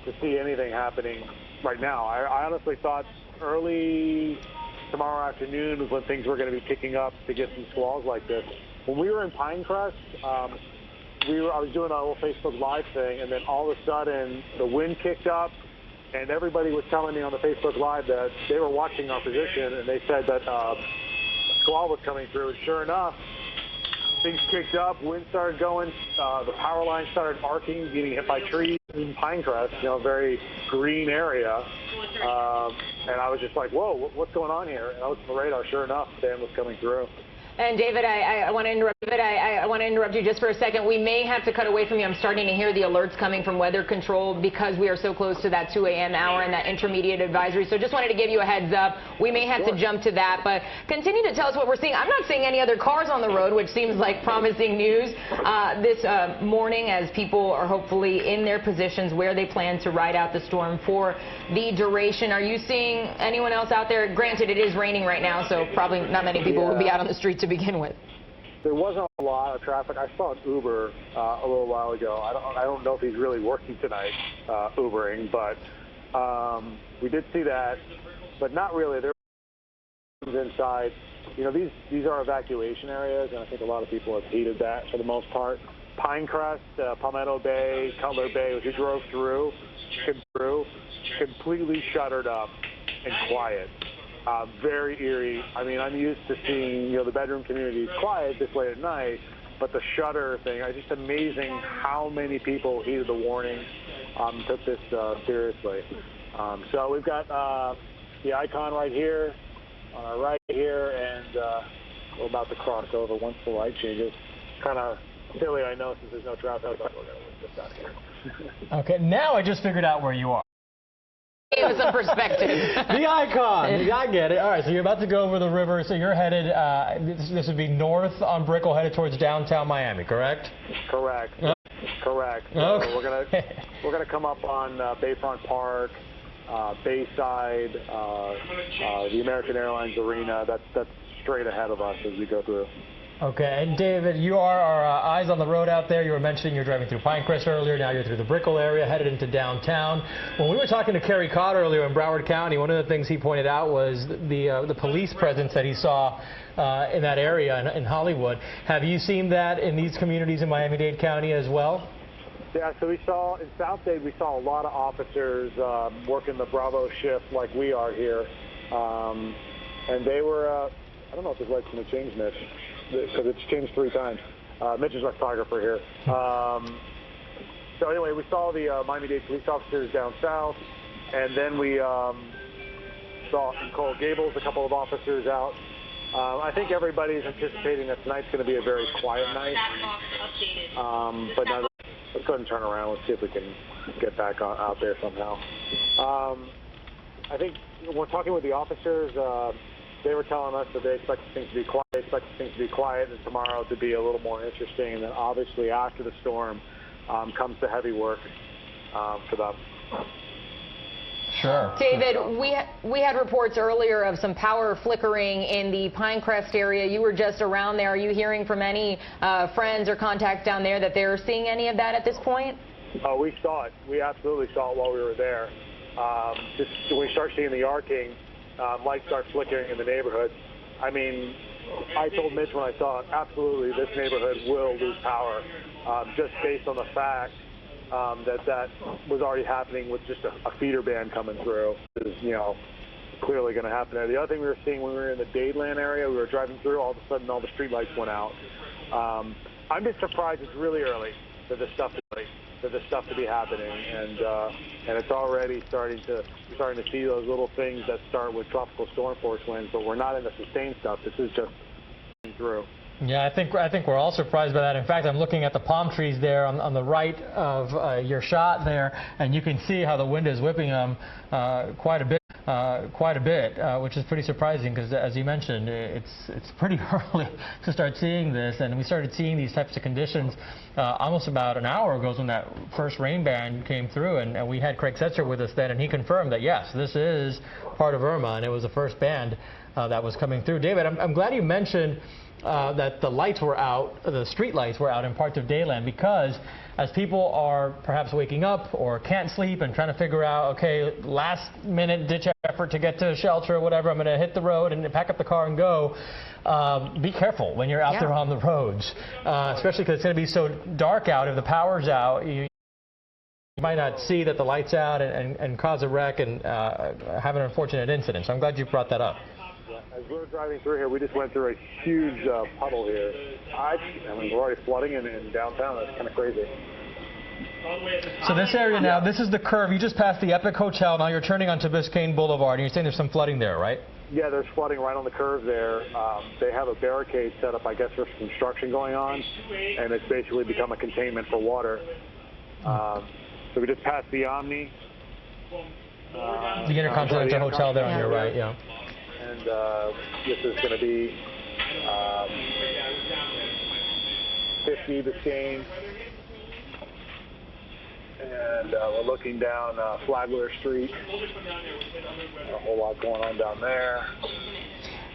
to see anything happening right now. I honestly thought early tomorrow afternoon was when things were going to be picking up to get some squalls like this. When we were in Pinecrest, I was doing a little Facebook Live thing, and then all of a sudden the wind kicked up, and everybody was telling me on the Facebook Live that they were watching our position, and they said that a squall was coming through. And sure enough, things kicked up, wind started going, the power line started arcing, getting hit by trees in Pinecrest, very green area. And I was just like, whoa, what's going on here? And I looked at the radar, sure enough, sand was coming through. And David, I want to interrupt. David, I want to interrupt you just for a second. We may have to cut away from you. I'm starting to hear the alerts coming from Weather Control because we are so close to that 2 a.m. hour and that intermediate advisory. So just wanted to give you a heads up. We may have to jump to that, but continue to tell us what we're seeing. I'm not seeing any other cars on the road, which seems like promising news this morning as people are hopefully in their positions where they plan to ride out the storm for the duration. Are you seeing anyone else out there? Granted, it is raining right now, so probably not many people will be out on the street to begin with. There wasn't a lot of traffic. I saw an Uber a little while ago. I don't know if he's really working tonight, Ubering, but we did see that, but not really. There was inside. These are evacuation areas, and I think a lot of people have heeded that for the most part. Pinecrest, Palmetto Bay, Cutler Bay, which we drove through, completely shuttered up and quiet. Very eerie. I mean, I'm used to seeing, the bedroom communities quiet this late at night, but the shutter thing, it's just amazing how many people heeded the warning, took this seriously. So we've got the icon right here, on our right here, and we're about to cross over once the light changes. Kind of silly, I know, since there's no traffic. I thought we're going to lift this out here. Okay, now I just figured out where you are. Give us some perspective. The icon. I get it. All right, so you're about to go over the river. So you're headed, this would be north on Brickell, headed towards downtown Miami, correct? Correct. Correct. So okay. we're gonna come up on Bayfront Park, Bayside, the American Airlines Arena. That's straight ahead of us as we go through. Okay, and David, you are our eyes on the road out there. You were mentioning you're driving through Pinecrest earlier. Now you're through the Brickell area, headed into downtown. When we were talking to Kerry Codd earlier in Broward County, one of the things he pointed out was the police presence that he saw in that area in Hollywood. Have you seen that in these communities in Miami-Dade County as well? Yeah, so we saw in South-Dade, we saw a lot of officers working the Bravo shift like we are here. And they were, I don't know if this light's going to change, Mitch, because it's changed 3 times. Mitch is my photographer here. So anyway, we saw the Miami-Dade police officers down south, and then we saw in Coral Gables a couple of officers out. I think everybody's anticipating that tonight's going to be a very quiet night. But now let's go ahead and turn around. Let's see if we can get back out there somehow. I think when talking with the officers, they were telling us that they expect things to be quiet. They expect things to be quiet, and tomorrow to be a little more interesting. And then obviously after the storm comes the heavy work for them. Sure. David, we had reports earlier of some power flickering in the Pinecrest area. You were just around there. Are you hearing from any friends or contacts down there that they're seeing any of that at this point? Oh, we saw it. We absolutely saw it while we were there. Just when we start seeing the arcing, lights start flickering in the neighborhood. I mean, I told Mitch when I saw it, absolutely, this neighborhood will lose power, just based on the fact that was already happening with just a feeder band coming through. It is, clearly going to happen there. The other thing we were seeing when we were in the Dadeland area, we were driving through, all of a sudden all the street lights went out. I'm just surprised it's really early for this stuff to be happening, and it's already starting to see those little things that start with tropical storm force winds, but we're not in the sustained stuff. This is just through. Yeah, I think we're all surprised by that. In fact, I'm looking at the palm trees there on the right of your shot there, and you can see how the wind is whipping them quite a bit, which is pretty surprising because, as you mentioned, it's pretty early to start seeing this, and we started seeing these types of conditions almost about an hour ago when that first rain band came through, and we had Craig Setzer with us then, and he confirmed that yes, this is part of Irma, and it was the first band that was coming through. David, I'm glad you mentioned that the lights were out, the street lights were out in parts of Dayland, because as people are perhaps waking up or can't sleep and trying to figure out, okay, last minute ditch effort to get to a shelter or whatever, I'm going to hit the road and pack up the car and go. Be careful when you're out there on the roads, especially because it's going to be so dark out. If the power's out, you might not see that the light's out and cause a wreck and have an unfortunate incident. So I'm glad you brought that up. As we were driving through here, we just went through a huge puddle here. I mean, we're already flooding in downtown. That's kind of crazy. So this area now, this is the curve. You just passed the Epic Hotel. Now you're turning onto Biscayne Boulevard, and you're saying there's some flooding there, right? Yeah, there's flooding right on the curve there. They have a barricade set up, I guess, for construction going on, and it's basically become a containment for water. So we just passed the Omni. The Intercontinental Hotel there on your right, yeah. And this is going to be 50 Biscayne. And we're looking down Flagler Street. A whole lot going on down there.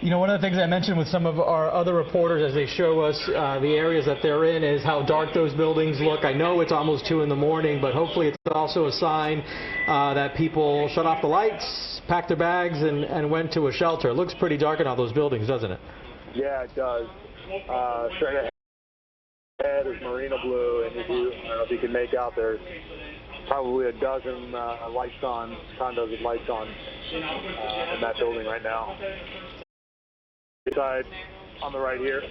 You know, one of the things I mentioned with some of our other reporters as they show us the areas that they're in is how dark those buildings look. I know it's almost 2 in the morning, but hopefully it's also a sign that people shut off the lights, packed their bags, and went to a shelter. It looks pretty dark in all those buildings, doesn't it? Yeah, it does. Straight ahead is Marina Blue, and I don't know if you can make out, there's probably a dozen lights on, condos with lights on in that building right now. Side on the right here.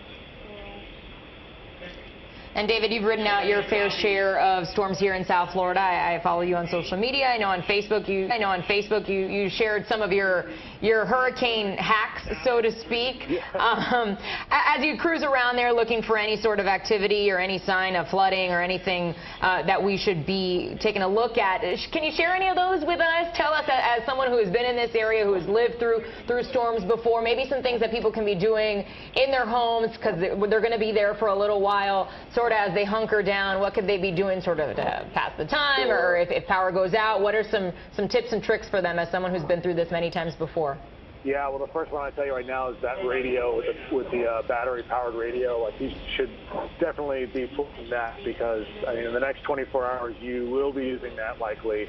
And David, you've ridden out your fair share of storms here in South Florida. I follow you on social media. I know on Facebook you shared some of your hurricane hacks, so to speak. Yeah. As you cruise around there looking for any sort of activity or any sign of flooding or anything that we should be taking a look at, can you share any of those with us? Tell us, as someone who has been in this area, who has lived through storms before, maybe some things that people can be doing in their homes, because they're going to be there for a little while, sort of as they hunker down. What could they be doing sort of to pass the time, or if power goes out, what are some tips and tricks for them as someone who's been through this many times before? Yeah, well, the first one I tell you right now is that radio with the battery-powered radio. Like, you should definitely be putting that, because I mean, in the next 24 hours, you will be using that likely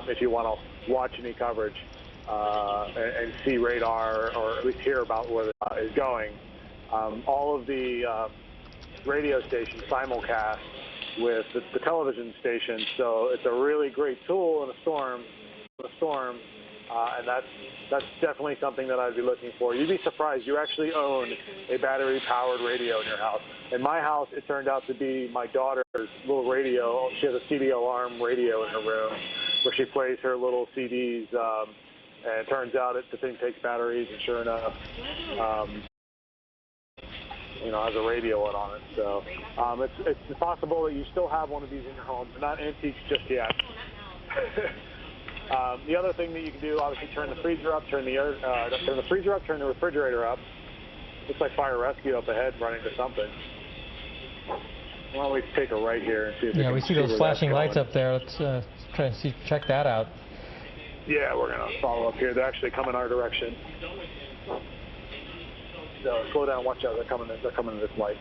if you want to watch any coverage and see radar, or at least hear about where it is going. All of the radio stations simulcast with the television station, so it's a really great tool in a storm. And that's definitely something that I'd be looking for. You'd be surprised. You actually own a battery-powered radio in your house. In my house, it turned out to be my daughter's little radio. She has a CD alarm radio in her room where she plays her little CDs, and it turns out the thing takes batteries, and sure enough, has a radio on it. So it's possible that you still have one of these in your home. They're not antiques just yet. The other thing that you can do, obviously, turn the freezer up, turn the refrigerator up. Looks like fire rescue up ahead, running to something. Why don't we take a right here and see if we see those flashing lights up there. Let's try and check that out. Yeah, we're gonna follow up here. They're actually coming our direction. So slow down, watch out. They're coming to this light.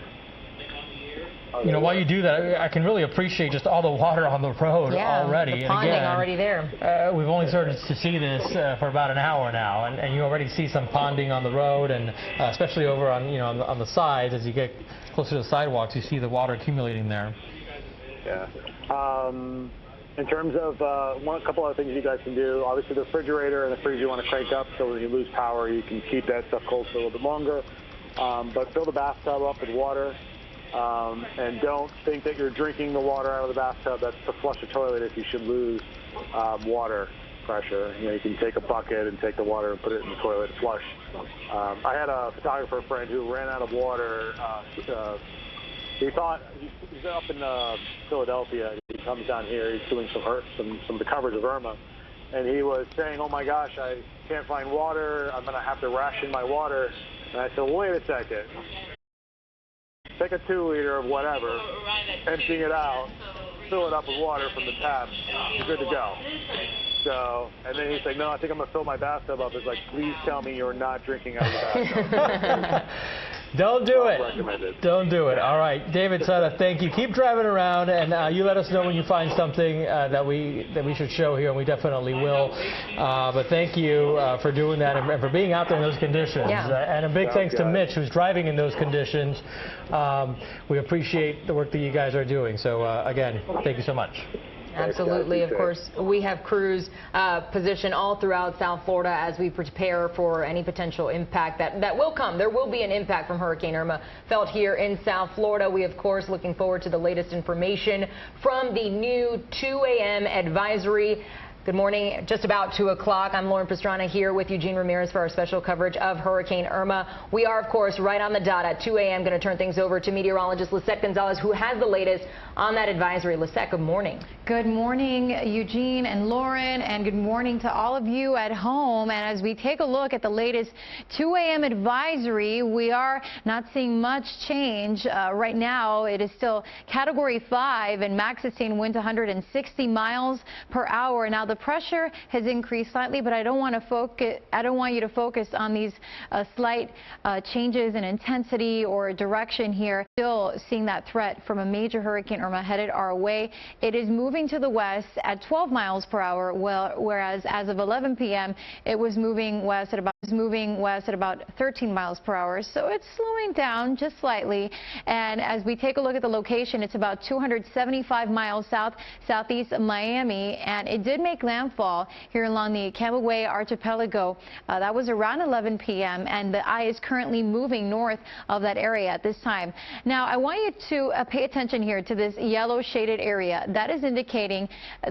You know, while you do that, I can really appreciate just all the water on the road already. The ponding already there. We've only started to see this for about an hour now, and you already see some ponding on the road, and especially over on on the sides as you get closer to the sidewalks, you see the water accumulating there. Yeah. In terms of a couple other things you guys can do, obviously the refrigerator and the freezer you want to crank up so when you lose power you can keep that stuff cold for a little bit longer. But fill the bathtub up with water. And don't think that you're drinking the water out of the bathtub. That's to flush the toilet if you should lose water pressure. You can take a bucket and take the water and put it in the toilet and flush. I had a photographer friend who ran out of water. He thought he's up in Philadelphia. He comes down here. He's doing some of the coverage of Irma, and he was saying, "Oh my gosh, I can't find water. I'm going to have to ration my water." And I said, well, "Wait a second. Take a 2-liter of whatever, emptying it out, fill it up with water from the tap. You're good to go." So, and then he's like, "No, I think I'm going to fill my bathtub up." It's like, please tell me you're not drinking out of the bathtub. Don't do it. Recommended. Don't do it. All right, David Sutter, thank you. Keep driving around, and you let us know when you find something that we should show here, and we definitely will. But thank you for doing that and for being out there in those conditions. Yeah. And a big thanks to Mitch, who's driving in those conditions. We appreciate the work that you guys are doing. So again, thank you so much. Absolutely. Of course, we have crews positioned all throughout South Florida as we prepare for any potential impact that will come. There will be an impact from Hurricane Irma felt here in South Florida. We, of course, looking forward to the latest information from the new 2 a.m. advisory. Good morning. Just about 2 o'clock. I'm Lauren Pastrana here with Eugene Ramirez for our special coverage of Hurricane Irma. We are, of course, right on the dot at 2 a.m. Going to turn things over to meteorologist Lisette Gonzalez, who has the latest on that advisory. Lisette, good morning. Good morning, Eugene and Lauren, and good morning to all of you at home. And as we take a look at the latest 2 a.m. advisory, we are not seeing much change. Right now, it is still Category 5 and max sustained wind 160 miles per hour. Now, the pressure has increased slightly, but I don't want you to focus on these slight changes in intensity or direction here. Still seeing that threat from a major Hurricane Irma headed our way. It is moving to the west at 12 miles per hour, whereas as of 11 p.m. it was moving west at about 13 miles per hour. So it's slowing down just slightly. And as we take a look at the location, it's about 275 miles southeast of Miami, and it did make landfall here along the Camagüey Archipelago. That was around 11 p.m. and the eye is currently moving north of that area at this time. Now, I want you to pay attention here to this yellow shaded area. That is indicating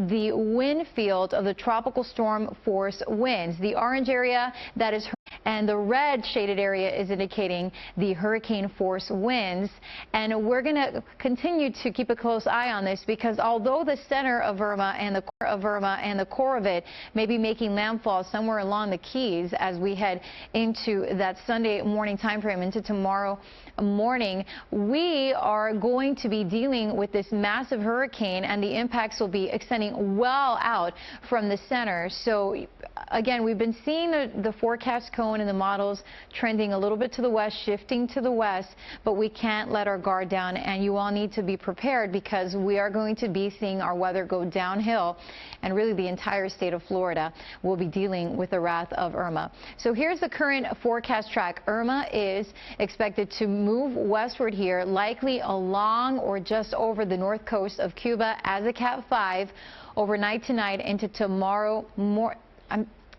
the wind field of the tropical storm force winds. The orange area, that is, and the red shaded area is indicating the hurricane force winds. And we're going to continue to keep a close eye on this, because although the center of Irma and the core of it may be making landfall somewhere along the Keys as we head into that Sunday morning time frame into tomorrow morning, we are going to be dealing with this massive hurricane, and the impacts will be extending well out from the center. So again, we've been seeing the forecast cone and the models trending a little bit to the west, shifting to the west, but we can't let our guard down, and you all need to be prepared, because we are going to be seeing our weather go downhill, and really the entire state of Florida will be dealing with the wrath of Irma. So here's the current forecast track. Irma is expected to move westward here, likely along or just over the north coast of Cuba as a Cat 5 overnight tonight into tomorrow morning.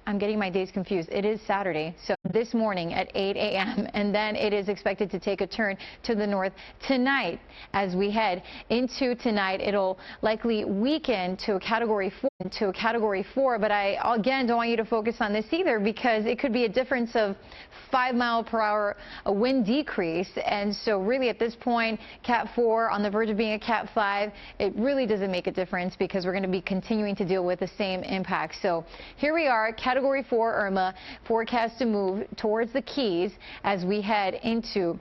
I'm getting my days confused. It is Saturday, so this morning at 8 a.m. and then it is expected to take a turn to the north tonight. As we head into tonight, it'll likely weaken to a Category 4. But I again don't want you to focus on this either, because it could be a difference of 5 mile per hour wind decrease. And so really at this point, Cat 4 on the verge of being a Cat 5, it really doesn't make a difference, because we're going to be continuing to deal with the same impact. So here we are, Category 4 Irma forecast to move towards the Keys as we head into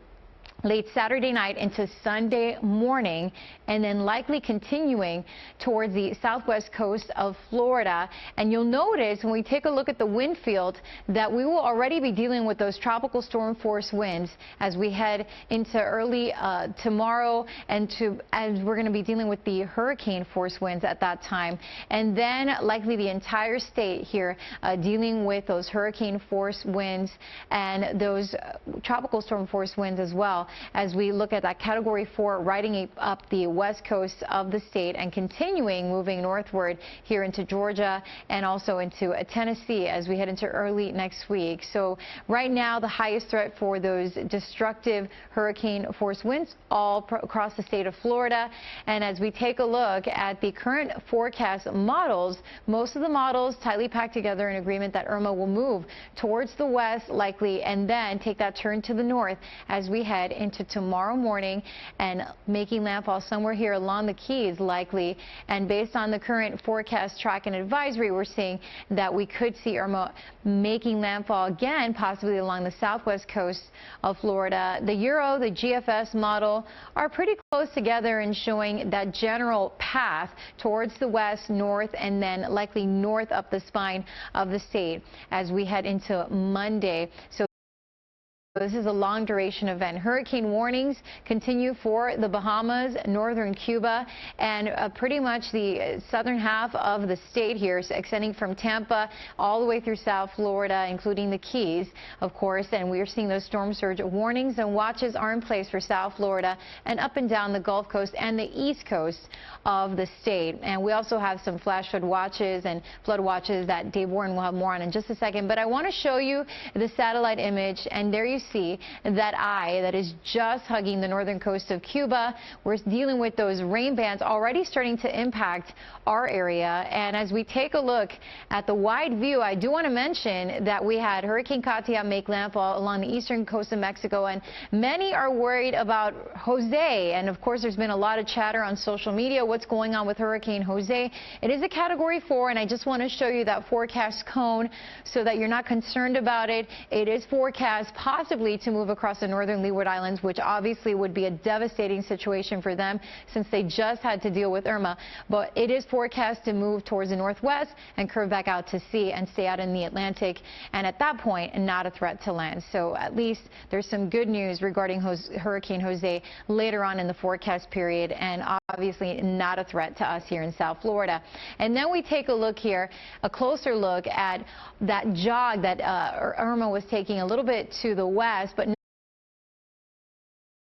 late Saturday night into Sunday morning, and then likely continuing towards the southwest coast of Florida. And you'll notice when we take a look at the wind field that we will already be dealing with those tropical storm force winds as we head into early tomorrow, and as we're going to be dealing with the hurricane force winds at that time. And then likely the entire state here dealing with those hurricane force winds and those tropical storm force winds as well, as we look at that Category 4 riding up the west coast of the state and continuing moving northward here into Georgia and also into Tennessee as we head into early next week. So right now, the highest threat for those destructive hurricane force winds all across the state of Florida. And as we take a look at the current forecast models, most of the models tightly packed together in agreement that Irma will move towards the west likely, and then take that turn to the north as we head into tomorrow morning and making landfall somewhere here along the Keys likely. And based on the current forecast track and advisory, we're seeing that we could see Irma making landfall again, possibly along the southwest coast of Florida. The Euro, the GFS model are pretty close together in showing that general path towards the west, north, and then likely north up the spine of the state as we head into Monday. So This is a long duration event. Hurricane warnings continue for the Bahamas, northern Cuba, and pretty much the southern half of the state here, extending from Tampa all the way through South Florida, including the Keys, of course. And we are seeing those storm surge warnings and watches are in place for South Florida and up and down the Gulf Coast and the East Coast of the state. And we also have some flash flood watches and flood watches that Dave Warren will have more on in just a second. But I want to show you the satellite image, and there you see that eye that is just hugging the northern coast of Cuba. We're dealing with those rain bands already starting to impact our area. And as we take a look at the wide view, I do want to mention that we had Hurricane Katia make landfall along the eastern coast of Mexico, and many are worried about Jose. And of course, there's been a lot of chatter on social media. What's going on with Hurricane Jose? It is a Category 4, and I just want to show you that forecast cone so that you're not concerned about it. It is forecast possibly to move across the northern Leeward Islands, which obviously would be a devastating situation for them since they just had to deal with Irma. But it is forecast to move towards the northwest and curve back out to sea and stay out in the Atlantic, and at that point not a threat to land. So at least there's some good news regarding Hurricane Jose later on in the forecast period, and obviously not a threat to us here in South Florida. And then we take a look here, a closer look at that jog that Irma was taking a little bit to the west, but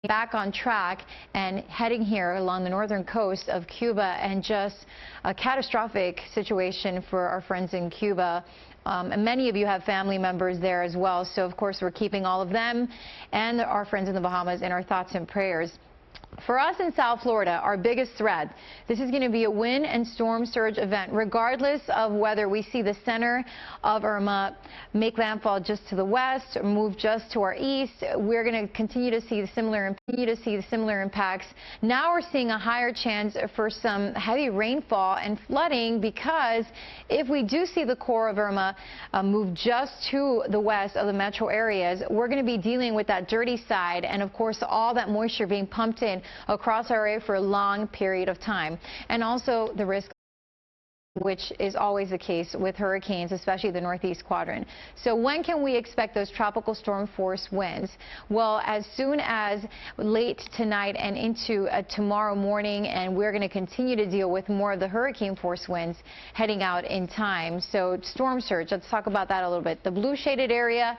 back on track and heading here along the northern coast of Cuba, and just a catastrophic situation for our friends in Cuba. And many of you have family members there as well. So, of course, we're keeping all of them and our friends in the Bahamas in our thoughts and prayers. For us in South Florida, our biggest threat, this is going to be a wind and storm surge event, regardless of whether we see the center of Irma make landfall just to the west or move just to our east. We're going to continue to see similar impacts. Now we're seeing a higher chance for some heavy rainfall and flooding, because if we do see the core of Irma move just to the west of the metro areas, we're going to be dealing with that dirty side and, of course, all that moisture being pumped in across our area for a long period of time, and also the risk, which is always the case with hurricanes, especially the northeast quadrant. So when can we expect those tropical storm force winds? Well, as soon as late tonight and into tomorrow morning, and we're going to continue to deal with more of the hurricane force winds heading out in time. So storm surge, let's talk about that a little bit. The blue shaded area,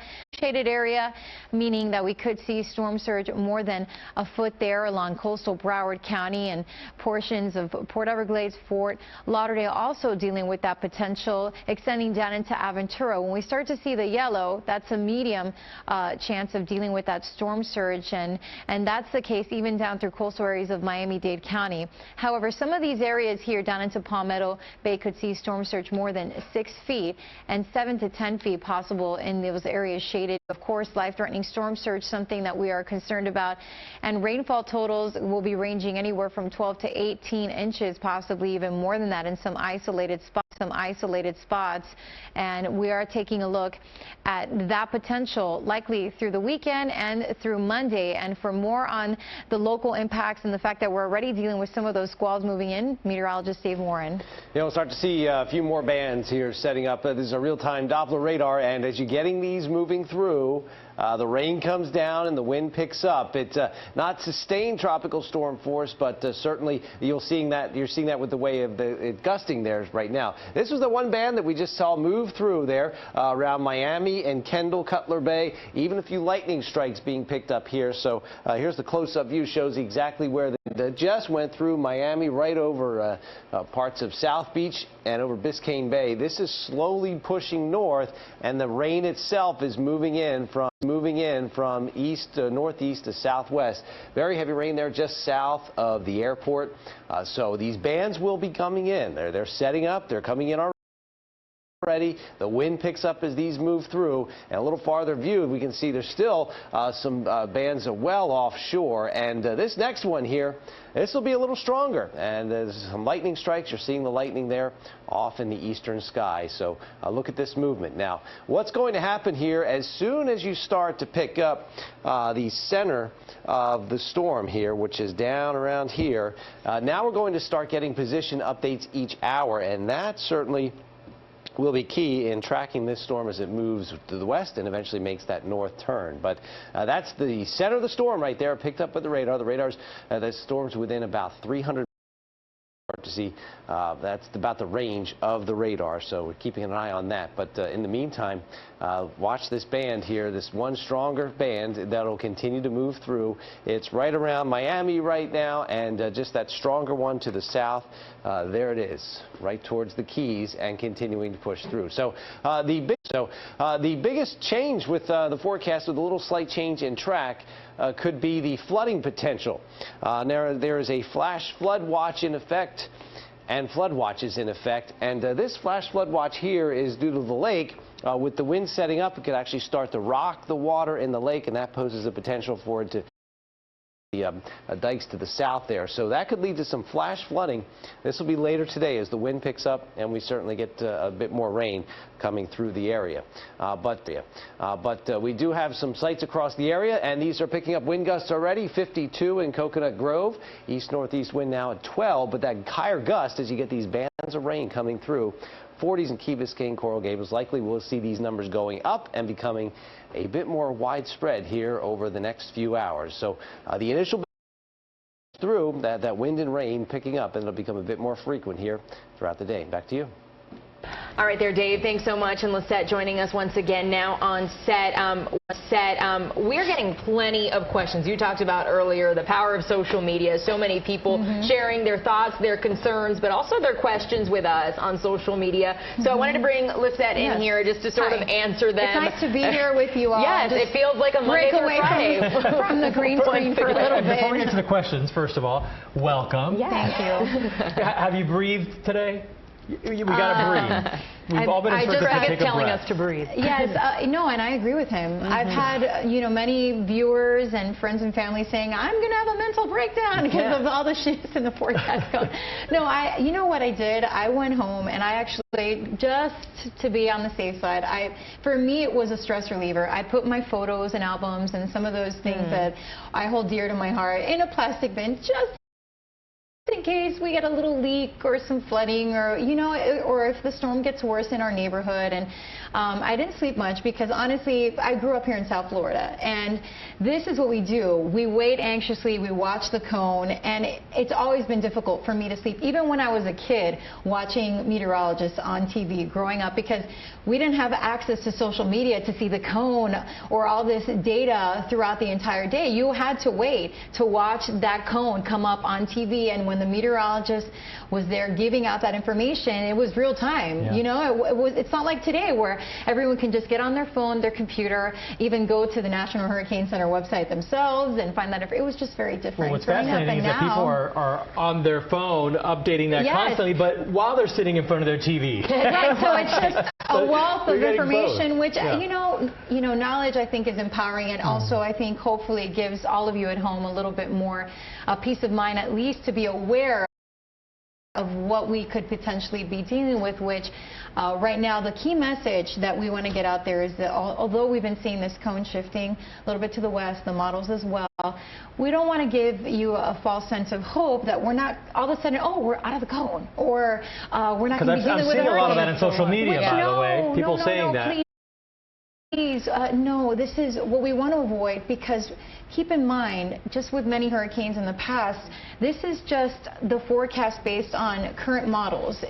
meaning that we could see storm surge more than a foot there along coastal Broward County and portions of Port Everglades, Fort Lauderdale, also dealing with that potential extending down into Aventura. When we start to see the yellow, that's a medium chance of dealing with that storm surge, and that's the case even down through coastal areas of Miami-Dade County. However, some of these areas here down into Palmetto Bay could see storm surge more than 6 feet, and 7 to 10 feet possible in those areas shaded. Of course, life-threatening storm surge, something that we are concerned about, and rainfall totals will be ranging anywhere from 12 to 18 inches, possibly even more than that in some isolated spots. And we are taking a look at that potential likely through the weekend and through Monday. And for more on the local impacts and the fact that we're already dealing with some of those squalls moving in, meteorologist Dave Warren. Yeah, we'll start to see a few more bands here setting up. This is a real-time Doppler radar, and as you're getting these moving through, the rain comes down and the wind picks up. It's not sustained tropical storm force, but certainly you're seeing that with the way of it gusting there right now. This was the one band that we just saw move through there around Miami and Kendall, Cutler Bay. Even a few lightning strikes being picked up here. So here's the close-up view, shows exactly where they just went through Miami, right over parts of South Beach and over Biscayne Bay. This is slowly pushing north, and the rain itself is moving in from east to northeast to southwest. Very heavy rain there just south of the airport. So these bands will be coming in. They're setting up. They're coming in already. The wind picks up as these move through, and a little farther view we can see there's still some bands well offshore. And this next one here, this will be a little stronger, and there's some lightning strikes. You're seeing the lightning there off in the eastern sky. So look at this movement. Now, what's going to happen here as soon as you start to pick up the center of the storm here, which is down around here, now we're going to start getting position updates each hour, and that certainly will be key in tracking this storm as it moves to the west and eventually makes that north turn. But that's the center of the storm right there, picked up with the radar. The radar's, the storm's within about 300 to see. That's about the range of the radar, so we're keeping an eye on that. But in the meantime, watch this band here, this one stronger band that'll continue to move through. It's right around Miami right now, and just that stronger one to the south. There it is, right towards the Keys and continuing to push through. So the biggest change with the forecast, with a little slight change in track, could be the flooding potential. There is a flash flood watch in effect and flood watches in effect, and this flash flood watch here is due to the lake. With the wind setting up, it could actually start to rock the water in the lake, and that poses a potential for it to the dikes to the south there. So that could lead to some flash flooding. This will be later today as the wind picks up and we certainly get a bit more rain coming through the area. But we do have some sites across the area, and these are picking up wind gusts already. 52 in Coconut Grove, east-northeast wind now at 12, but that higher gust as you get these bands of rain coming through. 40s in Key Biscayne, Coral Gables. Likely we'll see these numbers going up and becoming a bit more widespread here over the next few hours. So the initial through that wind and rain picking up, and it'll become a bit more frequent here throughout the day. Back to you. All right there, Dave. Thanks so much. And Lisette joining us once again now on set. We're getting plenty of questions. You talked about earlier the power of social media. So many people sharing their thoughts, their concerns, but also their questions with us on social media. So I wanted to bring Lisette in here just to sort of answer them. It's nice to be here with you all. Yes, it feels like a Monday through Friday. From the green screen for a little bit. Before we get to the questions, first of all, welcome. Yes. Thank you. Have you breathed today? We got to breathe. We've all been instructed to take a telling breath. us to breathe. Yes, no, and I agree with him. I've had, many viewers and friends and family saying, I'm going to have a mental breakdown because of all the shifts in the forecast going. No, you know what I did? I went home and I actually, just to be on the safe side, for me it was a stress reliever. I put my photos and albums and some of those things that I hold dear to my heart in a plastic bin, just in case we get a little leak or some flooding, or or if the storm gets worse in our neighborhood. And I didn't sleep much because honestly I grew up here in South Florida, and this is what we do. We wait anxiously, we watch the cone, and it's always been difficult for me to sleep, even when I was a kid watching meteorologists on TV growing up, because we didn't have access to social media to see the cone or all this data throughout the entire day. You had to wait to watch that cone come up on TV, and when the meteorologist was there giving out that information, it was real time. It's not like today where everyone can just get on their phone, their computer, even go to the National Hurricane Center website themselves and find that. It was just very different. Well, what's fascinating is that people are on their phone updating that constantly, but while they're sitting in front of their TV. Right, so it's just a wealth of information, which, knowledge I think is empowering, and also I think hopefully it gives all of you at home a little bit more peace of mind, at least to be aware of what we could potentially be dealing with, which right now the key message that we want to get out there is that although we've been seeing this cone shifting a little bit to the west, the models as well, we don't want to give you a false sense of hope that we're not all of a sudden, we're out of the cone, or we're not going to be dealing with a hurricane. I've seen a lot of that on social media, by the way, people saying that. Please, no, this is what we want to avoid, because keep in mind, just with many hurricanes in the past, this is just the forecast based on current models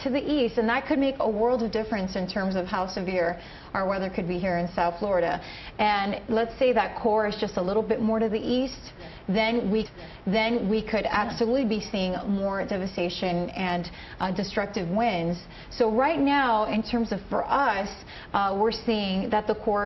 to the east, and that could make a world of difference in terms of how severe our weather could be here in South Florida. And let's say that core is just a little bit more to the east, then we could absolutely be seeing more devastation and destructive winds. So right now, in terms of for us, we're seeing that the core,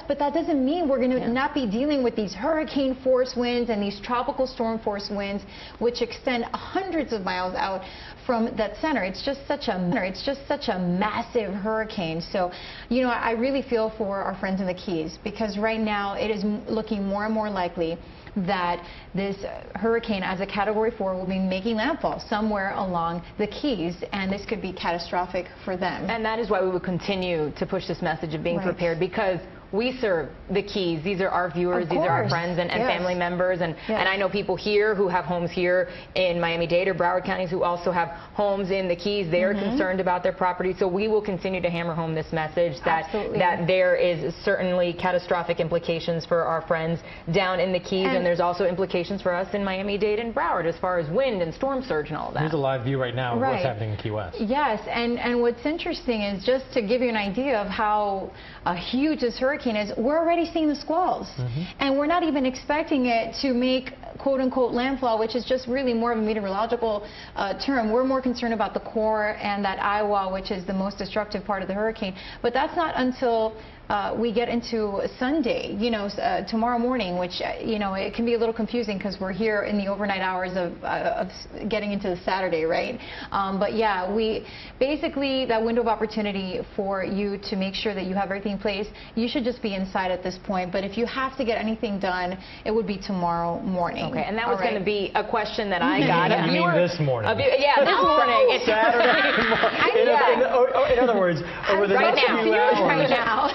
but that doesn't mean we're going to not be dealing with these hurricane force winds and these tropical storm force winds, which extend hundreds of miles out from that center. It's just such a massive hurricane. So, I really feel for our friends in the Keys, because right now it is looking more and more likely that this hurricane as a Category 4 will be making landfall somewhere along the Keys, and this could be catastrophic for them. And that is why we will continue to push this message of being prepared, because we serve the Keys. These are our viewers. These are our friends and family members. And I know people here who have homes here in Miami-Dade or Broward counties who also have homes in the Keys. They are concerned about their property. So we will continue to hammer home this message that there is certainly catastrophic implications for our friends down in the Keys. And there's also implications for us in Miami-Dade and Broward as far as wind and storm surge and all that. Here's a live view right now of what's happening in Key West. Yes, and what's interesting is just to give you an idea of how huge this hurricane is, we're already seeing the squalls. And we're not even expecting it to make quote-unquote landfall, which is just really more of a meteorological term. We're more concerned about the core and that eye wall, which is the most destructive part of the hurricane. But that's not until we get into Sunday, you know, tomorrow morning, which, you know, it can be a little confusing because we're here in the overnight hours of getting into the Saturday, right? But yeah, we basically, that window of opportunity for you to make sure that you have everything in place, you should just be inside at this point. But if you have to get anything done, it would be tomorrow morning. Okay, and that was going to be a question that I got. You mean this morning? Yeah, this morning. It's Saturday. In other words, over the next few hours.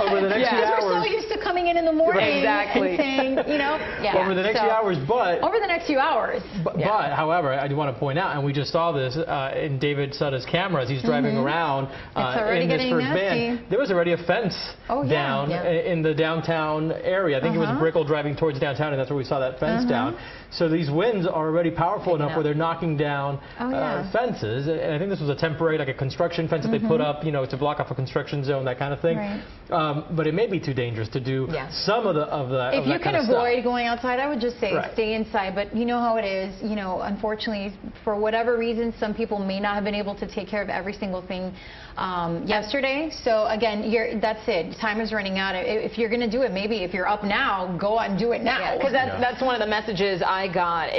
Over the next few hours. We're so used to coming in the morning and saying, you know, over the next few hours, but over the next few hours. But however, I do want to point out, and we just saw this in David Sutta's camera as he's driving around in this first van. There was already a fence down in the downtown area. I think it was Brickell driving towards downtown, and that's where we saw that fence down. So these winds are already powerful enough where they're knocking down fences. And I think this was a temporary, like a construction fence that they put up, you know, to block off a construction zone, that kind of thing. But it may be too dangerous to do some of that. If you can avoid going outside, I would just say stay inside. But you know how it is. You know, unfortunately, for whatever reason, some people may not have been able to take care of every single thing yesterday. So again, that's it. Time is running out. If you're going to do it, maybe if you're up now, go out and do it now. Because that's one of the messages I got.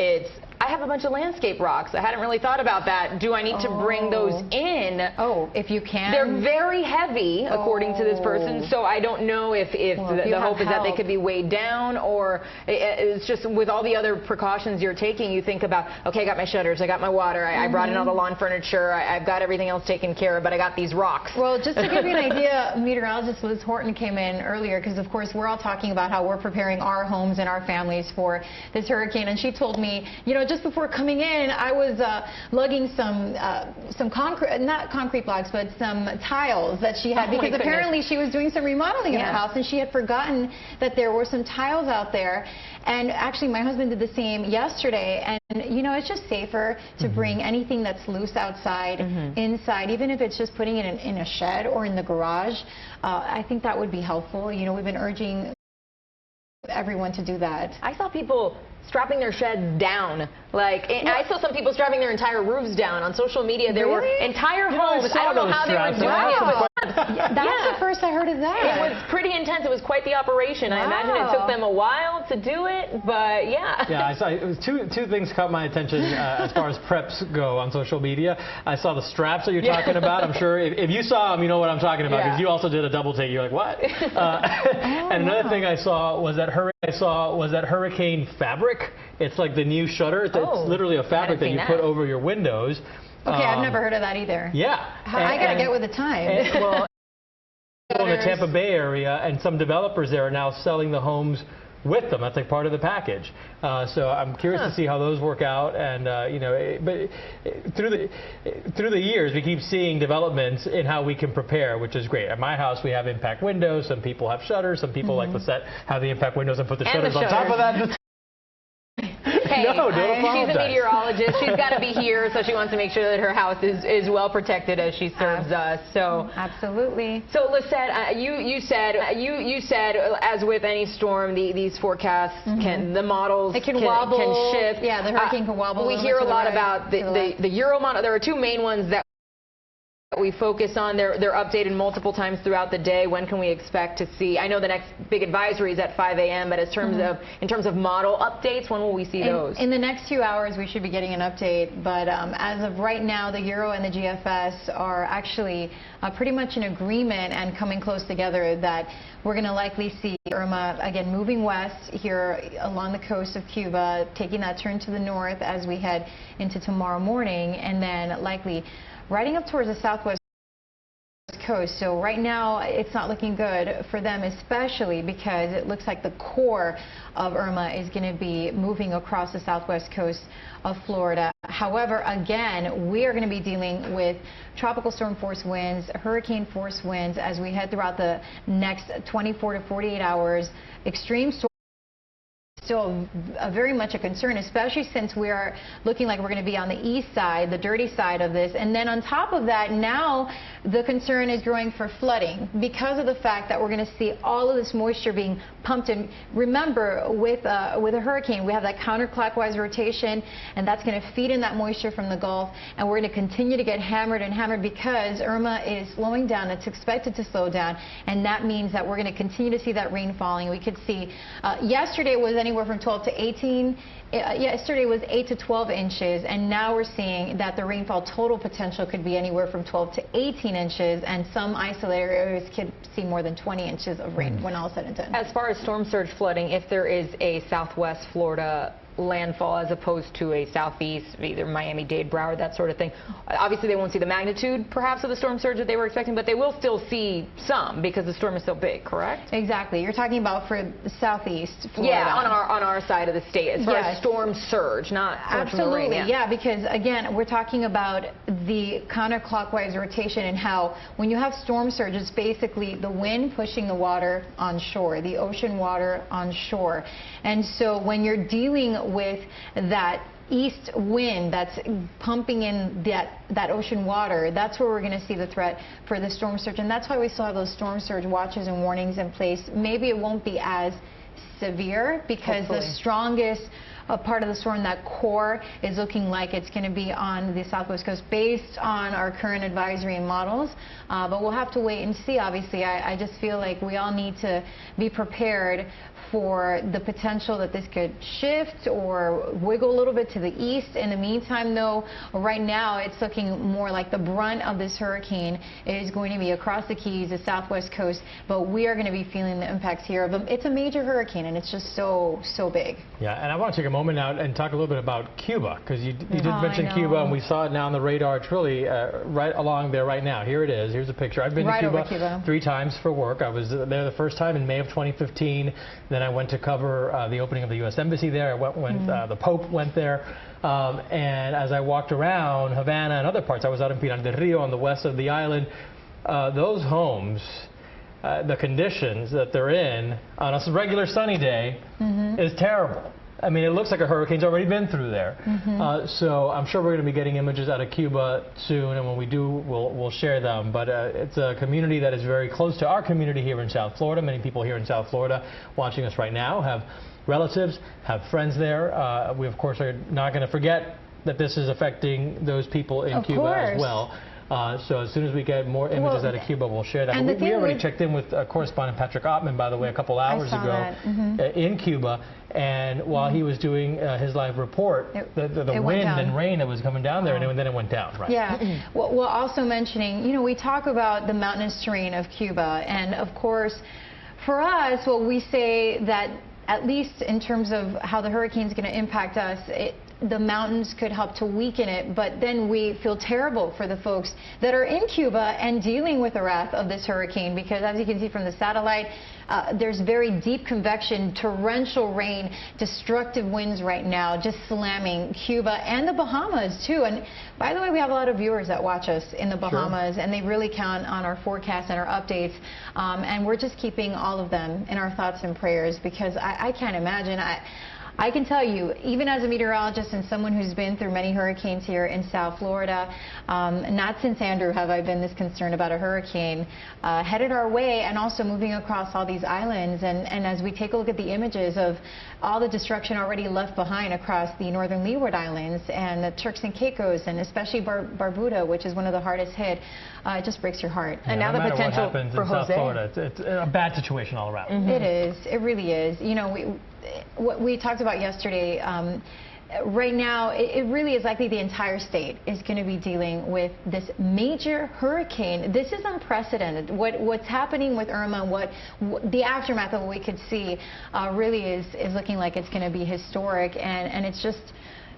I have a bunch of landscape rocks. I hadn't really thought about that. Do I need to bring those in? Oh, if you can. They're very heavy, according to this person, so I don't know if the hope is that they could be weighed down, or it's just with all the other precautions you're taking, you think about, okay, I got my shutters, I got my water, I brought in all the lawn furniture, I've got everything else taken care of, but I got these rocks. Well, just to give you an idea, meteorologist Liz Horton came in earlier because, of course, we're all talking about how we're preparing our homes and our families for this hurricane, and she told me, you know, just before coming in, I was lugging some concrete, not concrete blocks, but some tiles that she had, because apparently she was doing some remodeling in her house, and she had forgotten that there were some tiles out there. And actually, my husband did the same yesterday. And, you know, it's just safer to bring anything that's loose outside inside, even if it's just putting it in a shed or in the garage. I think that would be helpful. You know, we've been urging everyone to do that. I saw people strapping their sheds down. Like, I saw some people strapping their entire roofs down on social media. There were entire homes. I don't know how they were doing it, but that's the first I heard of that. It was pretty intense. It was quite the operation. I imagine it took them a while to do it, but yeah. I saw it was two things caught my attention as far as preps go on social media. I saw the straps that you're talking about. I'm sure if you saw them, you know what I'm talking about, because you also did a double take. You're like, what? And another thing I saw was that hurricane fabric. It's like the new shutter. It's literally a fabric that you put over your windows. Okay, I've never heard of that either. Yeah. I got to get with the times. Well, in the Tampa Bay area, and some developers there are now selling the homes with them. That's like part of the package. So I'm curious to see how those work out. And you know, but through the years, we keep seeing developments in how we can prepare, which is great. At my house, we have impact windows. Some people have shutters. Some people like to have the impact windows and put the shutters on top of that. Hey, no, don't apologize. She's a meteorologist. She's got to be here, so she wants to make sure that her house is well protected as she serves us. So absolutely. So Lisette, you said as with any storm, these forecasts the models can shift. Yeah, the hurricane can wobble. We hear a lot about the Euro model. There are two main ones that we focus on. They're updated multiple times throughout the day. When can we expect to see? I know the next big advisory is at 5 a.m., but in terms of model updates, when will we see those? In the next few hours, we should be getting an update. But as of right now, the Euro and the GFS are actually pretty much in agreement and coming close together that we're going to likely see Irma again moving west here along the coast of Cuba, taking that turn to the north as we head into tomorrow morning, and then likely riding up towards the southwest coast. So right now it's not looking good for them, especially because it looks like the core of Irma is going to be moving across the southwest coast of Florida. However, again, we are going to be dealing with tropical storm force winds, hurricane force winds as we head throughout the next 24 to 48 hours. Extreme storm still very much a concern, especially since we are looking like we're going to be on the east side, the dirty side of this. And then on top of that, now the concern is growing for flooding because of the fact that we're going to see all of this moisture being pumped in. Remember, with a hurricane, we have that counterclockwise rotation, and that's going to feed in that moisture from the Gulf, and we're going to continue to get hammered and hammered because Irma is slowing down. It's expected to slow down, and that means that we're going to continue to see that rain falling. We could see yesterday was anywhere from 12 to 18. Yesterday was 8 to 12 inches, and now we're seeing that the rainfall total potential could be anywhere from 12 to 18 inches, and some isolated areas could see more than 20 inches of rain when all said and done. As far as storm surge flooding, if there is a southwest Florida landfall as opposed to a southeast, either Miami-Dade, Broward, that sort of thing, obviously they won't see the magnitude perhaps of the storm surge that they were expecting, but they will still see some because the storm is so big, correct? Exactly. You're talking about for the southeast Florida. Yeah, on our side of the state as far as storm surge, not absolutely. Rain, yeah, because again, we're talking about the counterclockwise rotation and how when you have storm surge, it's basically the wind pushing the water on shore, the ocean water on shore. And so when you're dealing with that east wind that's pumping in that ocean water, that's where we're going to see the threat for the storm surge. And that's why we still have those storm surge watches and warnings in place. Maybe it won't be as severe because the strongest part of the storm, that core, is looking like it's going to be on the southwest coast based on our current advisory and models. But we'll have to wait and see. Obviously, I just feel like we all need to be prepared for the potential that this could shift or wiggle a little bit to the east. In the meantime, though, right now it's looking more like the brunt of this hurricane is going to be across the Keys, the southwest coast, but we are going to be feeling the impacts here. It's a major hurricane, and it's just so big. Yeah, and I want to take a moment now and talk a little bit about Cuba, because you did mention Cuba, and we saw it now on the radar. It's really right along there right now. Here it is. Here's a picture. I've been to Cuba 3 times for work. I was there the first time in May of 2015. Then I went to cover the opening of the U.S. Embassy there. I went when the Pope went there. And as I walked around Havana and other parts, I was out in Pinar del Rio on the west of the island. Those homes, the conditions that they're in on a regular sunny day is terrible. I mean, it looks like a hurricane's already been through there. So I'm sure we're going to be getting images out of Cuba soon, and when we do, we'll share them. But it's a community that is very close to our community here in South Florida. Many people here in South Florida watching us right now have relatives, have friends there. We, of course, are not going to forget that this is affecting those people in Cuba as well. So as soon as we get more images out of Cuba, we'll share that. We already checked in with correspondent Patrick Ottman, by the way, a couple hours ago in Cuba. And while he was doing his live report, the wind and rain that was coming down there, and then it went down. Right. Yeah. Well, also mentioning, you know, we talk about the mountainous terrain of Cuba. And, of course, for us, well, we say that at least in terms of how the hurricane is going to impact us, the mountains could help to weaken it, but then we feel terrible for the folks that are in Cuba and dealing with the wrath of this hurricane, because as you can see from the satellite, there's very deep convection, torrential rain, destructive winds right now, just slamming Cuba and the Bahamas too. And by the way, we have a lot of viewers that watch us in the Bahamas, and they really count on our forecasts and our updates, and we're just keeping all of them in our thoughts and prayers, because I can't imagine. I can tell you, even as a meteorologist and someone who's been through many hurricanes here in South Florida, not since Andrew have I been this concerned about a hurricane headed our way and also moving across all these islands. And as we take a look at the images of all the destruction already left behind across the northern Leeward Islands and the Turks and Caicos, and especially Barbuda, which is one of the hardest hit, it just breaks your heart. Yeah, and now no the potential what happens for in Jose. South Florida, it's a bad situation all around. It is. It really is. You know, what we talked about yesterday, right now, it really is likely the entire state is going to be dealing with this major hurricane. This is unprecedented. What's happening with Irma, what the aftermath of what we could see really is looking like it's going to be historic, and it's just,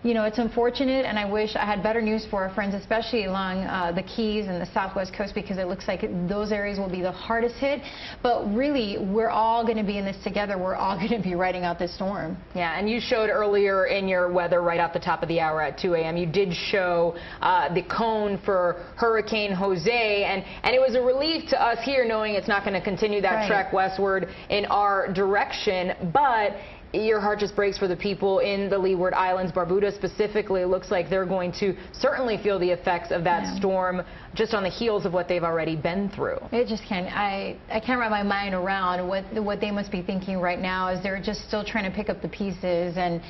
you know, it's unfortunate, and I wish I had better news for our friends, especially along the Keys and the southwest coast, because it looks like those areas will be the hardest hit. But really, we're all going to be in this together. We're all going to be riding out this storm. Yeah, and you showed earlier in your weather right off the top of the hour at 2 a.m., you did show the cone for Hurricane Jose, and it was a relief to us here knowing it's not going to continue that trek westward in our direction, but your heart just breaks for the people in the Leeward Islands. Barbuda specifically, it looks like they're going to certainly feel the effects of that storm just on the heels of what they've already been through. It just can't, I can't wrap my mind around what they must be thinking right now as they're just still trying to pick up the pieces and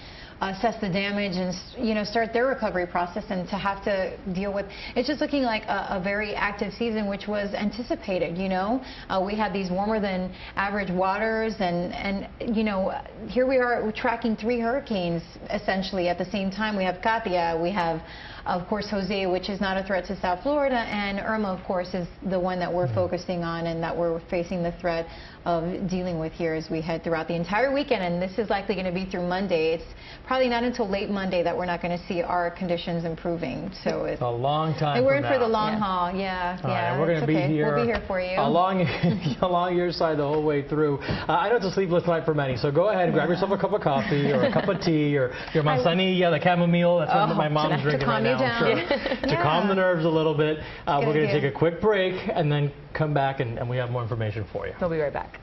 assess the damage and, you know, start their recovery process, and to have to deal with, it's just looking like a very active season, which was anticipated. You know, we had these warmer than average waters, and you know, here we are tracking 3 hurricanes essentially at the same time. We have Katia, we have of course Jose, which is not a threat to South Florida, and Irma, of course, is the one that we're focusing on and that we're facing the threat of dealing with here as we head throughout the entire weekend. And this is likely going to be through Monday. It's probably not until late Monday that we're not going to see our conditions improving. So it's a long time. And we're in for the long haul. Yeah, yeah. We're going to be here. We'll be here for you along your side the whole way through. I know it's a sleepless night for many, so go ahead and grab yourself a cup of coffee or a cup of tea or your manzanilla, the chamomile. That's what my mom's drinking right now. To calm the nerves a little bit. We're going to take a quick break and then come back and we have more information for you. We'll be right back.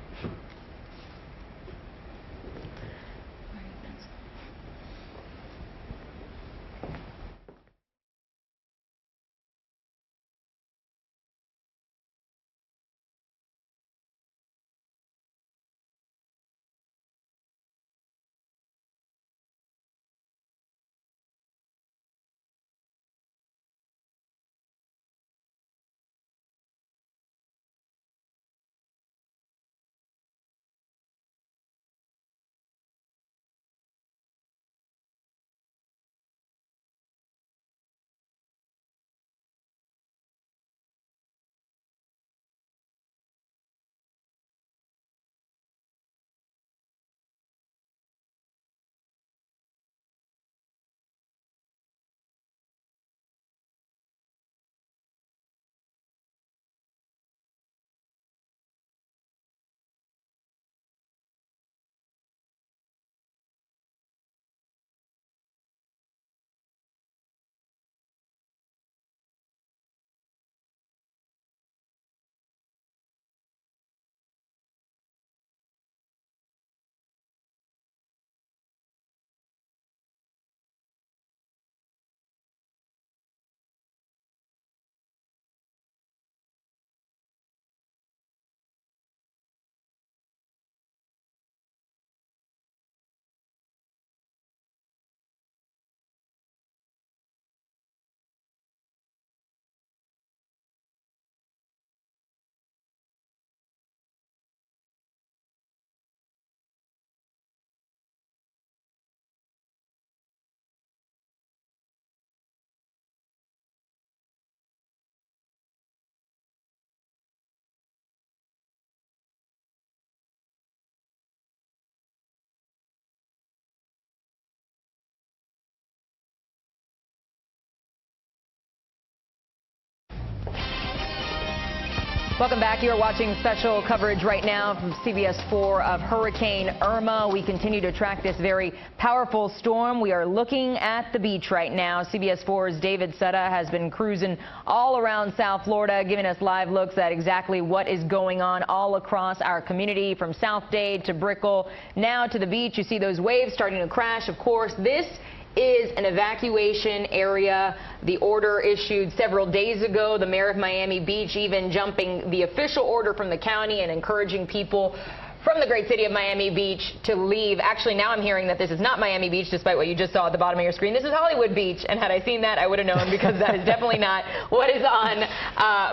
Welcome back. You're watching special coverage right now from CBS 4 of Hurricane Irma. We continue to track this very powerful storm. We are looking at the beach right now. CBS 4's David Sutta has been cruising all around South Florida, giving us live looks at exactly what is going on all across our community, from South Dade to Brickell, now to the beach. You see those waves starting to crash. Of course, this is an evacuation area. The order issued several days ago. The mayor of Miami Beach even jumping the official order from the county and encouraging people from the great city of Miami Beach to leave. Actually, now I'm hearing that this is not Miami Beach, despite what you just saw at the bottom of your screen. This is Hollywood Beach, and had I seen that, I would have known, because that is definitely not what is on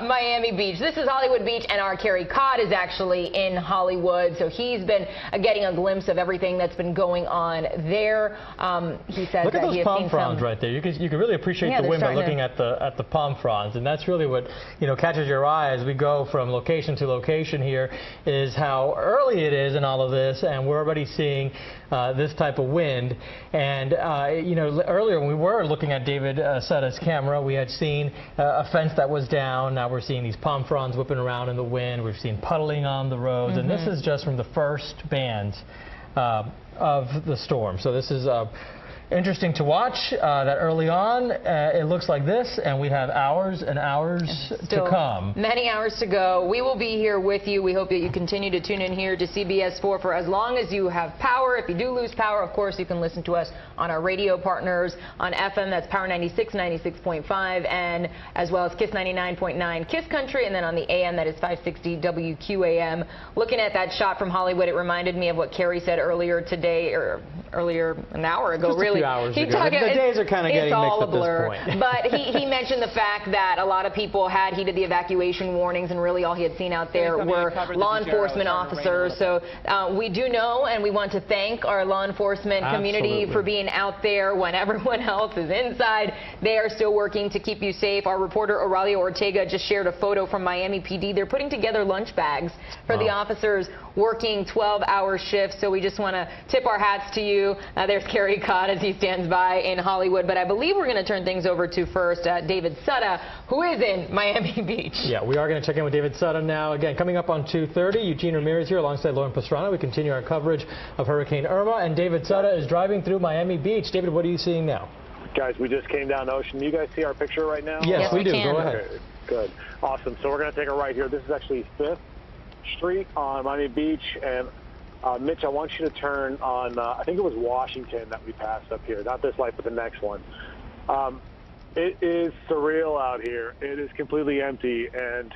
Miami Beach. This is Hollywood Beach, and our Kerry Codd is actually in Hollywood, so he's been getting a glimpse of everything that's been going on there. He says look at those palm fronds right there. You can really appreciate the wind by looking at the palm fronds, and that's really what catches your eye as we go from location to location here, is how early early it is in all of this, and we're already seeing this type of wind. And, you know, earlier when we were looking at David Sutta's camera, we had seen a fence that was down. Now we're seeing these palm fronds whipping around in the wind. We've seen puddling on the roads, and this is just from the first bands of the storm. So this is interesting to watch that early on it looks like this, and we have hours and hours to come. Many hours to go. We will be here with you. We hope that you continue to tune in here to CBS 4 for as long as you have power. If you do lose power, of course, you can listen to us on our radio partners on FM. That's Power 96, 96.5, and as well as Kiss 99.9 Kiss Country, and then on the AM, that is 560 WQAM. Looking at that shot from Hollywood, it reminded me of what Kerry said earlier today, or earlier an hour ago, just really. Hours ago. The days are kind of getting mixed at this point. But he mentioned the fact that a lot of people had heeded the evacuation warnings, and really all he had seen out there were law enforcement officers. So we do know, and we want to thank our law enforcement community for being out there when everyone else is inside. They are still working to keep you safe. Our reporter Aurelio Ortega just shared a photo from Miami PD. They're putting together lunch bags for the officers working 12-hour shifts. So we just want to tip our hats to you. There's Kerry Cott as he stands by in Hollywood. But I believe we're going to turn things over to first David Sutta, who is in Miami Beach. Yeah, we are going to check in with David Sutta now. Again, coming up on 2:30, Eugene Ramirez here alongside Lauren Pastrana. We continue our coverage of Hurricane Irma, and David Sutta is driving through Miami Beach. David, what are you seeing now? Guys, we just came down the ocean. You guys see our picture right now? Yes, we do. Can. Go ahead. Okay, good. Awesome. So we're going to take a right here. This is actually 5th Street on Miami Beach, and Mitch, I want you to turn on, I think it was Washington that we passed up here, not this light, but the next one. It is surreal out here. It is completely empty, and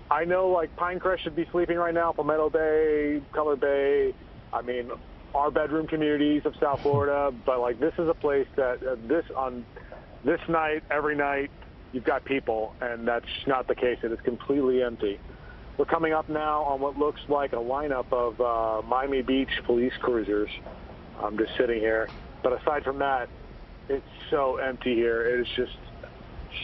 I know, like, Pinecrest should be sleeping right now, Palmetto Bay, Color Bay, I mean, our bedroom communities of South Florida, but, like, this is a place that on this night, every night, you've got people, and that's not the case. It is completely empty. We're coming up now on what looks like a lineup of Miami Beach police cruisers. I'm just sitting here. But aside from that, it's so empty here. It is just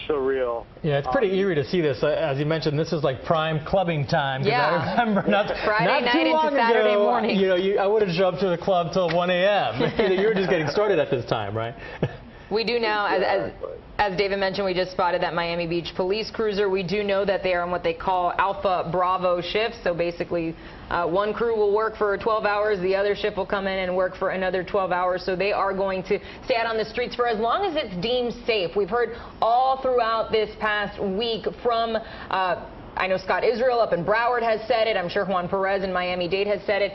surreal. Yeah, it's pretty eerie to see this. As you mentioned, this is like prime clubbing time. Yeah. I remember Friday night into Saturday morning. You know, I wouldn't show up to the club till 1 a.m. You were just getting started at this time, right? We do now, as David mentioned, we just spotted that Miami Beach police cruiser. We do know that they are on what they call Alpha Bravo shifts. So basically, one crew will work for 12 hours. The other shift will come in and work for another 12 hours. So they are going to stay out on the streets for as long as it's deemed safe. We've heard all throughout this past week from I know Scott Israel up in Broward has said it. I'm sure Juan Perez in Miami-Dade has said it.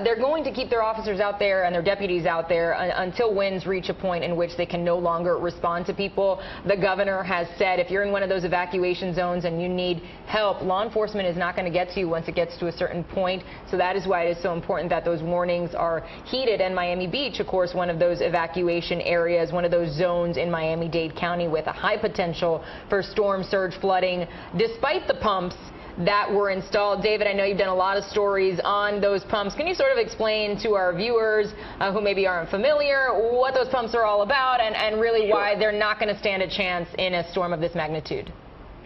They're going to keep their officers out there and their deputies out there until winds reach a point in which they can no longer respond to people. The governor has said if you're in one of those evacuation zones and you need help, law enforcement is not going to get to you once it gets to a certain point. So that is why it is so important that those warnings are heeded. And Miami Beach, of course, one of those evacuation areas, one of those zones in Miami-Dade County with a high potential for storm surge flooding, despite the pumps that were installed. David, I know you've done a lot of stories on those pumps. Can you sort of explain to our viewers who maybe aren't familiar what those pumps are all about and really why they're not going to stand a chance in a storm of this magnitude?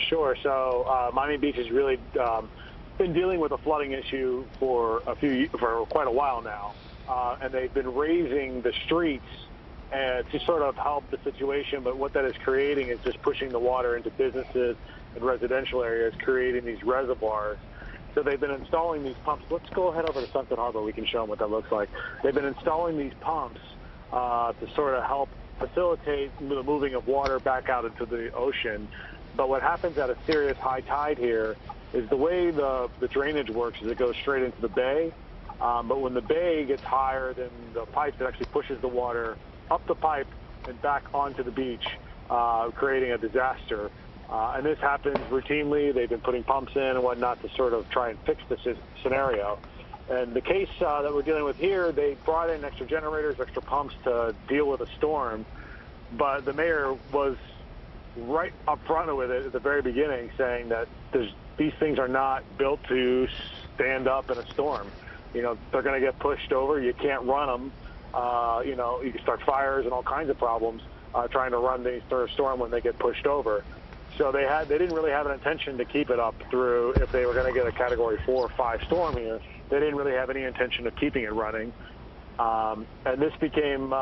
Sure. So Miami Beach has really been dealing with a flooding issue for quite a while now, and they've been raising the streets to sort of help the situation. But what that is creating is just pushing the water into businesses and residential areas, creating these reservoirs. So they've been installing these pumps. Let's go ahead over to Sunset Harbor. We can show them what that looks like. They've been installing these pumps to sort of help facilitate the moving of water back out into the ocean. But what happens at a serious high tide here is the way the drainage works is it goes straight into the bay. But when the bay gets higher than the pipe, it actually pushes the water up the pipe and back onto the beach, creating a disaster. And this happens routinely. They've been putting pumps in and whatnot to sort of try and fix this scenario. And the case that we're dealing with here, they brought in extra generators, extra pumps to deal with a storm. But the mayor was right up front with it at the very beginning, saying that these things are not built to stand up in a storm. You know, they're going to get pushed over. You can't run them. You know, you can start fires and all kinds of problems trying to run these through a storm when they get pushed over. So they didn't really have an intention to keep it up through, if they were going to get a Category 4 or 5 storm here, they didn't really have any intention of keeping it running. And this became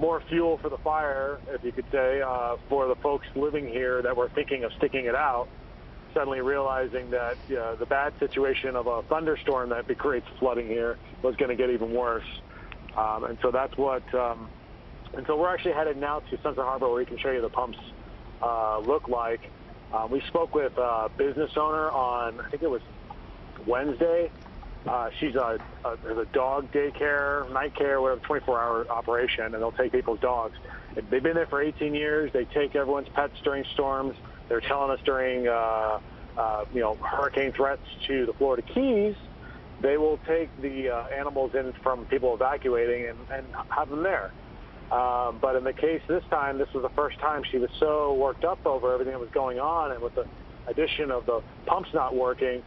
more fuel for the fire, if you could say, for the folks living here that were thinking of sticking it out, suddenly realizing that the bad situation of a thunderstorm that creates flooding here was going to get even worse. And so that's what, and so we're actually headed now to Sunset Harbor, where we can show you the pumps look like. We spoke with a business owner on, I think it was Wednesday. She's has a dog daycare, night care, whatever, 24-hour operation, and they'll take people's dogs. They've been there for 18 years. They take everyone's pets during storms. They're telling us during, hurricane threats to the Florida Keys, they will take the animals in from people evacuating and have them there. But in the case this time, this was the first time she was so worked up over everything that was going on, and with the addition of the pumps not working,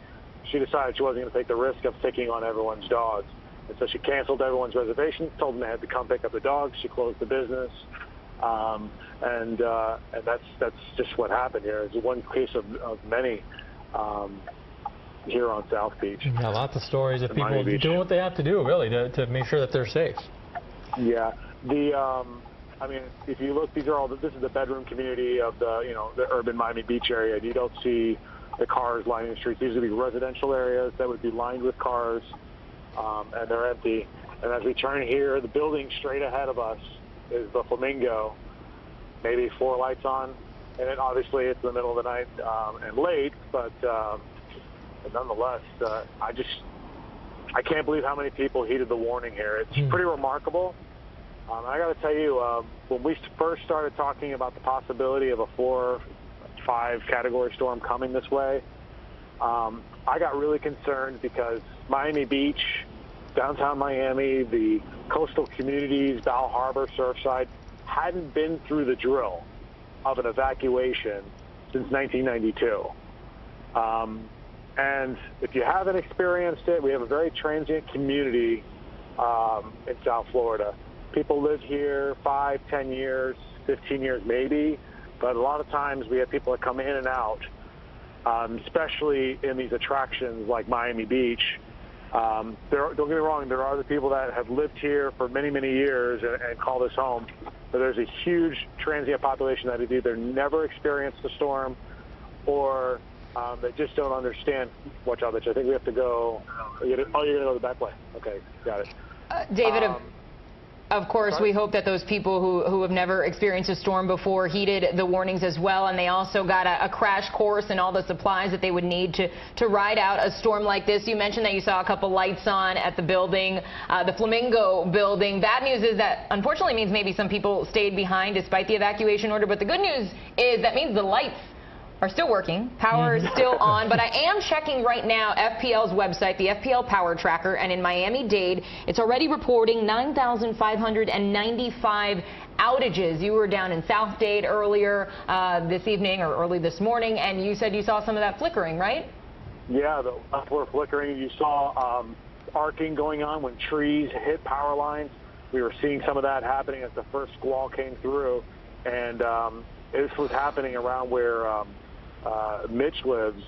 she decided she wasn't going to take the risk of taking on everyone's dogs. And so she canceled everyone's reservations, told them they had to come pick up the dogs. She closed the business. And that's just what happened here. It's one case of many here on South Beach. Yeah, lots of stories of people doing what they have to do, really, to make sure that they're safe. Yeah. I mean, if you look, this is the bedroom community of the urban Miami Beach area. You don't see the cars lining the streets. These would be residential areas that would be lined with cars, and they're empty. And as we turn here, the building straight ahead of us is the Flamingo, maybe 4 lights on, and then obviously it's the middle of the night and late, but nonetheless, I can't believe how many people heeded the warning here. It's pretty remarkable. I got to tell you, when we first started talking about the possibility of a 4 or 5 category storm coming this way, I got really concerned because Miami Beach, downtown Miami, the coastal communities, Bal Harbor, Surfside, hadn't been through the drill of an evacuation since 1992. And if you haven't experienced it, we have a very transient community in South Florida. People live here 5, 10 years, 15 years maybe, but a lot of times we have people that come in and out, especially in these attractions like Miami Beach. Don't get me wrong, there are the people that have lived here for many, many years and call this home, but there's a huge transient population that have either never experienced the storm or they just don't understand. Watch out, Mitch. I think we have to go. Oh, you're going to go the back way. Okay, got it. David, of course, we hope that those people who have never experienced a storm before heeded the warnings as well, and they also got a crash course and all the supplies that they would need to ride out a storm like this. You mentioned that you saw a couple lights on at the building, the Flamingo building. Bad news is that unfortunately means maybe some people stayed behind despite the evacuation order, but the good news is that means the lights are still working. Power is still on, but I am checking right now FPL's website, the FPL Power Tracker, and in Miami-Dade, it's already reporting 9,595 outages. You were down in South Dade earlier this evening or early this morning, and you said you saw some of that flickering, right? Yeah, the lights were flickering. You saw arcing going on when trees hit power lines. We were seeing some of that happening as the first squall came through, and this was happening around where Mitch lives,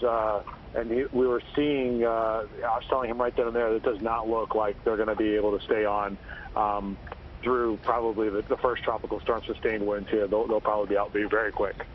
and we were seeing, I was telling him right then and there, that it does not look like they're going to be able to stay on through probably the first tropical storm sustained winds here. They'll probably be out very quick.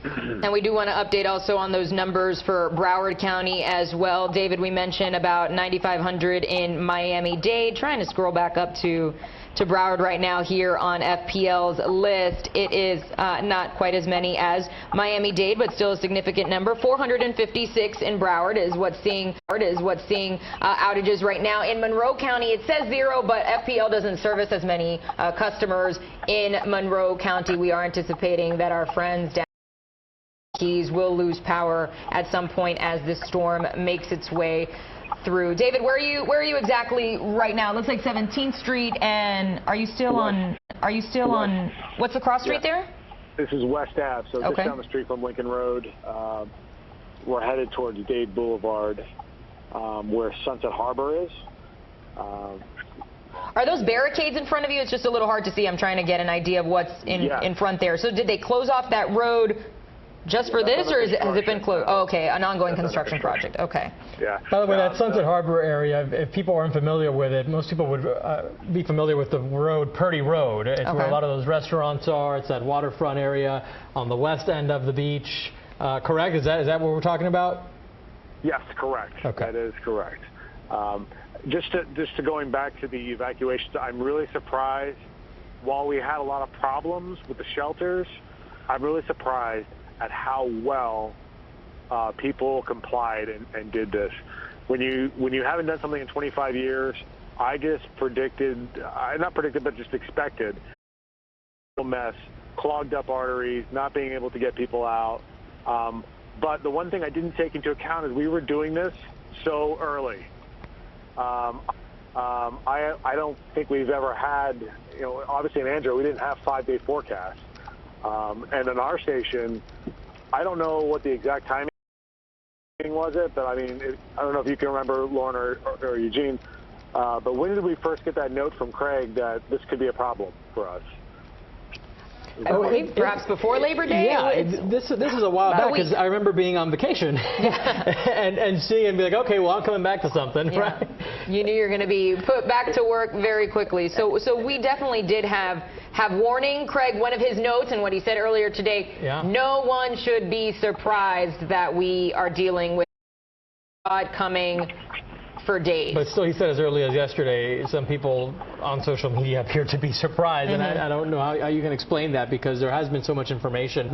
And we do want to update also on those numbers for Broward County as well. David, we mentioned about 9,500 in Miami-Dade. Trying to scroll back up to Broward right now here on FPL's list. It is not quite as many as Miami-Dade, but still a significant number. 456 in Broward is what's seeing outages right now. In Monroe County, it says 0, but FPL doesn't service as many customers in Monroe County. We are anticipating that our friends down Keys will lose power at some point as this storm makes its way through. David, where are you exactly right now? It looks like 17th Street, and are you still on what's the cross street there? This is West Ave, so just down the street from Lincoln Road. We're headed towards Dade Boulevard, where Sunset Harbor is. Are those barricades in front of you? It's just a little hard to see. I'm trying to get an idea of what's in front there. So did they close off that road just for this, or has it been closed? Oh, okay, an ongoing construction project. Okay. Yeah. By the way, that Sunset Harbor area, if people aren't familiar with it, most people would be familiar with the road, Purdy Road. It's where a lot of those restaurants are. It's that waterfront area on the west end of the beach. Correct? Is that what we're talking about? Yes, correct. Okay. That is correct. Just to going back to the evacuations, I'm really surprised. While we had a lot of problems with the shelters, I'm really surprised at how well people complied and did this. When you haven't done something in 25 years, I just predicted, not predicted, but just expected a mess, clogged up arteries, not being able to get people out. But the one thing I didn't take into account is we were doing this so early. I don't think we've ever had, obviously in Andrew, we didn't have 5-day forecasts. And in our station, I don't know what the exact timing was but I mean, I don't know if you can remember, Lauren or Eugene, but when did we first get that note from Craig that this could be a problem for us? Perhaps before Labor Day? Yeah, this is a while back, because I remember being on vacation and seeing and be like, okay, well, I'm coming back to something, right? You knew you were going to be put back to work very quickly. So we definitely did have warning. Craig, one of his notes and what he said earlier today, no one should be surprised that we are dealing with coming for days. But still, he said as early as yesterday, some people on social media appear to be surprised, and I don't know how you can explain that, because there has been so much information,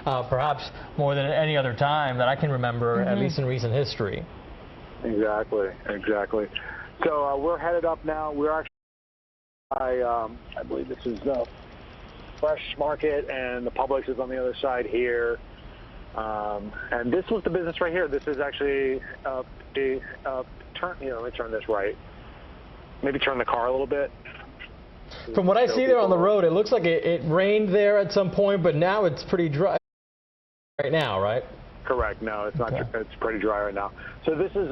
perhaps more than any other time that I can remember, at least in recent history. Exactly. So we're headed up now. We're actually, I believe this is Fresh Market, and the Publix is on the other side here. And this was the business right here. This is actually turn. Let me turn this right. Maybe turn the car a little bit. From what I see there on the road, it looks like it rained there at some point, but now it's pretty dry right now, right? Correct. No, it's not. It's pretty dry right now. So this is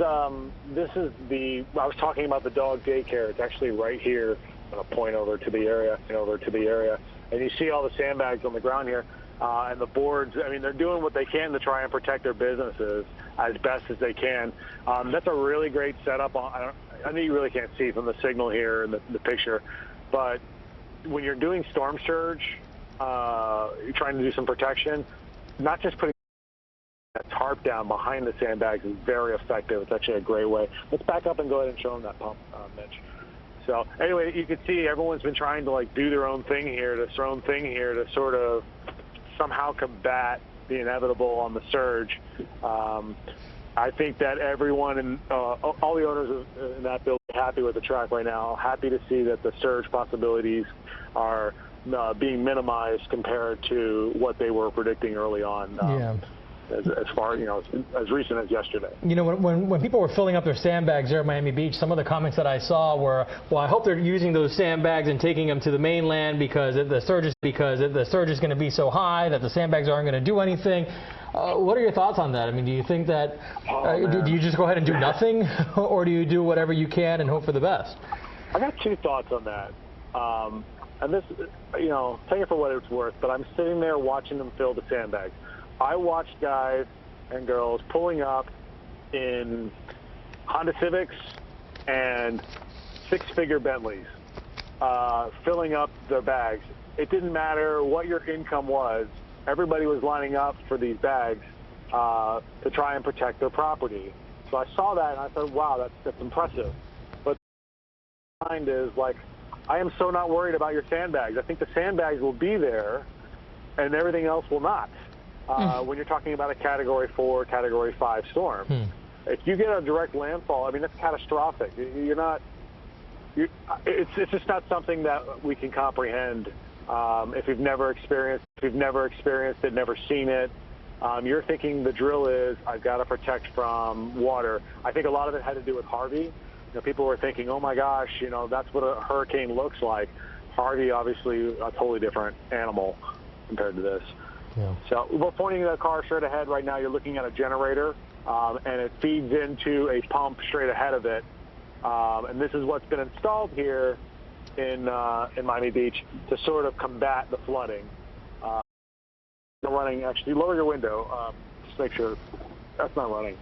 the. I was talking about the dog daycare. It's actually right here. I'm going to point over to the area, and you see all the sandbags on the ground here. And the boards, I mean, they're doing what they can to try and protect their businesses as best as they can. That's a really great setup. I know you really can't see from the signal here in the picture, but when you're doing storm surge, you're trying to do some protection, not just putting that tarp down behind the sandbags is very effective. It's actually a great way. Let's back up and go ahead and show them that pump, Mitch. So anyway, you can see everyone's been trying to do their own thing here to sort of somehow combat the inevitable on the surge. I think that everyone and all the owners in that building are happy with the track right now, happy to see that the surge possibilities are being minimized compared to what they were predicting early on. As far, as recent as yesterday. When people were filling up their sandbags there at Miami Beach, some of the comments that I saw were, well, I hope they're using those sandbags and taking them to the mainland because the surge is going to be so high that the sandbags aren't going to do anything. What are your thoughts on that? I mean, do you think that, do you just go ahead and do nothing, or do you do whatever you can and hope for the best? I got two thoughts on that. And this, take it for what it's worth, but I'm sitting there watching them fill the sandbags. I watched guys and girls pulling up in Honda Civics and six-figure Bentleys, filling up their bags. It didn't matter what your income was. Everybody was lining up for these bags to try and protect their property. So I saw that and I thought, wow, that's impressive. But my mind is I am so not worried about your sandbags. I think the sandbags will be there and everything else will not. When you're talking about a Category 4, Category 5 storm. If you get a direct landfall, I mean, that's catastrophic. It's just not something that we can comprehend if you've never experienced it, never seen it. You're thinking the drill is, I've got to protect from water. I think a lot of it had to do with Harvey. People were thinking, oh my gosh, that's what a hurricane looks like. Harvey, obviously, a totally different animal compared to this. So we're pointing the car straight ahead right now. You're looking at a generator, and it feeds into a pump straight ahead of it. And this is what's been installed here in Miami Beach to sort of combat the flooding. Running, actually, lower your window. Just make sure that's not running.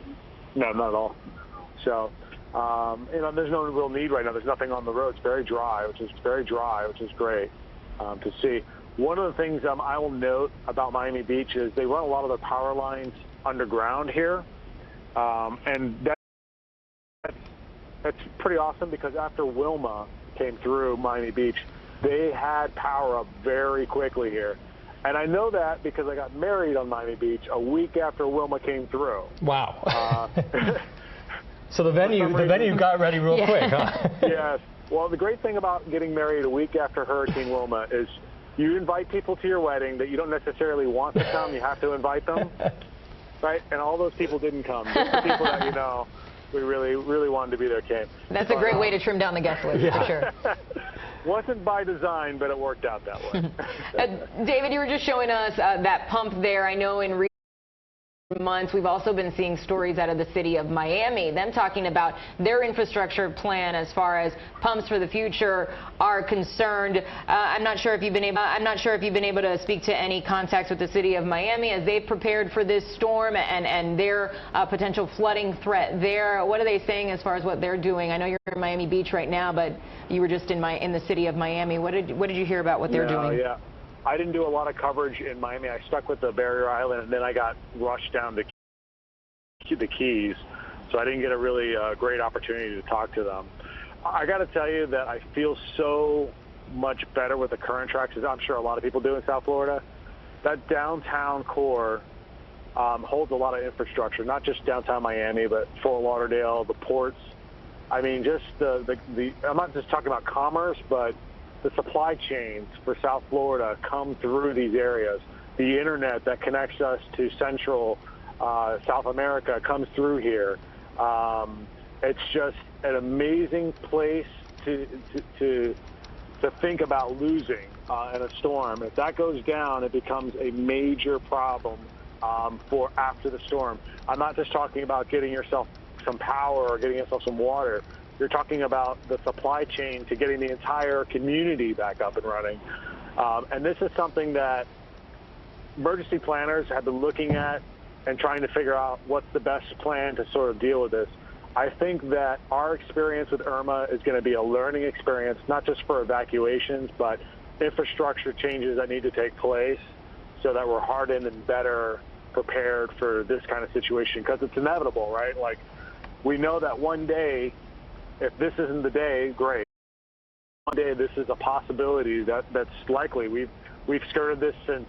No, not at all. So, there's no real need right now. There's nothing on the road. It's very dry, which is great to see. One of the things I will note about Miami Beach is they run a lot of their power lines underground here, and that's pretty awesome because after Wilma came through Miami Beach, they had power up very quickly here. And I know that because I got married on Miami Beach a week after Wilma came through. Wow. So the venue got ready real quick, huh? Yes. Well, the great thing about getting married a week after Hurricane Wilma is you invite people to your wedding that you don't necessarily want to come. You have to invite them, right? And all those people didn't come. Just the people that we really wanted to be there came. That's a great way to trim down the guest list, for sure. Wasn't by design, but it worked out that way. David, you were just showing us that pump there. I know in recent months we've also been seeing stories out of the city of Miami, them talking about their infrastructure plan as far as pumps for the future are concerned. I'm not sure if you've been able to speak to any contacts with the city of Miami as they've prepared for this storm and their potential flooding threat there. What are they saying as far as what they're doing? I know you're in Miami Beach right now, but you were just in the city of Miami. What did you hear about what they're doing? Yeah. I didn't do a lot of coverage in Miami. I stuck with the Barrier Island, and then I got rushed down to the Keys, so I didn't get a really great opportunity to talk to them. I got to tell you that I feel so much better with the current tracks, as I'm sure a lot of people do in South Florida. That downtown core holds a lot of infrastructure, not just downtown Miami, but Fort Lauderdale, the ports. I mean, just I'm not just talking about commerce, but the supply chains for South Florida come through these areas. The internet that connects us to Central South America comes through here. It's just an amazing place to think about losing in a storm. If that goes down, it becomes a major problem for after the storm. I'm not just talking about getting yourself some power or getting yourself some water. You're talking about the supply chain to getting the entire community back up and running. And this is something that emergency planners have been looking at and trying to figure out what's the best plan to sort of deal with this. I think that our experience with Irma is going to be a learning experience, not just for evacuations, but infrastructure changes that need to take place so that we're hardened and better prepared for this kind of situation, because it's inevitable, right? Like, we know that one day, if this isn't the day, great. One day, this is a possibility that's likely. We've skirted this since,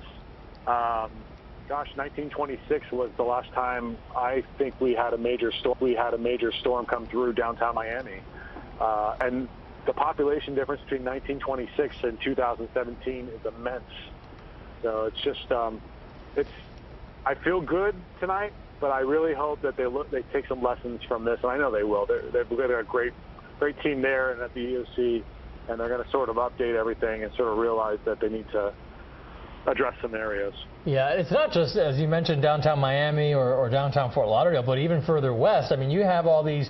1926 was the last time I think we had a major storm come through downtown Miami, and the population difference between 1926 and 2017 is immense. So it's just, I feel good tonight. But I really hope that they take some lessons from this, and I know they will. They've got a great team there and at the EOC, and they're going to sort of update everything and sort of realize that they need to address some areas. Yeah, it's not just, as you mentioned, downtown Miami or downtown Fort Lauderdale, but even further west. I mean, you have all these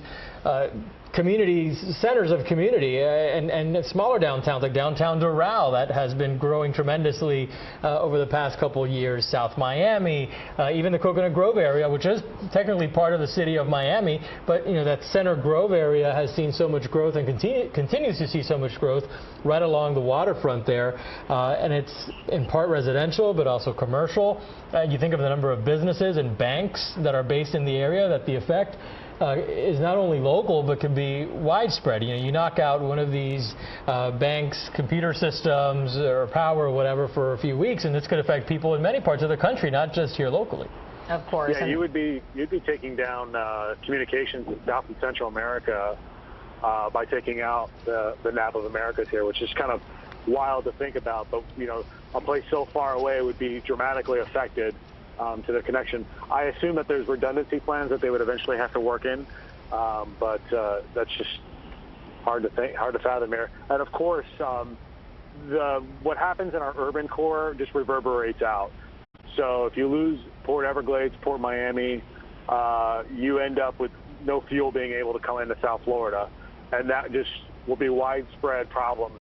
centers of community and smaller downtowns, like downtown Doral, that has been growing tremendously over the past couple of years. South Miami, even the Coconut Grove area, which is technically part of the city of Miami, but that Center Grove area has seen so much growth and continues to see so much growth right along the waterfront there, and it's in part residential, but also commercial. You think of the number of businesses and banks that are based in the area, that the effect is not only local but can be widespread. You knock out one of these banks' computer systems or power or whatever for a few weeks, and this could affect people in many parts of the country, not just here locally. Of course. Yeah, you'd be taking down communications in South and Central America by taking out the Nap of Americas here, which is kind of wild to think about. But a place so far away would be dramatically affected to the connection. I assume that there's redundancy plans that they would eventually have to work in, but that's just hard to fathom here. And of course, what happens in our urban core just reverberates out. So if you lose Port Everglades, Port Miami, you end up with no fuel being able to come into South Florida. and that just will be widespread problems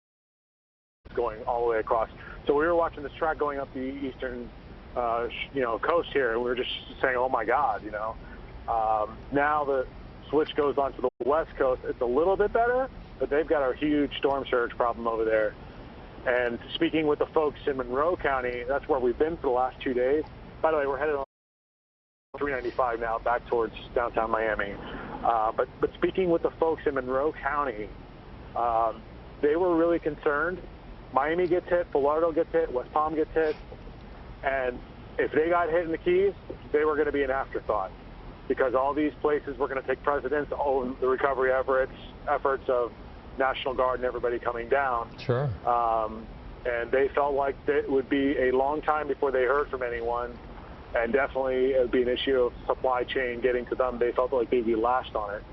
going all the way across. So we were watching this track going up the eastern, coast here, and we were just saying, "Oh my God," Now the switch goes onto the west coast. It's a little bit better, but they've got a huge storm surge problem over there. And speaking with the folks in Monroe County, that's where we've been for the last 2 days. By the way, we're headed on 395 now back towards downtown Miami. But speaking with the folks in Monroe County, they were really concerned. Miami gets hit, Fort Lauderdale gets hit, West Palm gets hit, and if they got hit in the Keys, they were going to be an afterthought, because all these places were going to take precedence over the recovery efforts of National Guard and everybody coming down. Sure. And they felt like it would be a long time before they heard from anyone, and definitely it would be an issue of supply chain getting to them. They felt like they'd be last on it.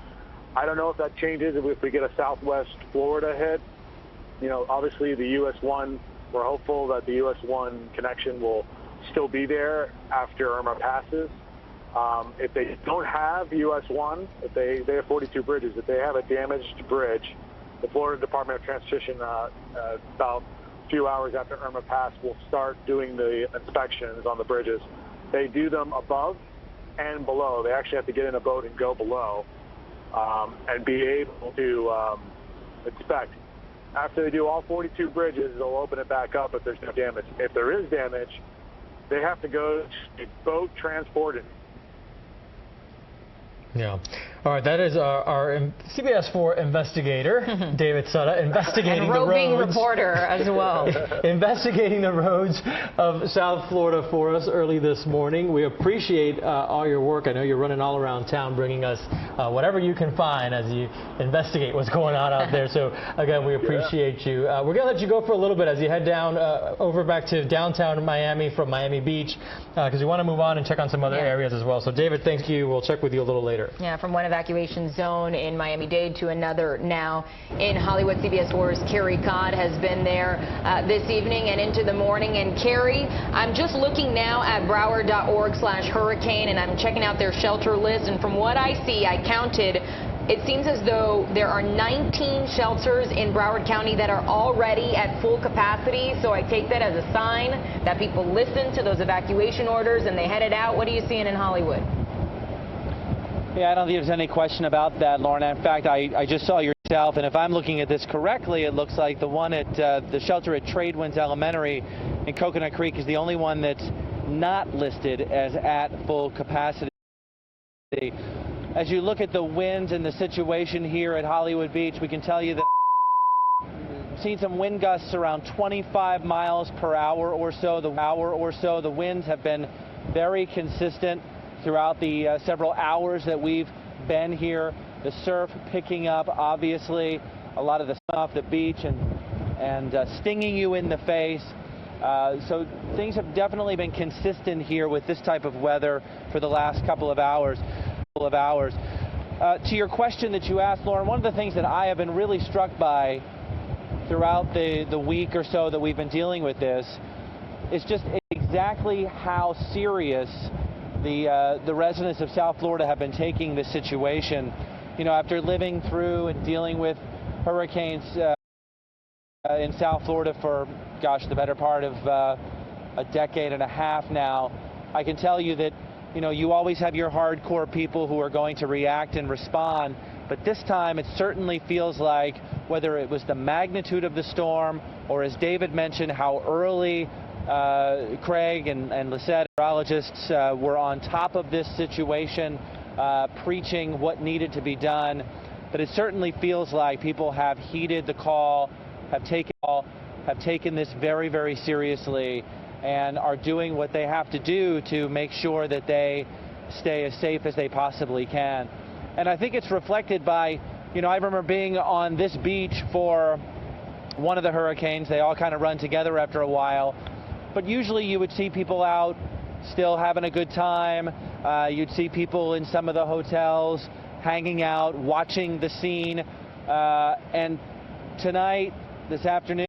I don't know if that changes if we get a southwest Florida hit. Obviously the US 1, we're hopeful that the US 1 connection will still be there after Irma passes. If they don't have US 1, if they have 42 bridges, if they have a damaged bridge, the Florida Department of Transportation, about a few hours after Irma passed, will start doing the inspections on the bridges. They do them above and below. They actually have to get in a boat and go below and be able to inspect. After they do all 42 bridges, they'll open it back up if there's no damage. If there is damage, they have to go to boat transported. Yeah. All right. That is our CBS 4 investigator, David Sutta, investigating and the roads. roving reporter as well. Investigating the roads of South Florida for us early this morning. We appreciate all your work. I know you're running all around town bringing us whatever you can find as you investigate what's going on out there. So, again, we appreciate you. We're going to let you go for a little bit as you head down over back to downtown Miami from Miami Beach, because we want to move on and check on some other areas as well. So, David, thank you. We'll check with you a little later. Yeah, from one evacuation zone in Miami-Dade to another now in Hollywood. CBS 4's Carrie Codd has been there this evening and into the morning. And Carrie, I'm just looking now at Broward.org/hurricane, and I'm checking out their shelter list. And from what I see, I counted, it seems as though there are 19 shelters in Broward County that are already at full capacity. So I take that as a sign that people listened to those evacuation orders and they headed out. What are you seeing in Hollywood? Yeah, I don't think there's any question about that, Lauren. In fact, I just saw yourself, and if I'm looking at this correctly, it looks like the one at the shelter at Tradewinds Elementary in Coconut Creek is the only one that's not listed as at full capacity. As you look at the winds and the situation here at Hollywood Beach, we can tell you that we've seen some wind gusts around 25 miles per hour or so. The winds have been very consistent throughout the several hours that we've been here. The surf picking up, obviously, a lot of the sun off the beach and stinging you in the face. So things have definitely been consistent here with this type of weather for the last couple of hours. To your question that you asked, Lauren, one of the things that I have been really struck by throughout the week or so that we've been dealing with this is just exactly how serious the residents of South Florida have been taking this situation. After living through and dealing with hurricanes in South Florida for, the better part of a decade and a half now, I can tell you that, you always have your hardcore people who are going to react and respond. But this time it certainly feels like, whether it was the magnitude of the storm or, as David mentioned, how early Craig and Lisette, meteorologists, were on top of this situation, preaching what needed to be done. But it certainly feels like people have heeded the call, have taken this very, very seriously, and are doing what they have to do to make sure that they stay as safe as they possibly can. And I think it's reflected by, I remember being on this beach for one of the hurricanes. They all kind of run together after a while. But usually you would see people out still having a good time. You'd see people in some of the hotels hanging out, watching the scene. And tonight, this afternoon,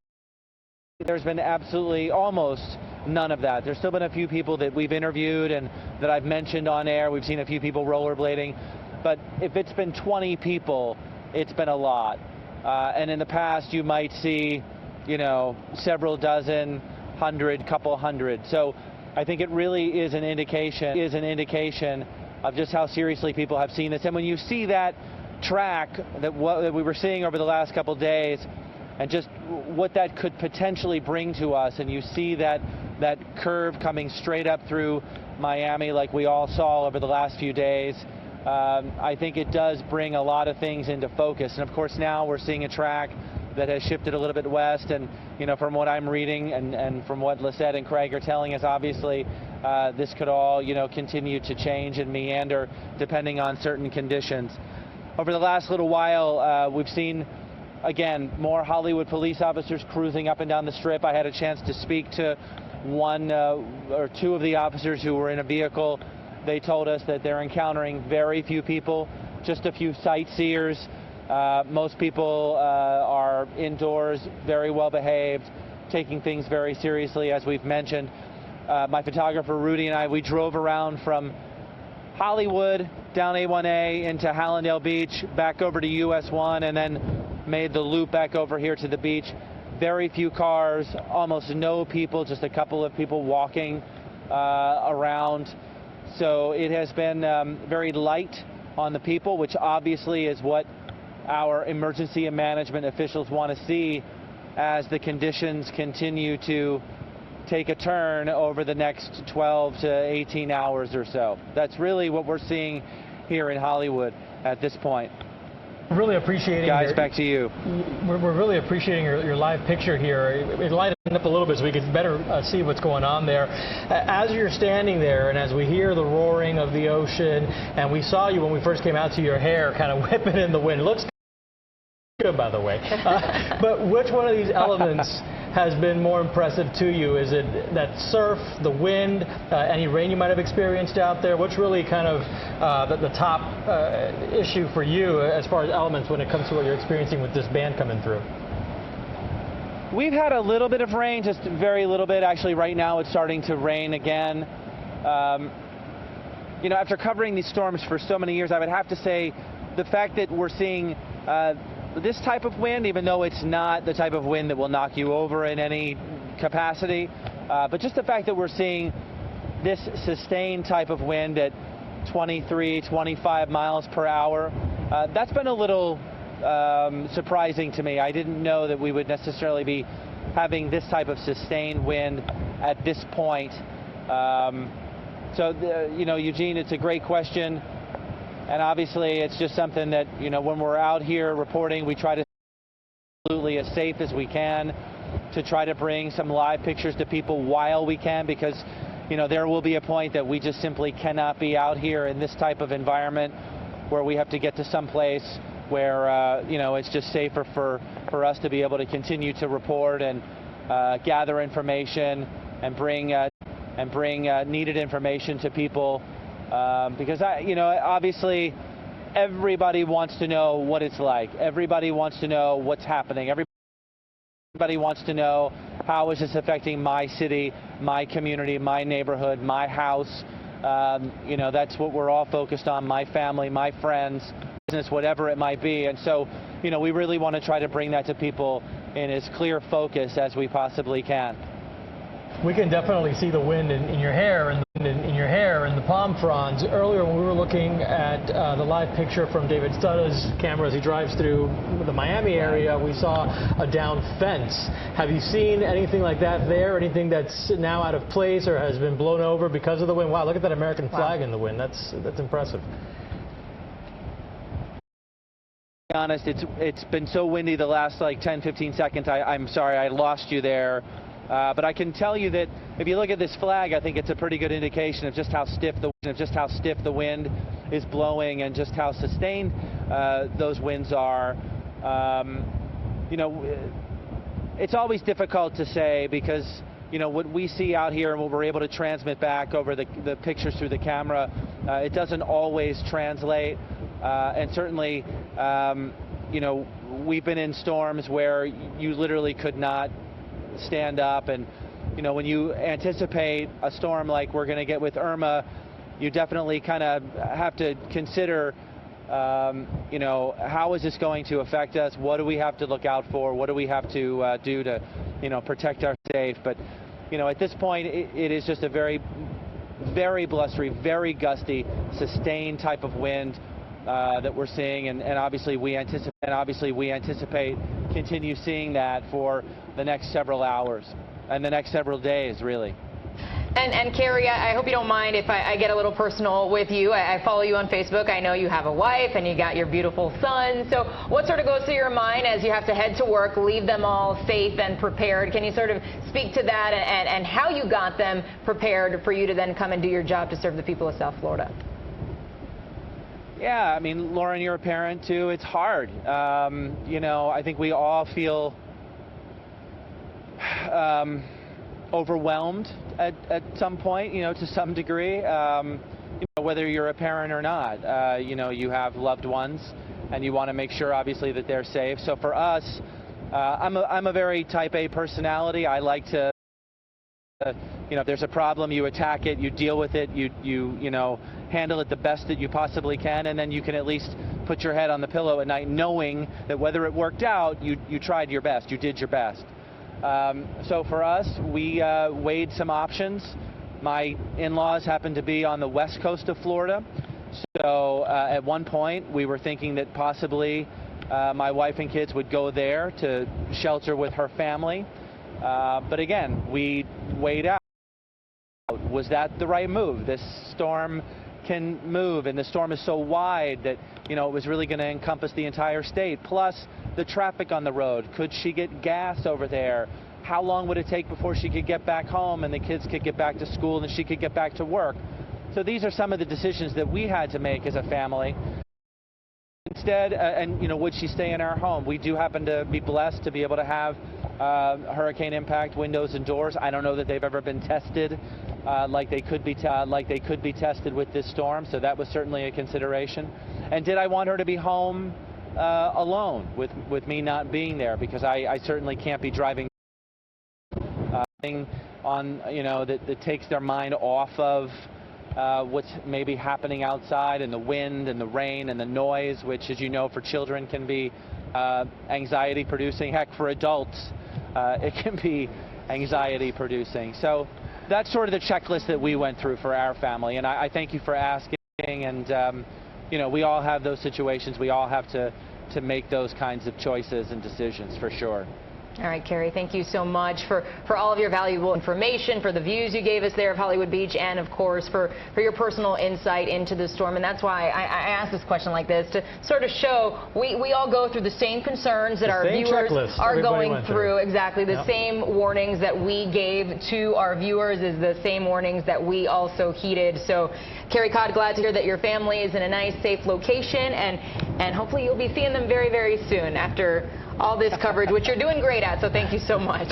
there's been absolutely almost none of that. There's still been a few people that we've interviewed and that I've mentioned on air. We've seen a few people rollerblading. But if it's been 20 people it's been a lot. And in the past, you might see, several dozen, couple hundred. So I think it really is an indication of just how seriously people have seen this. And when you see that track that we were seeing over the last couple days, and just what that could potentially bring to us, and you see that curve coming straight up through Miami like we all saw over the last few days, I think it does bring a lot of things into focus. And of course now we're seeing a track that has shifted a little bit west, and from what I'm reading and from what Lisette and Craig are telling us, obviously this could all continue to change and meander depending on certain conditions. Over the last little while, we've seen, again, more Hollywood police officers cruising up and down the Strip. I had a chance to speak to one or two of the officers who were in a vehicle. They told us that they're encountering very few people, just a few sightseers. Most people are indoors, very well behaved, taking things very seriously, as we've mentioned. My photographer Rudy and I, we drove around from Hollywood down A1A into Hallandale Beach, back over to US 1, and then made the loop back over here to the beach. Very few cars, almost no people, just a couple of people walking around. So it has been very light on the people, which obviously is what our emergency and management officials want to see as the conditions continue to take a turn over the next 12 to 18 hours or so. That's really what we're seeing here in Hollywood at this point. Really appreciating guys, back to you. We're really appreciating your live picture here. It lightened up a little bit so we could better see what's going on there. As you're standing there and as we hear the roaring of the ocean, and we saw you when we first came out to your hair kind of whipping in the wind. It looks good, by the way. But which one of these elements has been more impressive to you? Is it that surf, the wind, any rain you might have experienced out there? What's really kind of the top issue for you as far as elements when it comes to what you're experiencing with this band coming through? We've had a little bit of rain, just very little bit. Actually, right now it's starting to rain again. After covering these storms for so many years, I would have to say the fact that we're seeing this type of wind, even though it's not the type of wind that will knock you over in any capacity, but just the fact that we're seeing this sustained type of wind at 23, 25 miles per hour, that's been a little surprising to me. I didn't know that we would necessarily be having this type of sustained wind at this point. Eugene, it's a great question. And obviously, it's just something that, when we're out here reporting, we try to be absolutely as safe as we can to try to bring some live pictures to people while we can, because, there will be a point that we just simply cannot be out here in this type of environment where we have to get to some place where, it's just safer for us to be able to continue to report and gather information and bring needed information to people. Because obviously everybody wants to know what it's like. Everybody wants to know what's happening. Everybody wants to know how is this affecting my city, my community, my neighborhood, my house. That's what we're all focused on, my family, my friends, business, whatever it might be. And so, we really want to try to bring that to people in as clear focus as we possibly can. We can definitely see the wind in your hair and the palm fronds. Earlier when we were looking at the live picture from David Stutta's camera as he drives through the Miami area, we saw a down fence. Have you seen anything like that there? Anything that's now out of place or has been blown over because of the wind? Wow, look at that American flag in the wind. That's impressive. To be honest, it's been so windy the last 10-15 seconds. I'm sorry I lost you there. But I can tell you that if you look at this flag, I think it's a pretty good indication of just how stiff the wind is blowing and just how sustained those winds are. It's always difficult to say because what we see out here and what we're able to transmit back over the pictures through the camera, it doesn't always translate. And certainly, we've been in storms where you literally could not stand up, and when you anticipate a storm like we're going to get with Irma, you definitely kind of have to consider You know, how is this going to affect us? What do we have to look out for? What do we have to do to, you know, protect our safe? But, you know, at this point, it is just a very, very blustery, very gusty, sustained type of wind that we're seeing, and obviously we anticipate continue seeing that for the next several hours and the next several days, really. And Carrie, I hope you don't mind if I get a little personal with you. I follow you on Facebook. I know you have a wife and you got your beautiful son. So what sort of goes through your mind as you have to head to work, leave them all safe and prepared? Can you sort of speak to that and how you got them prepared for you to then come and do your job to serve the people of South Florida? Yeah, I mean, Lauren, you're a parent too. It's hard. You know, I think we all feel overwhelmed at some point, you know, to some degree, you know, whether you're a parent or not. You know, you have loved ones and you want to make sure, obviously, that they're safe. So for us, I'm a very type A personality. I like to, you know, if there's a problem, you attack it, you deal with it, you know, handle it the best that you possibly can, and then you can at least put your head on the pillow at night knowing that whether it worked out, you tried your best, you did your best. So for us, we weighed some options. My in-laws happen to be on the west coast of Florida. So at one point, we were thinking that possibly my wife and kids would go there to shelter with her family. But again, we weighed out. Was that the right move? This storm can move, and the storm is so wide that, you know, it was really going to encompass the entire state. Plus, the traffic on the road. Could she get gas over there? How long would it take before she could get back home and the kids could get back to school and she could get back to work? So these are some of the decisions that we had to make as a family. Instead, and you know, would she stay in our home? We do happen to be blessed to be able to have hurricane impact windows and doors. I don't know that they've ever been tested like they could be tested with this storm. So that was certainly a consideration. And did I want her to be home alone with me not being there? Because I certainly can't be driving on, you know, that takes their mind off of what's maybe happening outside, and the wind and the rain and the noise, which, as you know, for children can be anxiety producing. Heck, for adults, it can be anxiety producing. So that's sort of the checklist that we went through for our family. And I thank you for asking. And, you know, we all have those situations. We all have to make those kinds of choices and decisions, for sure. All right, Carrie, thank you so much for all of your valuable information, for the views you gave us there of Hollywood Beach, and, of course, for your personal insight into the storm. And that's why I asked this question like this, to sort of show we all go through the same concerns that our viewers are going through. Exactly. The same warnings that we gave to our viewers is the same warnings that we also heeded. So, Carrie Codd, glad to hear that your family is in a nice, safe location, and hopefully you'll be seeing them very, very soon after all this coverage, which you're doing great at, so thank you so much.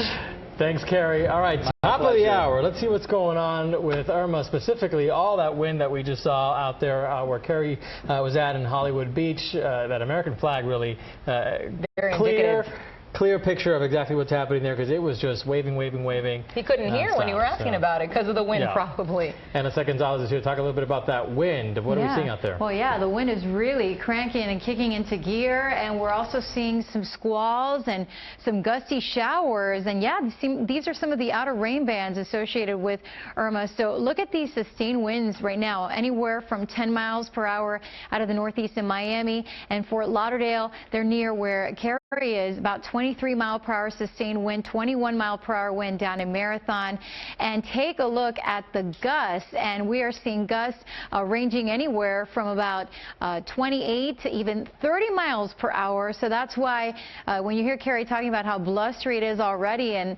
Thanks, Carrie. All right, top of the hour. Let's see what's going on with Irma, specifically all that wind that we just saw out there where Carrie was at in Hollywood Beach. That American flag really clear picture of exactly what's happening there, because it was just waving, waving, waving. He couldn't hear when you were asking about it because of the wind, probably. And Anissa Gonzalez is here to talk a little bit about that wind. What are we seeing out there? Well, yeah, the wind is really cranking and kicking into gear, and we're also seeing some squalls and some gusty showers. And yeah, these are some of the outer rain bands associated with Irma. So look at these sustained winds right now, anywhere from 10 miles per hour out of the northeast in Miami and Fort Lauderdale. They're near where Carrie is, about 23-mile-per-hour sustained wind, 21-mile-per-hour wind down in Marathon. And take a look at the gusts, and we are seeing gusts ranging anywhere from about 28 to even 30 miles per hour. So that's why when you hear Carrie talking about how blustery it is already, and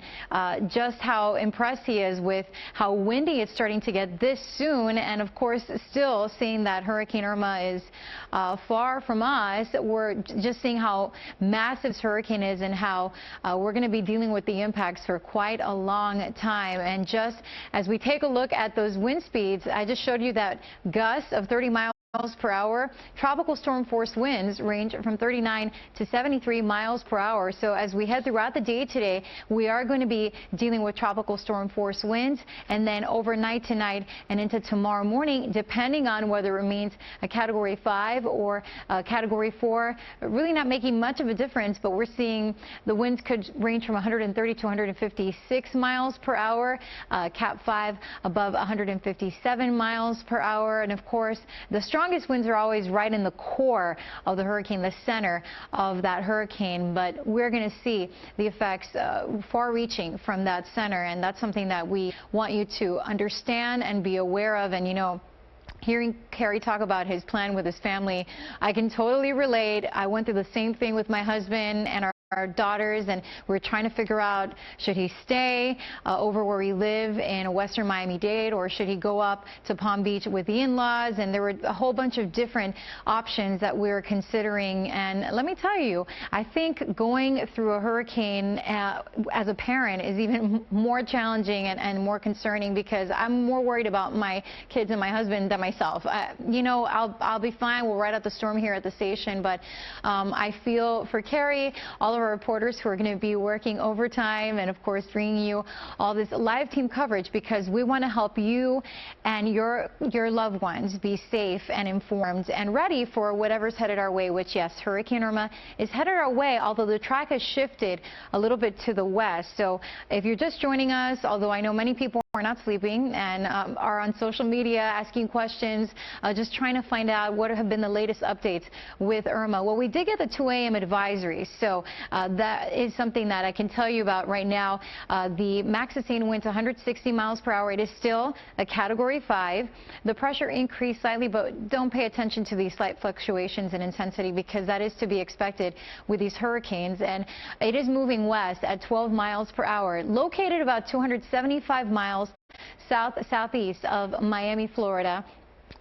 just how impressed he is with how windy it's starting to get this soon, and of course still seeing that Hurricane Irma is far from us, we're just seeing how massive this hurricane is and how we're going to be dealing with the impacts for quite a long time. And just as we take a look at those wind speeds, I just showed you that gusts of 30 miles miles per hour. Tropical storm force winds range from 39 to 73 miles per hour. So as we head throughout the day today, we are going to be dealing with tropical storm force winds, and then overnight tonight and into tomorrow morning, depending on whether it remains a Category 5 or a Category 4, really not making much of a difference, but we're seeing the winds could range from 130 to 156 miles per hour, Cat 5 above 157 miles per hour, and of course the strongest winds are always right in the core of the hurricane, the center of that hurricane, but we're going to see the effects far-reaching from that center, and that's something that we want you to understand and be aware of. And you know, hearing Kerry talk about his plan with his family, I can totally relate. I went through the same thing with my husband and our daughters, and we're trying to figure out, should he stay over where we live in western Miami-Dade, or should he go up to Palm Beach with the in-laws? And there were a whole bunch of different options that we were considering. And let me tell you, I think going through a hurricane as a parent is even more challenging and more concerning, because I'm more worried about my kids and my husband than myself. You know, I'll be fine. We'll ride out the storm here at the station, but I feel for Kerry, all of our reporters who are going to be working overtime, and of course bringing you all this live team coverage, because we want to help you and your loved ones be safe and informed and ready for whatever's headed our way, which, yes, Hurricane Irma is headed our way, although the track has shifted a little bit to the west. So if you're just joining us, although I know many people are not sleeping and are on social media asking questions, just trying to find out what have been the latest updates with Irma. Well, we did get the 2 a.m. advisory, so that is something that I can tell you about right now. The max sustained winds 160 miles per hour. It is still a Category 5. The pressure increased slightly, but don't pay attention to these slight fluctuations in intensity, because that is to be expected with these hurricanes. And it is moving west at 12 miles per hour, located about 275 miles southeast of Miami, Florida.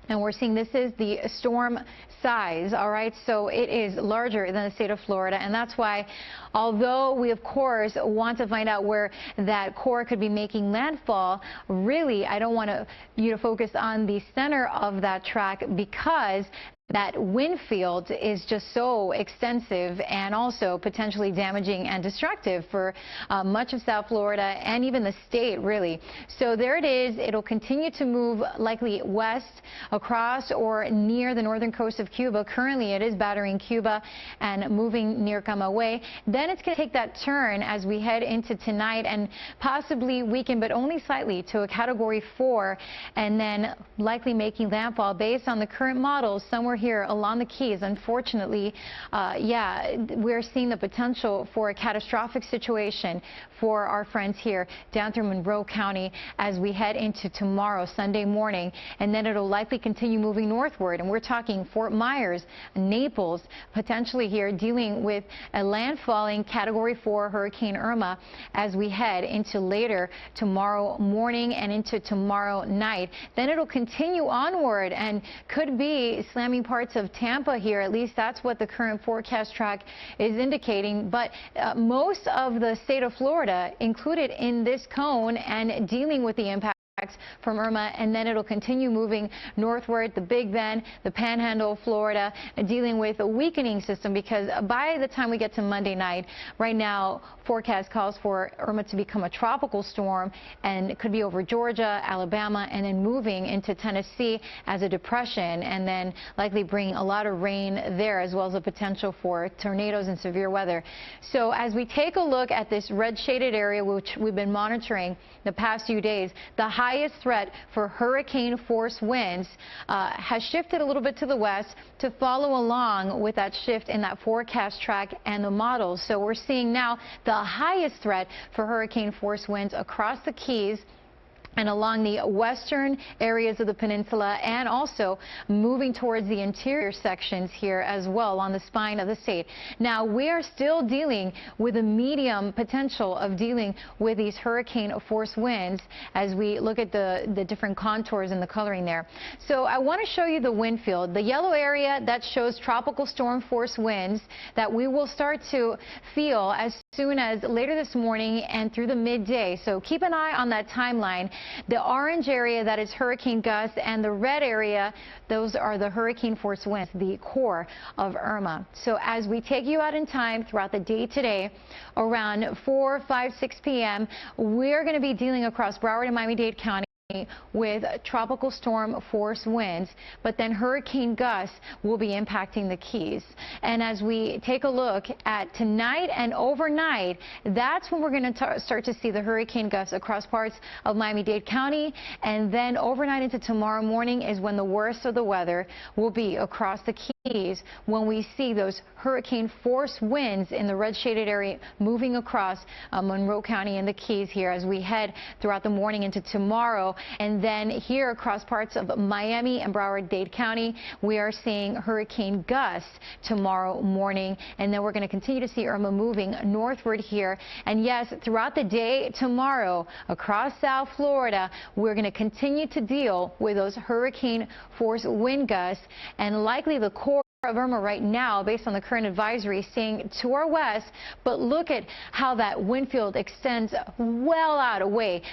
And we're seeing this is the storm size, all right? So it is larger than the state of Florida, and that's why, although we, of course, want to find out where that core could be making landfall, really, I don't want you to focus on the center of that track, because that wind field is just so extensive and also potentially damaging and destructive for much of South Florida and even the state, really. So there it is. It'll continue to move likely west across or near the northern coast of Cuba. Currently, it is battering Cuba and moving near Camagüey. Then it's going to take that turn as we head into tonight and possibly weaken, but only slightly, to a Category 4, and then likely making landfall based on the current models somewhere here along the Keys. Unfortunately, yeah, we're seeing the potential for a catastrophic situation for our friends here down through Monroe County as we head into tomorrow, Sunday morning, and then it'll likely continue moving northward. And we're talking Fort Myers, Naples, potentially here dealing with a landfalling Category 4 Hurricane Irma as we head into later tomorrow morning and into tomorrow night. Then it'll continue onward and could be slamming parts of Tampa here. At least that's what the current forecast track is indicating. But most of the state of Florida included in this cone and dealing with the impact from Irma, and then it'll continue moving northward, the Big Bend, the Panhandle, Florida, dealing with a weakening system, because by the time we get to Monday night, right now, forecast calls for Irma to become a tropical storm, and it could be over Georgia, Alabama, and then moving into Tennessee as a depression, and then likely bring a lot of rain there, as well as a potential for tornadoes and severe weather. So as we take a look at this red shaded area, which we've been monitoring the past few days, the highest threat for hurricane force winds has shifted a little bit to the west to follow along with that shift in that forecast track and the models. So we're seeing now the highest threat for hurricane force winds across the Keys and along the western areas of the peninsula, and also moving towards the interior sections here as well on the spine of the state. Now, we are still dealing with a medium potential of dealing with these hurricane force winds as we look at the different contours and the coloring there. So I want to show you the wind field. The yellow area, that shows tropical storm force winds that we will start to feel as soon as later this morning and through the midday. So keep an eye on that timeline The orange area, that is hurricane gusts, and the red area, those are the hurricane force winds, the core of Irma. So as we take you out in time throughout the day today, around 4, 5, 6 p.m., we're going to be dealing across Broward and Miami-Dade County with tropical storm force winds, but then hurricane gusts will be impacting the Keys. And as we take a look at tonight and overnight, that's when we're going to start to see the hurricane gusts across parts of Miami-Dade County, and then overnight into tomorrow morning is when the worst of the weather will be across the Keys, when we see those hurricane force winds in the red shaded area moving across Monroe County and the Keys here as we head throughout the morning into tomorrow. And then here across parts of Miami and Broward-Dade County, we are seeing hurricane gusts tomorrow morning. And then we're going to continue to see Irma moving northward here. And yes, throughout the day tomorrow across South Florida, we're going to continue to deal with those hurricane force wind gusts, and likely the core of Irma right now, based on the current advisory, staying to our west. But look at how that wind field extends well out away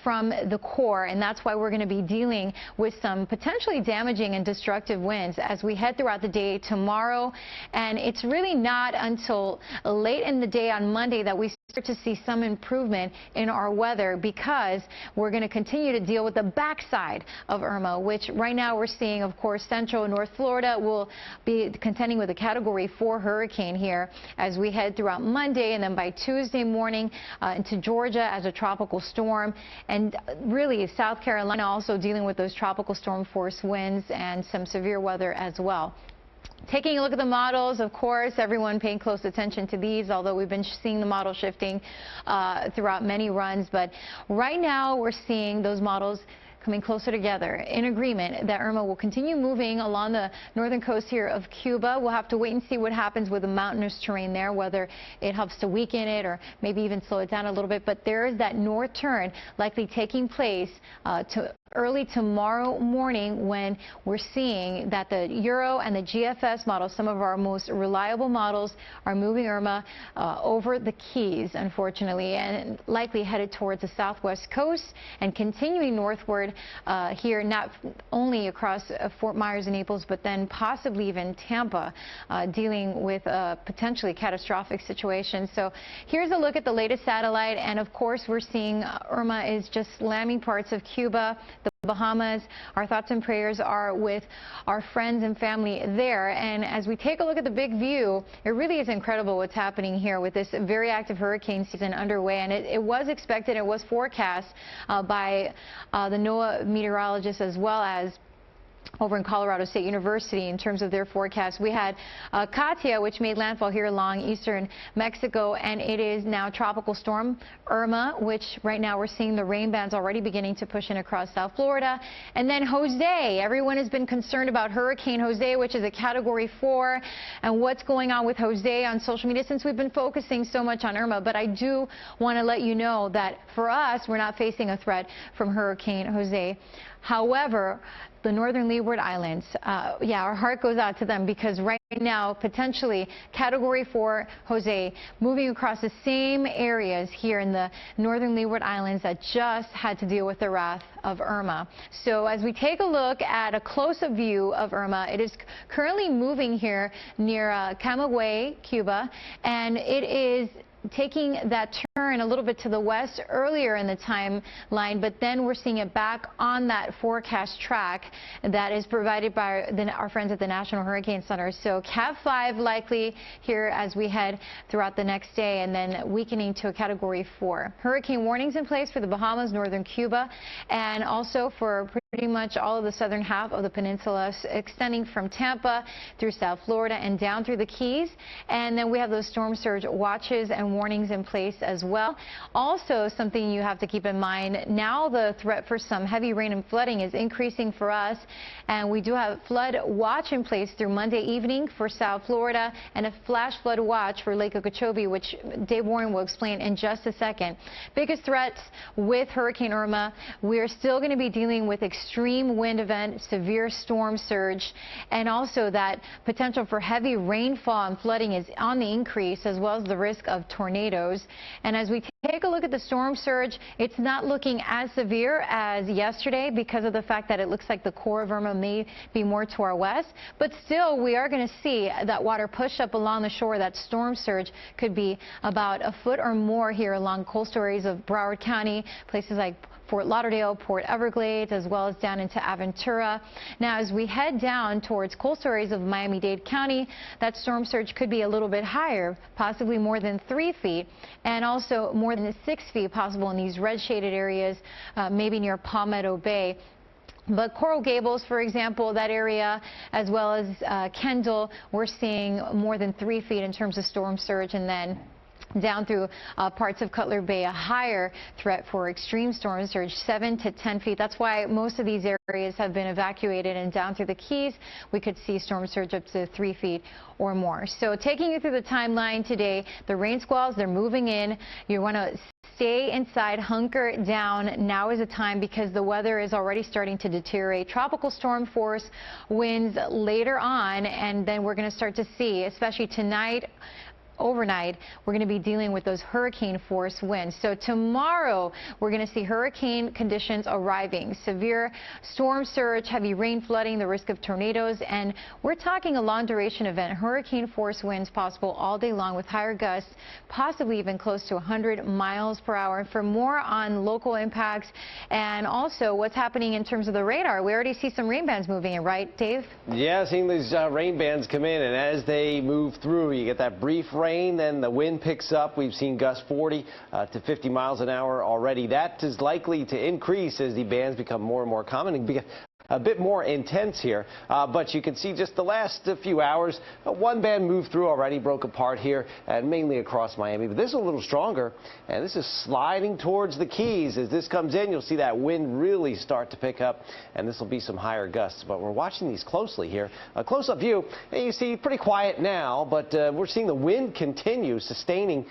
from the core, and that's why we're going to be dealing with some potentially damaging and destructive winds as we head throughout the day tomorrow. And it's really not until late in the day on Monday that we start to see some improvement in our weather, because we're going to continue to deal with the backside of Irma, which right now we're seeing, of course, central and North Florida will be contending with a Category 4 hurricane here as we head throughout Monday, and then by Tuesday morning into Georgia as a tropical storm, and really South Carolina also dealing with those tropical storm force winds and some severe weather as well. Taking a look at the models, of course, everyone paying close attention to these, although we've been seeing the model shifting throughout many runs. But right now we're seeing those models coming closer together in agreement that Irma will continue moving along the northern coast here of Cuba. We'll have to wait and see what happens with the mountainous terrain there, whether it helps to weaken it or maybe even slow it down a little bit. But there is that north turn likely taking place early tomorrow morning, when we're seeing that the Euro and the GFS models, some of our most reliable models, are moving Irma over the Keys, unfortunately, and likely headed towards the southwest coast and continuing northward here, not only across Fort Myers and Naples, but then possibly even Tampa, dealing with a potentially catastrophic situation. So here's a look at the latest satellite, and of course we're seeing Irma is just slamming parts of Cuba, the Bahamas. Our thoughts and prayers are with our friends and family there. And as we take a look at the big view, it really is incredible what's happening here with this very active hurricane season underway. And it was expected, it was forecast by the NOAA meteorologists as well as over in Colorado State University in terms of their forecast. We had Katia, which made landfall here along eastern Mexico, and it is now tropical storm Irma, which right now we're seeing the rain bands already beginning to push in across South Florida. And then Jose. Everyone has been concerned about Hurricane Jose, which is a Category 4, and what's going on with Jose on social media since we've been focusing so much on Irma. But I do want to let you know that for us, we're not facing a threat from Hurricane Jose. However, the northern Leeward Islands, yeah, our heart goes out to them, because right now, potentially Category 4 Jose moving across the same areas here in the northern Leeward Islands that just had to deal with the wrath of Irma. So as we take a look at a close-up view of Irma, it is currently moving here near Camagüey, Cuba, and it is taking that turn a little bit to the west earlier in the timeline, but then we're seeing it back on that forecast track that is provided by our friends at the National Hurricane Center. So Cat 5 likely here as we head throughout the next day, and then weakening to a Category 4. Hurricane warnings in place for the Bahamas, northern Cuba, and also for pretty much all of the southern half of the peninsula, extending from Tampa through South Florida and down through the Keys. And then we have those storm surge watches and warnings in place as well. Also, something you have to keep in mind, now the threat for some heavy rain and flooding is increasing for us, and we do have flood watch in place through Monday evening for South Florida, and a flash flood watch for Lake Okeechobee, which Dave Warren will explain in just a second. Biggest threats with Hurricane Irma, we're still going to be dealing with extreme extreme wind event, severe storm surge, and also that potential for heavy rainfall and flooding is on the increase, as well as the risk of tornadoes. And as we take a look at the storm surge, it's not looking as severe as yesterday because of the fact that it looks like the core of Irma may be more to our west. But still, we are going to see that water push up along the shore. That storm surge could be about a foot or more here along coastal areas of Broward County, places like Fort Lauderdale, Port Everglades, as well as down into Aventura. Now, as we head down towards coastal areas of Miami-Dade County, that storm surge could be a little bit higher, possibly more than 3 feet, and also more than 6 feet possible in these red shaded areas, maybe near Palmetto Bay. But Coral Gables, for example, that area, as well as Kendall, we're seeing more than 3 feet in terms of storm surge, and then down through parts of Cutler Bay, a higher threat for extreme storm surge, 7 to 10 feet. That's why most of these areas have been evacuated, and down through the Keys, we could see storm surge up to 3 feet or more. So taking you through the timeline today, the rain squalls, they're moving in. You want to stay inside, hunker down. Now is the time because the weather is already starting to deteriorate. Tropical storm force winds later on, and then we're going to start to see, especially tonight, overnight, we're going to be dealing with those hurricane force winds. So tomorrow, we're going to see hurricane conditions arriving, severe storm surge, heavy rain, flooding, the risk of tornadoes, and we're talking a long duration event. Hurricane force winds possible all day long with higher gusts, possibly even close to 100 miles per hour. And for more on local impacts and also what's happening in terms of the radar, we already see some rain bands moving in, right, Dave? Yeah, seeing these rain bands come in, and as they move through, you get that brief rain. Then the wind picks up. We've seen gusts 40 to 50 miles an hour already. That is likely to increase as the bands become more and more common and be a bit more intense here. But you can see just the last few hours, one band moved through already, broke apart here, and mainly across Miami. But this is a little stronger, and this is sliding towards the Keys. As this comes in, you'll see that wind really start to pick up, and this will be some higher gusts. But we're watching these closely here. A close-up view, and you see pretty quiet now, but we're seeing the wind continue, sustaining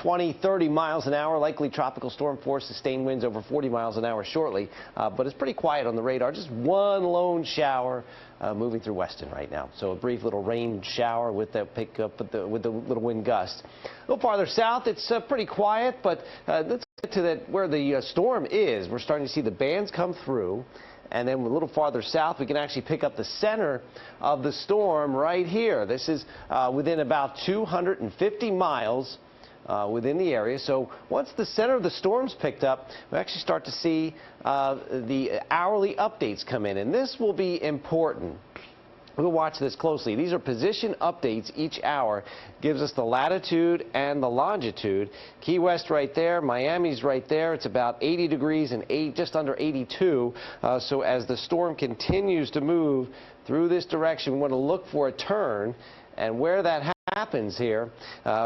20, 30 miles an hour, likely tropical storm force, sustained winds over 40 miles an hour shortly. But it's pretty quiet on the radar. Just one lone shower moving through Weston right now. So a brief little rain shower with the pickup with the little wind gust. A little farther south, it's pretty quiet, but let's get to where the storm is. We're starting to see the bands come through. And then a little farther south, we can actually pick up the center of the storm right here. This is within about 250 miles within the area. So once the center of the storm's picked up, we actually start to see the hourly updates come in, and this will be important. We'll watch this closely. These are position updates each hour. Gives us the latitude and the longitude. Key West right there, Miami's right there. It's about 80 degrees and just under 82. So as the storm continues to move through this direction, we want to look for a turn, and where that happens here,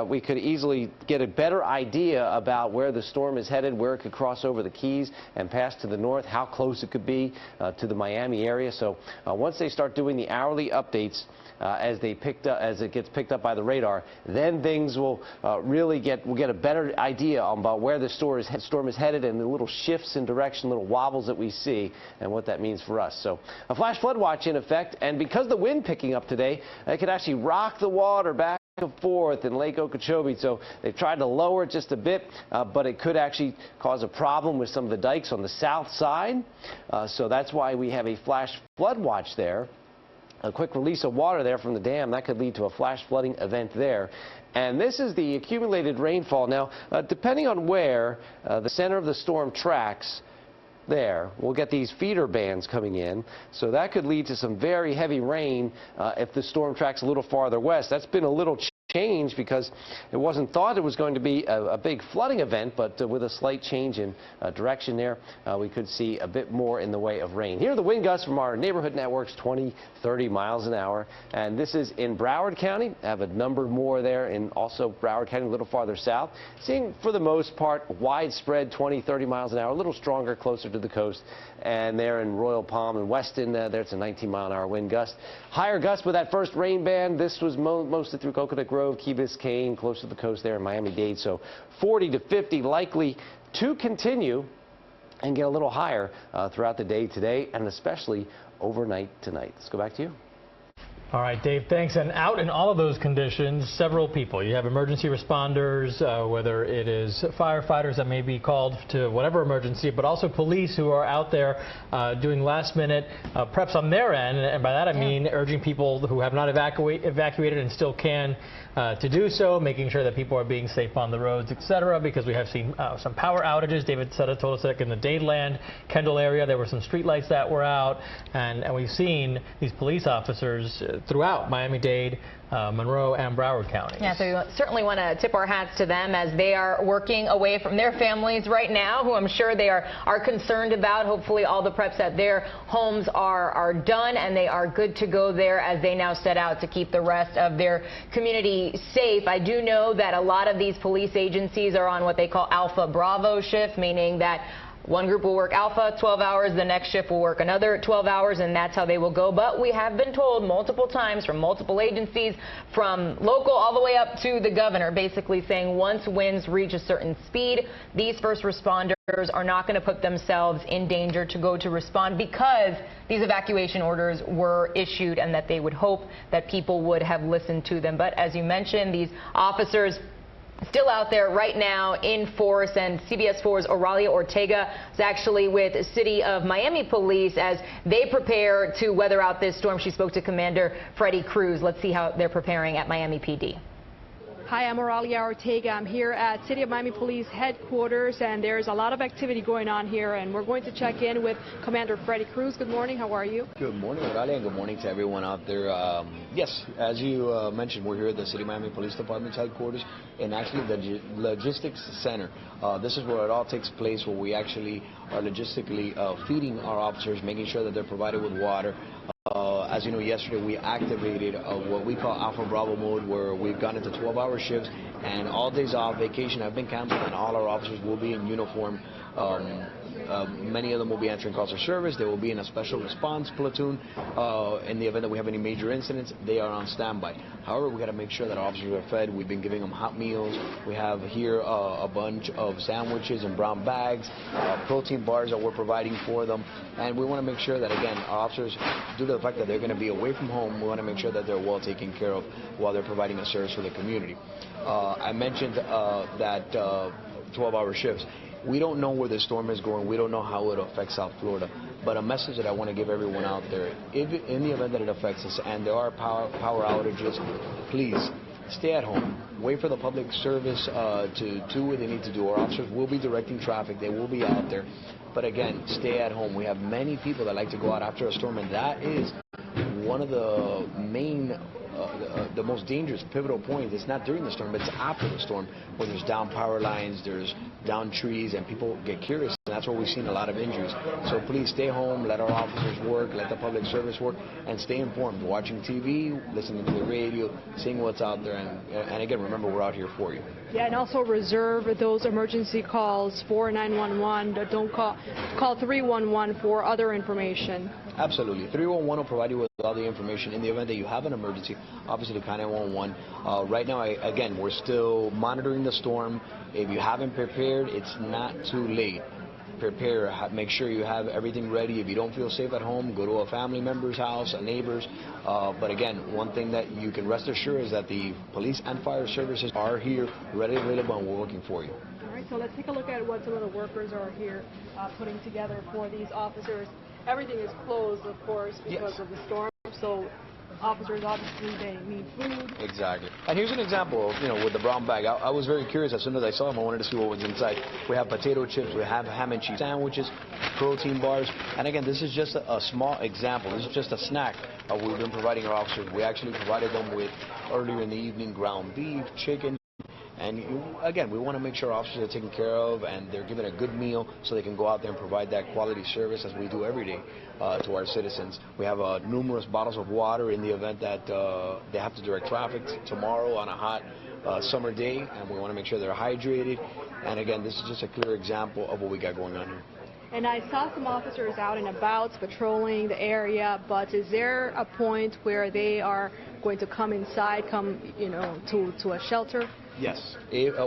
we could easily get a better idea about where the storm is headed, where it could cross over the Keys and pass to the north, how close it could be to the Miami area. So once they start doing the hourly updates as it gets picked up by the radar, then things will we'll get a better idea about where the storm is headed and the little shifts in direction, little wobbles that we see, and what that means for us. So a flash flood watch in effect, and because the wind picking up today, it could actually rock the water back and forth in Lake Okeechobee. So they've tried to lower it just a bit, but it could actually cause a problem with some of the dikes on the south side. So that's why we have a flash flood watch there. A quick release of water there from the dam, that could lead to a flash flooding event there. And this is the accumulated rainfall. Now, depending on where the center of the storm tracks, there, we'll get these feeder bands coming in, so that could lead to some very heavy rain if the storm tracks a little farther west. That's been a little change because it wasn't thought it was going to be a big flooding event, but with a slight change in direction there, we could see a bit more in the way of rain. Here are the wind gusts from our neighborhood networks, 20, 30 miles an hour, and this is in Broward County. I have a number more there in also Broward County, a little farther south. Seeing for the most part widespread 20, 30 miles an hour, a little stronger closer to the coast, and there in Royal Palm and Weston, there it's a 19-mile-an-hour wind gust. Higher gusts with that first rain band. This was mostly through Coconut Grove, Key Biscayne, close to the coast there in Miami-Dade. So 40 to 50 likely to continue and get a little higher throughout the day today, and especially overnight tonight. Let's go back to you. All right, Dave, thanks. And out in all of those conditions, several people. You have emergency responders, whether it is firefighters that may be called to whatever emergency, but also police who are out there doing last-minute preps on their end. And by that I mean urging people who have not evacuated and still can to do so, making sure that people are being safe on the roads, etc., because we have seen some power outages. David told us that in the Dadeland, Kendall area, there were some street lights that were out, and we've seen these police officers throughout Miami-Dade, Monroe, and Broward counties. Yeah, so we certainly want to tip our hats to them as they are working away from their families right now, who I'm sure they are concerned about. Hopefully all the preps at their homes are done and they are good to go there as they now set out to keep the rest of their community safe. I do know that a lot of these police agencies are on what they call Alpha Bravo shift, meaning that one group will work Alpha 12 hours, the next shift will work another 12 hours, and that's how they will go. But we have been told multiple times from multiple agencies, from local all the way up to the governor, basically saying once winds reach a certain speed, these first responders are not going to put themselves in danger to go to respond because these evacuation orders were issued, and that they would hope that people would have listened to them. But as you mentioned, these officers still out there right now in force, and CBS 4's Oralia Ortega is actually with City of Miami Police as they prepare to weather out this storm. She spoke to Commander Freddie Cruz. Let's see how they're preparing at Miami PD. Hi, I'm Oralia Ortega. I'm here at City of Miami Police headquarters, and there's a lot of activity going on here, and we're going to check in with Commander Freddie Cruz. Good morning. How are you? Good morning, Oralia, and good morning to everyone out there. Yes, as you mentioned, we're here at the City of Miami Police Department's headquarters, and actually the logistics center. This is where it all takes place, where we actually are logistically feeding our officers, making sure that they're provided with water. As you know, yesterday we activated what we call Alpha Bravo mode, where we've gone into 12-hour shifts, and all days off vacation have been canceled, and all our officers will be in uniform. Many of them will be answering calls for service. They will be in a special response platoon. In the event that we have any major incidents, they are on standby. However, we got to make sure that our officers are fed. We've been giving them hot meals. We have here a bunch of sandwiches in brown bags, protein bars that we're providing for them. And we want to make sure that, again, our officers, due to the fact that they're going to be away from home, we want to make sure that they're well taken care of while they're providing a service for the community. I mentioned that 12-hour shifts. We don't know where the storm is going. We don't know how it affects South Florida. But a message that I want to give everyone out there, if in the event that it affects us and there are power outages, please stay at home. Wait for the public service to do what they need to do. Our officers will be directing traffic. They will be out there. But again, stay at home. We have many people that like to go out after a storm, and that is one of the main the most dangerous pivotal point. It's not during the storm, but it's after the storm, where there's down power lines, there's down trees, and people get curious, and that's where we've seen a lot of injuries. So please stay home, let our officers work, let the public service work, and stay informed, watching TV, listening to the radio, seeing what's out there, and again, remember, we're out here for you. Yeah, and also reserve those emergency calls for 911. Don't call 311 for other information. Absolutely. 311 will provide you with all the information in the event that you have an emergency. Obviously, call 911. Right now, again, we're still monitoring the storm. If you haven't prepared, it's not too late. Prepare. Make sure you have everything ready. If you don't feel safe at home, go to a family member's house, a neighbor's. But again, one thing that you can rest assured is that the police and fire services are here, ready, available, and we're working for you. All right, so let's take a look at what some of the workers are here putting together for these officers. Everything is closed, of course, because of the storm. So officers, obviously, they need food. Exactly. And here's an example of, with the brown bag. I was very curious. As soon as I saw them, I wanted to see what was inside. We have potato chips. We have ham and cheese sandwiches, protein bars. And again, this is just a small example. This is just a snack we've been providing our officers. We actually provided them with, earlier in the evening, ground beef, chicken. And again, we want to make sure our officers are taken care of and they're given a good meal so they can go out there and provide that quality service as we do every day to our citizens. We have numerous bottles of water in the event that they have to direct traffic tomorrow on a hot summer day, and we want to make sure they're hydrated. And again, this is just a clear example of what we got going on here. And I saw some officers out and about patrolling the area, but is there a point where they are going to come inside, to a shelter? Yes.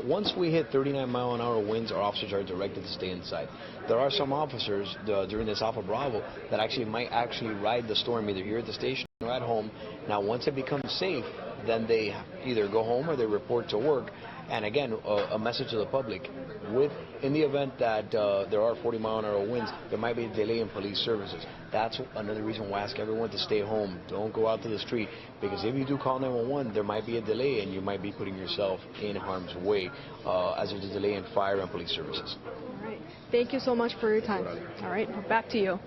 Once we hit 39-mile-an-hour winds, our officers are directed to stay inside. There are some officers during this Alpha Bravo that might ride the storm either here at the station or at home. Now, once it becomes safe, then they either go home or they report to work. And again, a message to the public: in the event that there are 40-mile-an-hour winds, there might be a delay in police services. That's another reason why I ask everyone to stay home. Don't go out to the street, because if you do call 911, there might be a delay, and you might be putting yourself in harm's way as there's a delay in fire and police services. All right. Thank you so much for your time. All right. Back to you.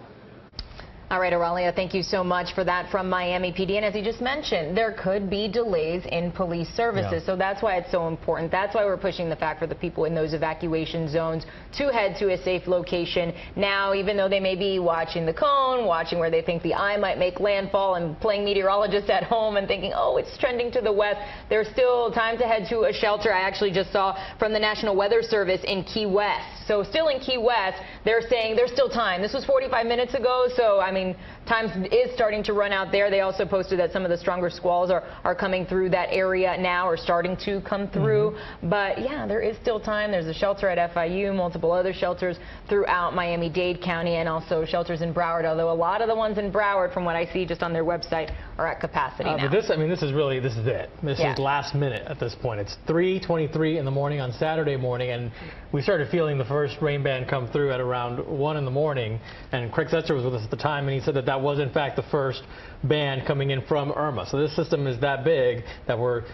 All right, Aurelia, thank you so much for that from Miami PD. And as you just mentioned, there could be delays in police services. Yeah. So that's why it's so important. That's why we're pushing the fact for the people in those evacuation zones to head to a safe location. Now, even though they may be watching the cone, watching where they think the eye might make landfall, and playing meteorologists at home and thinking, oh, it's trending to the west, there's still time to head to a shelter. I actually just saw from the National Weather Service in Key West. So still in Key West, they're saying there's still time. This was 45 minutes ago, so I mean, time is starting to run out there. They also posted that some of the stronger squalls are coming through that area now, or starting to come through. But yeah, there is still time. There's a shelter at FIU, multiple other shelters throughout Miami-Dade County, and also shelters in Broward, although a lot of the ones in Broward, from what I see just on their website, are at capacity now. But this is it. This is last minute at this point. It's 3:23 in the morning on Saturday morning, and we started feeling the first rain band come through at around 1 in the morning, and Craig Setzer was with us at the time, and he said that was in fact the first band coming in from Irma. So this system is that big that we're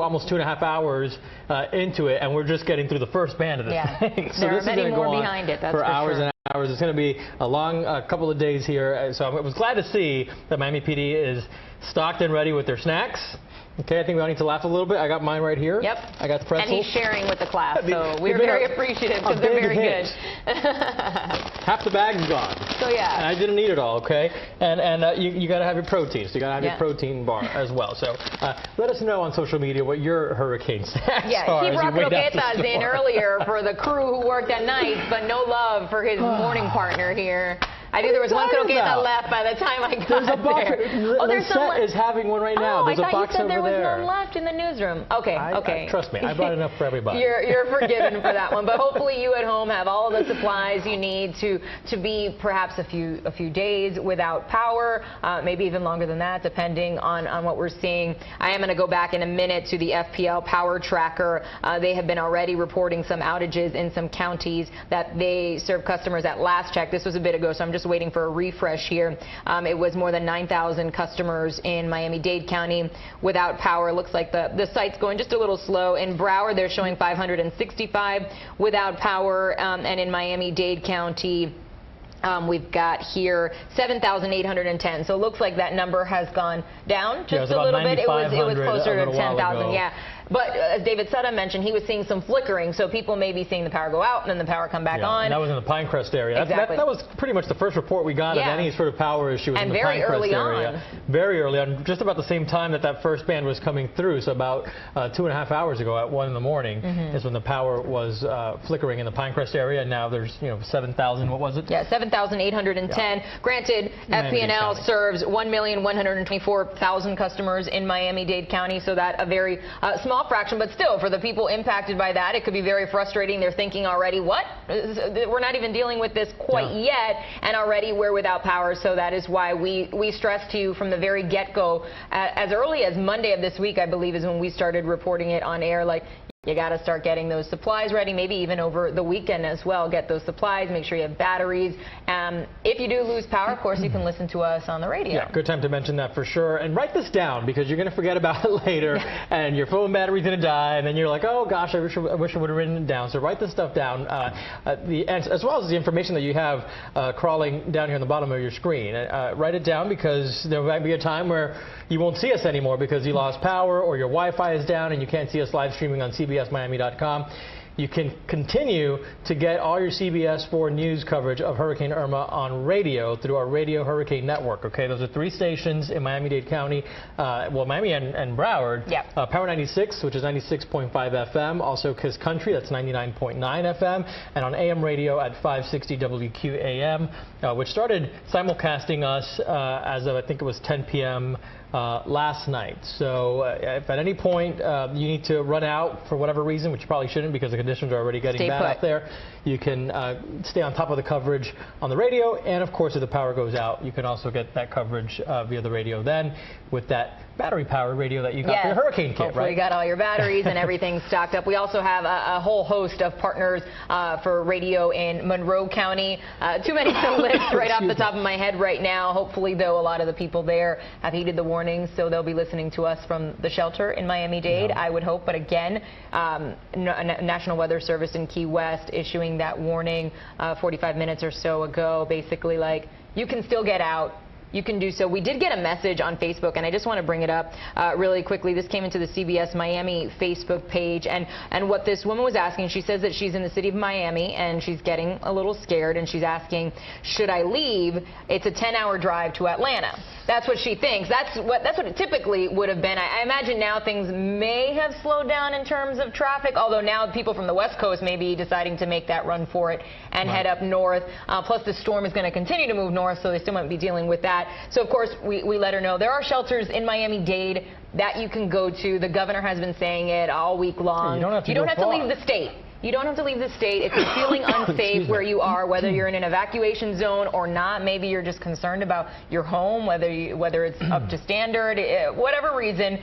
almost 2.5 hours into it, and we're just getting through the first band of this thing. So there this are many is more go on behind it. That's for hours sure. and hours. It's going to be a long couple of days here. So I was glad to see that Miami PD is stocked and ready with their snacks. Okay, I think we all need to laugh a little bit. I got mine right here. Yep. I got the pretzels. And he's sharing with the class, so we're very appreciative because they're very good. Half the bag's gone. So yeah. And I didn't eat it all, okay? And you got to have your protein, so you got to have your protein bar as well. So let us know on social media what your hurricane snacks are. He brought croquetas in earlier for the crew who worked at night, but no love for his morning partner here. I knew there was one croqueta left by the time I got there. Oh, there's someone is having one right now. There's a box over there. I thought you said there was none left in the newsroom. Okay. Trust me, I brought enough for everybody. You're forgiven for that one, but hopefully you at home have all of the supplies you need to be perhaps a few days without power, maybe even longer than that, depending on what we're seeing. I am going to go back in a minute to the FPL Power Tracker. They have been already reporting some outages in some counties that they serve customers at last check. This was a bit ago, so I'm just waiting for a refresh here. It was more than 9,000 customers in Miami-Dade County without power. Looks like the site's going just a little slow. In Broward, they're showing 565 without power, and in Miami-Dade County, we've got here 7,810. So it looks like that number has gone down just a little bit. It was closer to 10,000. Yeah. But as David Sutta mentioned, he was seeing some flickering, so people may be seeing the power go out and then the power come back on. And that was in the Pinecrest area. Exactly. That was pretty much the first report we got of any sort of power issue in the Pinecrest area. Very early on, just about the same time that first band was coming through. So about 2.5 hours ago at 1 in the morning is when the power was flickering in the Pinecrest area. And now there's 7,000. What was it? Yeah, 7,810. Yeah. Granted, FPNL serves 1,124,000 customers in Miami-Dade County, so that a very small fraction, but still, for the people impacted by that, it could be very frustrating. They're thinking already, what? We're not even dealing with this quite yet, and already we're without power. So that is why we stressed to you from the very get-go, as early as Monday of this week, I believe, is when we started reporting it on air, like, you got to start getting those supplies ready, maybe even over the weekend as well. Get those supplies, make sure you have batteries. If you do lose power, of course, you can listen to us on the radio. Yeah, good time to mention that for sure. And write this down, because you're going to forget about it later, and your phone battery's going to die, and then you're like, oh, gosh, I wish I would have written it down. So write this stuff down, as well as the information that you have crawling down here on the bottom of your screen. Write it down, because there might be a time where you won't see us anymore because you lost power or your Wi-Fi is down and you can't see us live streaming on CBSMiami.com. you can continue to get all your CBS 4 news coverage of Hurricane Irma on radio through our Radio Hurricane Network. Okay, those are 3 stations in Miami-Dade County, well, Miami and Broward. Yep. Power 96, which is 96.5 FM, also Kiss Country, that's 99.9 FM, and on AM radio at 560 WQAM, which started simulcasting us as of, I think it was 10 p.m. Last night. So if at any point you need to run out for whatever reason, which you probably shouldn't because the conditions are already getting bad out there, you can stay on top of the coverage on the radio, and of course if the power goes out, you can also get that coverage via the radio then with that battery-powered radio that you got for your hurricane kit, Hopefully you got all your batteries and everything stocked up. We also have a whole host of partners for radio in Monroe County. Too many to list right off the top of my head right now. Hopefully, though, a lot of the people there have heeded the warnings, so they'll be listening to us from the shelter in Miami-Dade, I would hope. But again, National Weather Service in Key West issuing that warning 45 minutes or so ago, basically like, you can still get out. You can do so. We did get a message on Facebook, and I just want to bring it up really quickly. This came into the CBS Miami Facebook page, and what this woman was asking, she says that she's in the city of Miami, and she's getting a little scared, and she's asking, should I leave? It's a 10-hour drive to Atlanta. That's what she thinks. That's what it typically would have been. I imagine now things may have slowed down in terms of traffic, although now people from the West Coast may be deciding to make that run for it and head up north. Plus, the storm is going to continue to move north, so they still might be dealing with that. So, of course, we let her know there are shelters in Miami-Dade that you can go to. The governor has been saying it all week long. You don't have to leave the state. You don't have to leave the state. If you're feeling unsafe where you are, whether you're in an evacuation zone or not, maybe you're just concerned about your home, whether it's up to standard, whatever reason,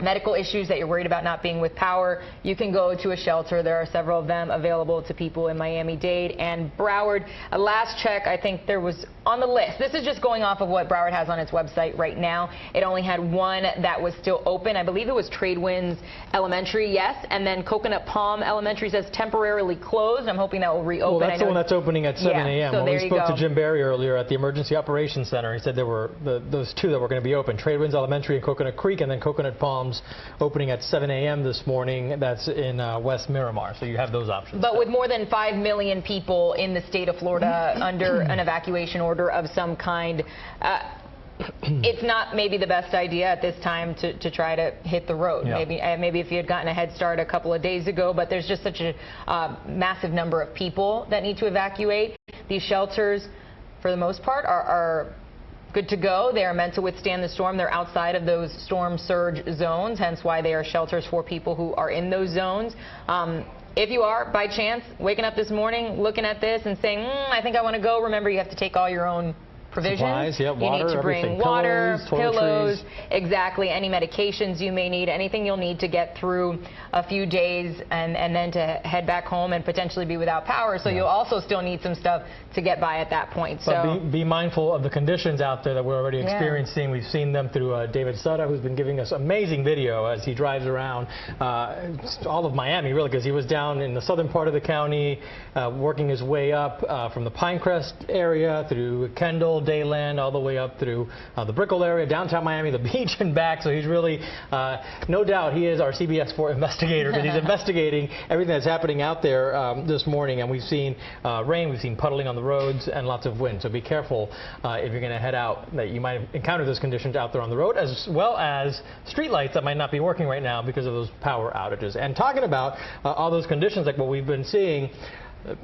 medical issues that you're worried about not being with power, you can go to a shelter. There are several of them available to people in Miami-Dade and Broward. Last check, I think there was on the list. This is just going off of what Broward has on its website right now. It only had one that was still open. I believe it was Tradewinds Elementary, yes, and then Coconut Palm Elementary says temporarily closed. I'm hoping that will reopen. Well, that's the one that's opening at 7 a.m. So when we spoke to Jim Barry earlier at the Emergency Operations Center, he said there were those 2 that were going to be open, Tradewinds Elementary and Coconut Creek, and then Coconut Palms opening at 7 a.m. this morning. That's in West Miramar, so you have those options. But with more than 5 million people in the state of Florida under an evacuation order of some kind, it's not maybe the best idea at this time to try to hit the road. Yeah. Maybe if you had gotten a head start a couple of days ago, but there's just such a massive number of people that need to evacuate. These shelters, for the most part, are good to go. They are meant to withstand the storm. They're outside of those storm surge zones, hence why they are shelters for people who are in those zones. If you are, by chance, waking up this morning, looking at this and saying, I think I want to go, remember you have to take all your own provisions. Supplies, yeah, water, you need to bring water, pillows, exactly, any medications you may need, anything you'll need to get through a few days and then to head back home and potentially be without power. So you'll also still need some stuff to get by at that point. But be mindful of the conditions out there that we're already experiencing. We've seen them through David Sutter, who's been giving us amazing video as he drives around all of Miami, really, because he was down in the southern part of the county, working his way up from the Pinecrest area through Kendall, Dayland, all the way up through the Brickell area, downtown Miami, the beach and back. So he's really, no doubt, he is our CBS 4 investigator, because he's investigating everything that's happening out there this morning. And we've seen rain, we've seen puddling on the roads, and lots of wind. So be careful if you're going to head out, that you might encounter those conditions out there on the road, as well as street lights that might not be working right now because of those power outages. And talking about all those conditions, like what we've been seeing,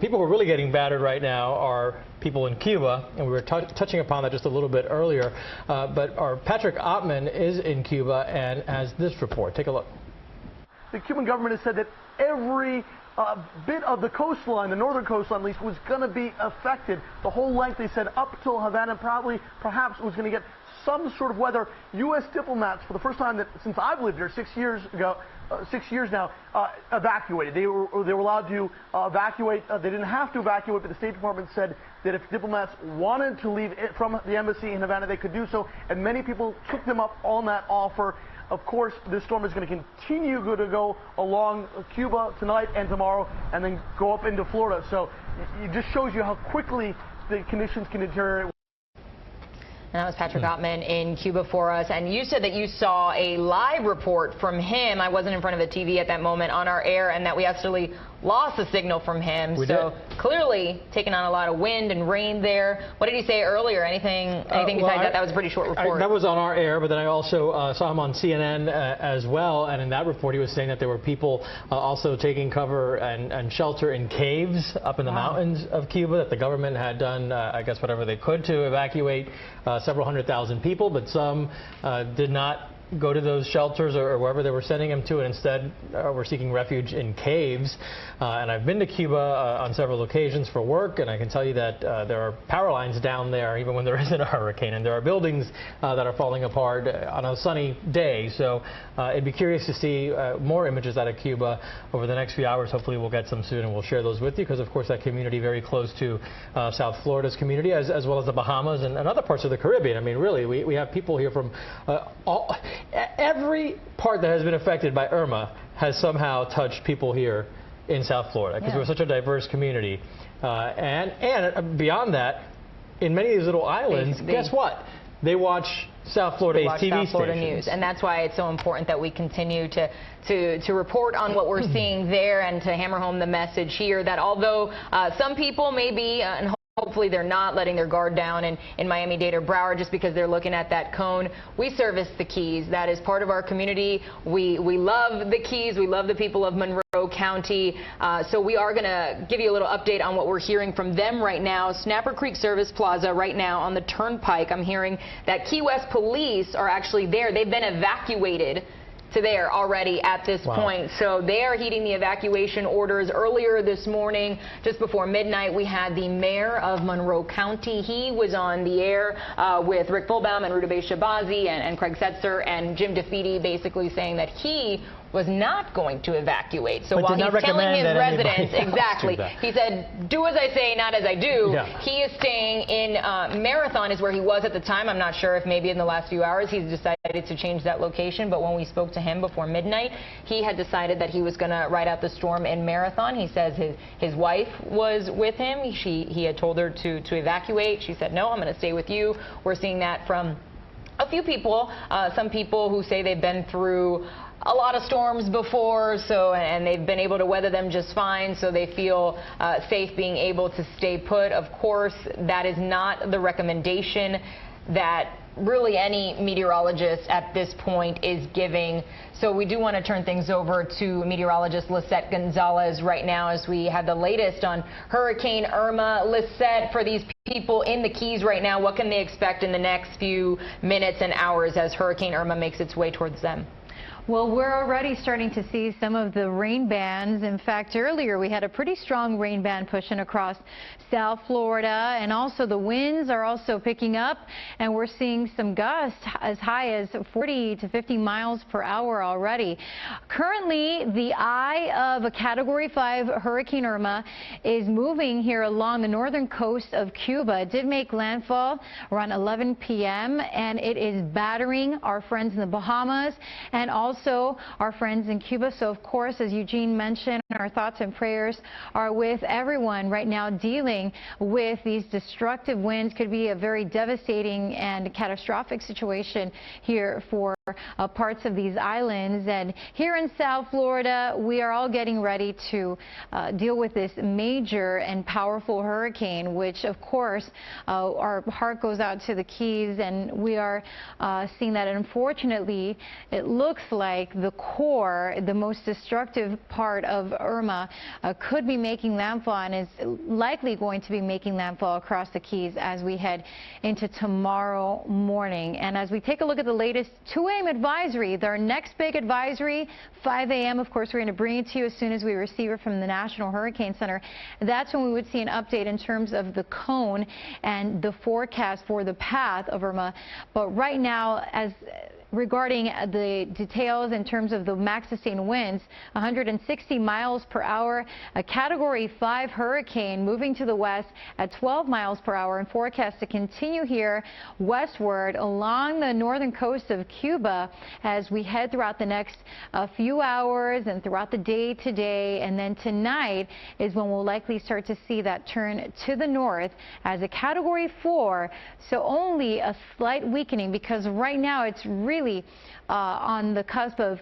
people who are really getting battered right now are people in Cuba, and we were touching upon that just a little bit earlier. But our Patrick Ottman is in Cuba and has this report. Take a look. The Cuban government has said that every bit of the coastline, the northern coastline at least, was going to be affected. The whole length, they said, up till Havana, perhaps was going to get some sort of weather. U.S. diplomats, for the first time since I've lived here 6 years ago, 6 years now, evacuated. They were allowed to evacuate. They didn't have to evacuate, but the State Department said that if diplomats wanted to leave from the embassy in Havana, they could do so, and many people took them up on that offer. Of course, this storm is going to continue to go along Cuba tonight and tomorrow, and then go up into Florida. So it just shows you how quickly the conditions can deteriorate. And that was Patrick Ottman in Cuba for us. And you said that you saw a live report from him. I wasn't in front of the TV at that moment on our air, and that we actually lost the signal from him. So clearly taking on a lot of wind and rain there. What did he say earlier? Anything besides that? That was a pretty short report. That was on our air, but then I also saw him on CNN as well. And in that report, he was saying that there were people also taking cover and shelter in caves up in the mountains of Cuba, that the government had done, I guess, whatever they could to evacuate several 100,000 people, but some did not go to those shelters or wherever they were sending them to, and instead were seeking refuge in caves. And I've been to Cuba on several occasions for work, and I can tell you that there are power lines down there even when there isn't a hurricane, and there are buildings that are falling apart on a sunny day. So it'd be curious to see more images out of Cuba over the next few hours. Hopefully we'll get some soon, and we'll share those with you, because of course that community very close to South Florida's community, as well as the Bahamas and other parts of the Caribbean. I mean, really, we have people here from every part that has been affected by Irma has somehow touched people here in South Florida, because we're such a diverse community. And beyond that, in many of these little islands, guess what? They watch South Florida-based TV stations. News, and that's why it's so important that we continue to report on what we're seeing there, and to hammer home the message here that although some people may be, and hopefully they're not letting their guard down in Miami-Dade or Broward just because they're looking at that cone. We service the Keys. That is part of our community. We love the Keys. We love the people of Monroe County. So we are going to give you a little update on what we're hearing from them right now. Snapper Creek Service Plaza right now on the Turnpike. I'm hearing that Key West police are actually there. They've been evacuated to there already at this point. So they are heeding the evacuation orders. Earlier this morning, just before midnight, we had the mayor of Monroe County. He was on the air with Rick Fulbaum and Rudabeh Shabazi and Craig Setzer and Jim DeFeeti, basically saying that he was not going to evacuate. So while he's telling his residents, he said, do as I say, not as I do. He is staying in Marathon is where he was at the time. I'm not sure if maybe in the last few hours he's decided to change that location, but when we spoke to him before midnight, he had decided that he was going to ride out the storm in Marathon. He says his wife was with him. He had told her to evacuate. She said, no, I'm going to stay with you. We're seeing that from a few people, some people who say they've been through a lot of storms before, and they've been able to weather them just fine, so they feel safe being able to stay put. Of course, that is not the recommendation that really any meteorologist at this point is giving. So we do want to turn things over to meteorologist Lisette Gonzalez right now as we have the latest on Hurricane Irma. Lisette, for these people in the Keys right now, what can they expect in the next few minutes and hours as Hurricane Irma makes its way towards them? Well, we're already starting to see some of the rain bands. In fact, earlier we had a pretty strong rain band pushing across South Florida, and also the winds are also picking up, and we're seeing some gusts as high as 40 to 50 miles per hour already. Currently, the eye of a Category 5 Hurricane Irma is moving here along the northern coast of Cuba. It did make landfall around 11 p.m. and it is battering our friends in the Bahamas and also our friends in Cuba. So of course, as Eugene mentioned, our thoughts and prayers are with everyone right now dealing with these destructive winds. Could be a very devastating and catastrophic situation here for parts of these islands. And here in South Florida, we are all getting ready to deal with this major and powerful hurricane, which of course our heart goes out to the Keys, and we are seeing that unfortunately it looks like the core, the most destructive part of Irma could be making landfall and is likely going to be making landfall across the Keys as we head into tomorrow morning. And as we take a look at the latest 2 a.m. advisory, their next big advisory, 5 a.m. Of course, we're going to bring it to you as soon as we receive it from the National Hurricane Center. That's when we would see an update in terms of the cone and the forecast for the path of Irma. But right now, as regarding the details in terms of the max sustained winds, 160 miles per hour, a Category 5 hurricane moving to the west at 12 miles per hour, and forecast to continue here westward along the northern coast of Cuba as we head throughout the next few hours and throughout the day today. And then tonight is when we'll likely start to see that turn to the north as a Category 4, so only a slight weakening, because right now it's really on the cusp of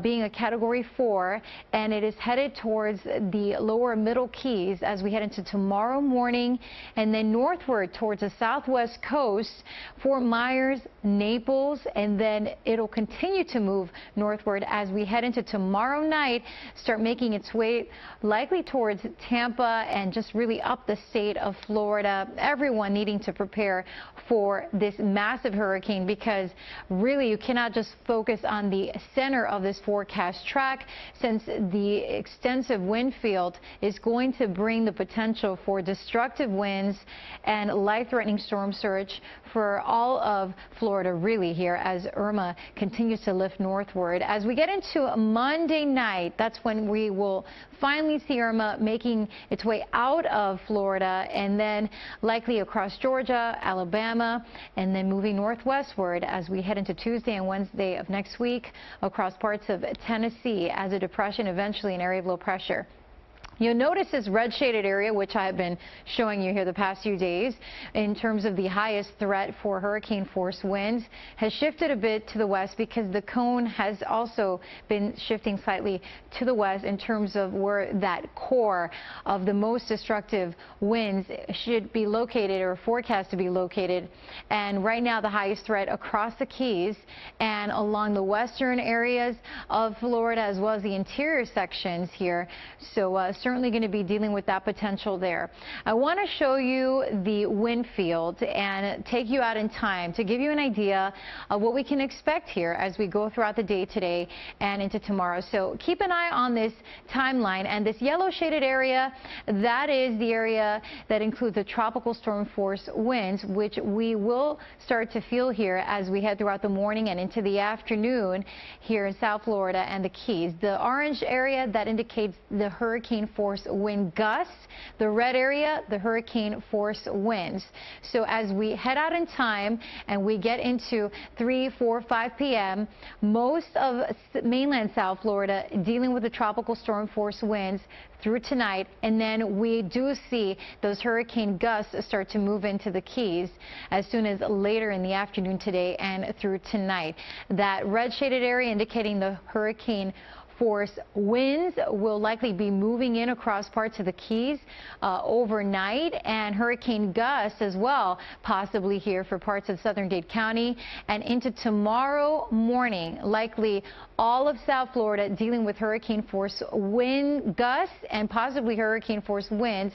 being a Category 4, and it is headed towards the lower middle Keys as we head into tomorrow morning, and then northward towards the southwest coast, Fort Myers, Naples, and then it'll continue to move northward as we head into tomorrow night, start making its way likely towards Tampa and just really up the state of Florida. Everyone needing to prepare for this massive hurricane, because really you cannot just focus on the center of this forecast track, since the extensive wind field is going to bring the potential for destructive winds and life-threatening storm surge for all of Florida, really, here as Irma continues to lift northward. As we get into Monday night, that's when we will finally see Irma making its way out of Florida, and then likely across Georgia, Alabama, and then moving northwestward as we head into Tuesday and Wednesday of next week across parts of Tennessee as a depression, eventually an area of low pressure. You'll notice this red shaded area, which I've been showing you here the past few days, in terms of the highest threat for hurricane force winds, has shifted a bit to the west, because the cone has also been shifting slightly to the west in terms of where that core of the most destructive winds should be located, or forecast to be located. And right now the highest threat across the Keys and along the western areas of Florida, as well as the interior sections here. So certainly going to be dealing with that potential there. I want to show you the wind field and take you out in time to give you an idea of what we can expect here as we go throughout the day today and into tomorrow. So keep an eye on this timeline, and this yellow shaded area, that is the area that includes the tropical storm force winds, which we will start to feel here as we head throughout the morning and into the afternoon here in South Florida and the Keys. The orange area, that indicates the hurricane force wind gusts. The red area, the hurricane force winds. So as we head out in time and we get into 3, 4, 5 p.m., most of mainland South Florida dealing with the tropical storm force winds through tonight, and then we do see those hurricane gusts start to move into the Keys as soon as later in the afternoon today and through tonight. That red shaded area indicating the hurricane force winds will likely be moving in across parts of the Keys overnight, and hurricane gusts as well, possibly here for parts of southern Dade County, and into tomorrow morning, likely all of South Florida dealing with hurricane force wind gusts and possibly hurricane force winds.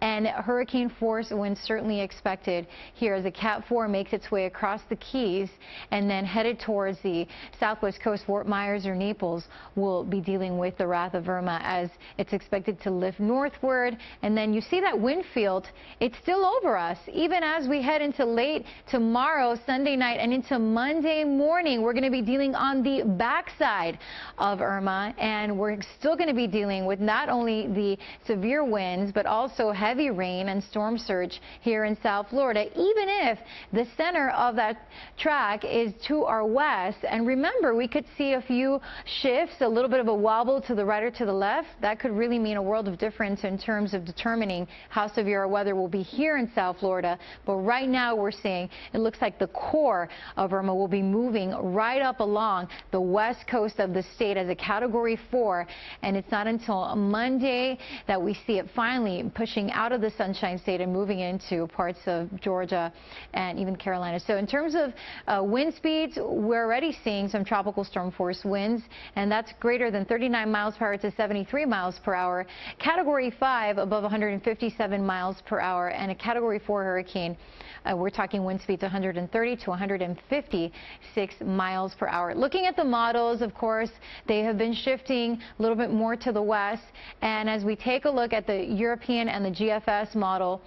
And hurricane force winds certainly expected here as a Cat 4 makes its way across the Keys and then headed towards the southwest coast. Fort Myers or Naples will be dealing with the wrath of Irma as it's expected to lift northward. And then you see that wind field, it's still over us. Even as we head into late tomorrow, Sunday night, and into Monday morning, we're going to be dealing on the backside of Irma, and we're still going to be dealing with not only the severe winds, but also heavy rain and storm surge here in South Florida, even if the center of that track is to our west. And remember, we could see a few shifts, a little bit of a wobble to the right or to the left. That could really mean a world of difference in terms of determining how severe our weather will be here in South Florida. But right now we're seeing it looks like the core of Irma will be moving right up along the west coast of the state as a Category 4, and it's not until Monday that we see it finally pushing out of the Sunshine State and moving into parts of Georgia and even Carolina. So in terms of wind speeds, we're already seeing some tropical storm force winds, and that's greater than 39 miles per hour to 73 miles per hour. Category 5 above 157 miles per hour, and a Category 4 hurricane. We're talking wind speeds 130 to 156 miles per hour. Looking at the models, of course, they have been shifting a little bit more to the west. And as we take a look at the European and the GFS model,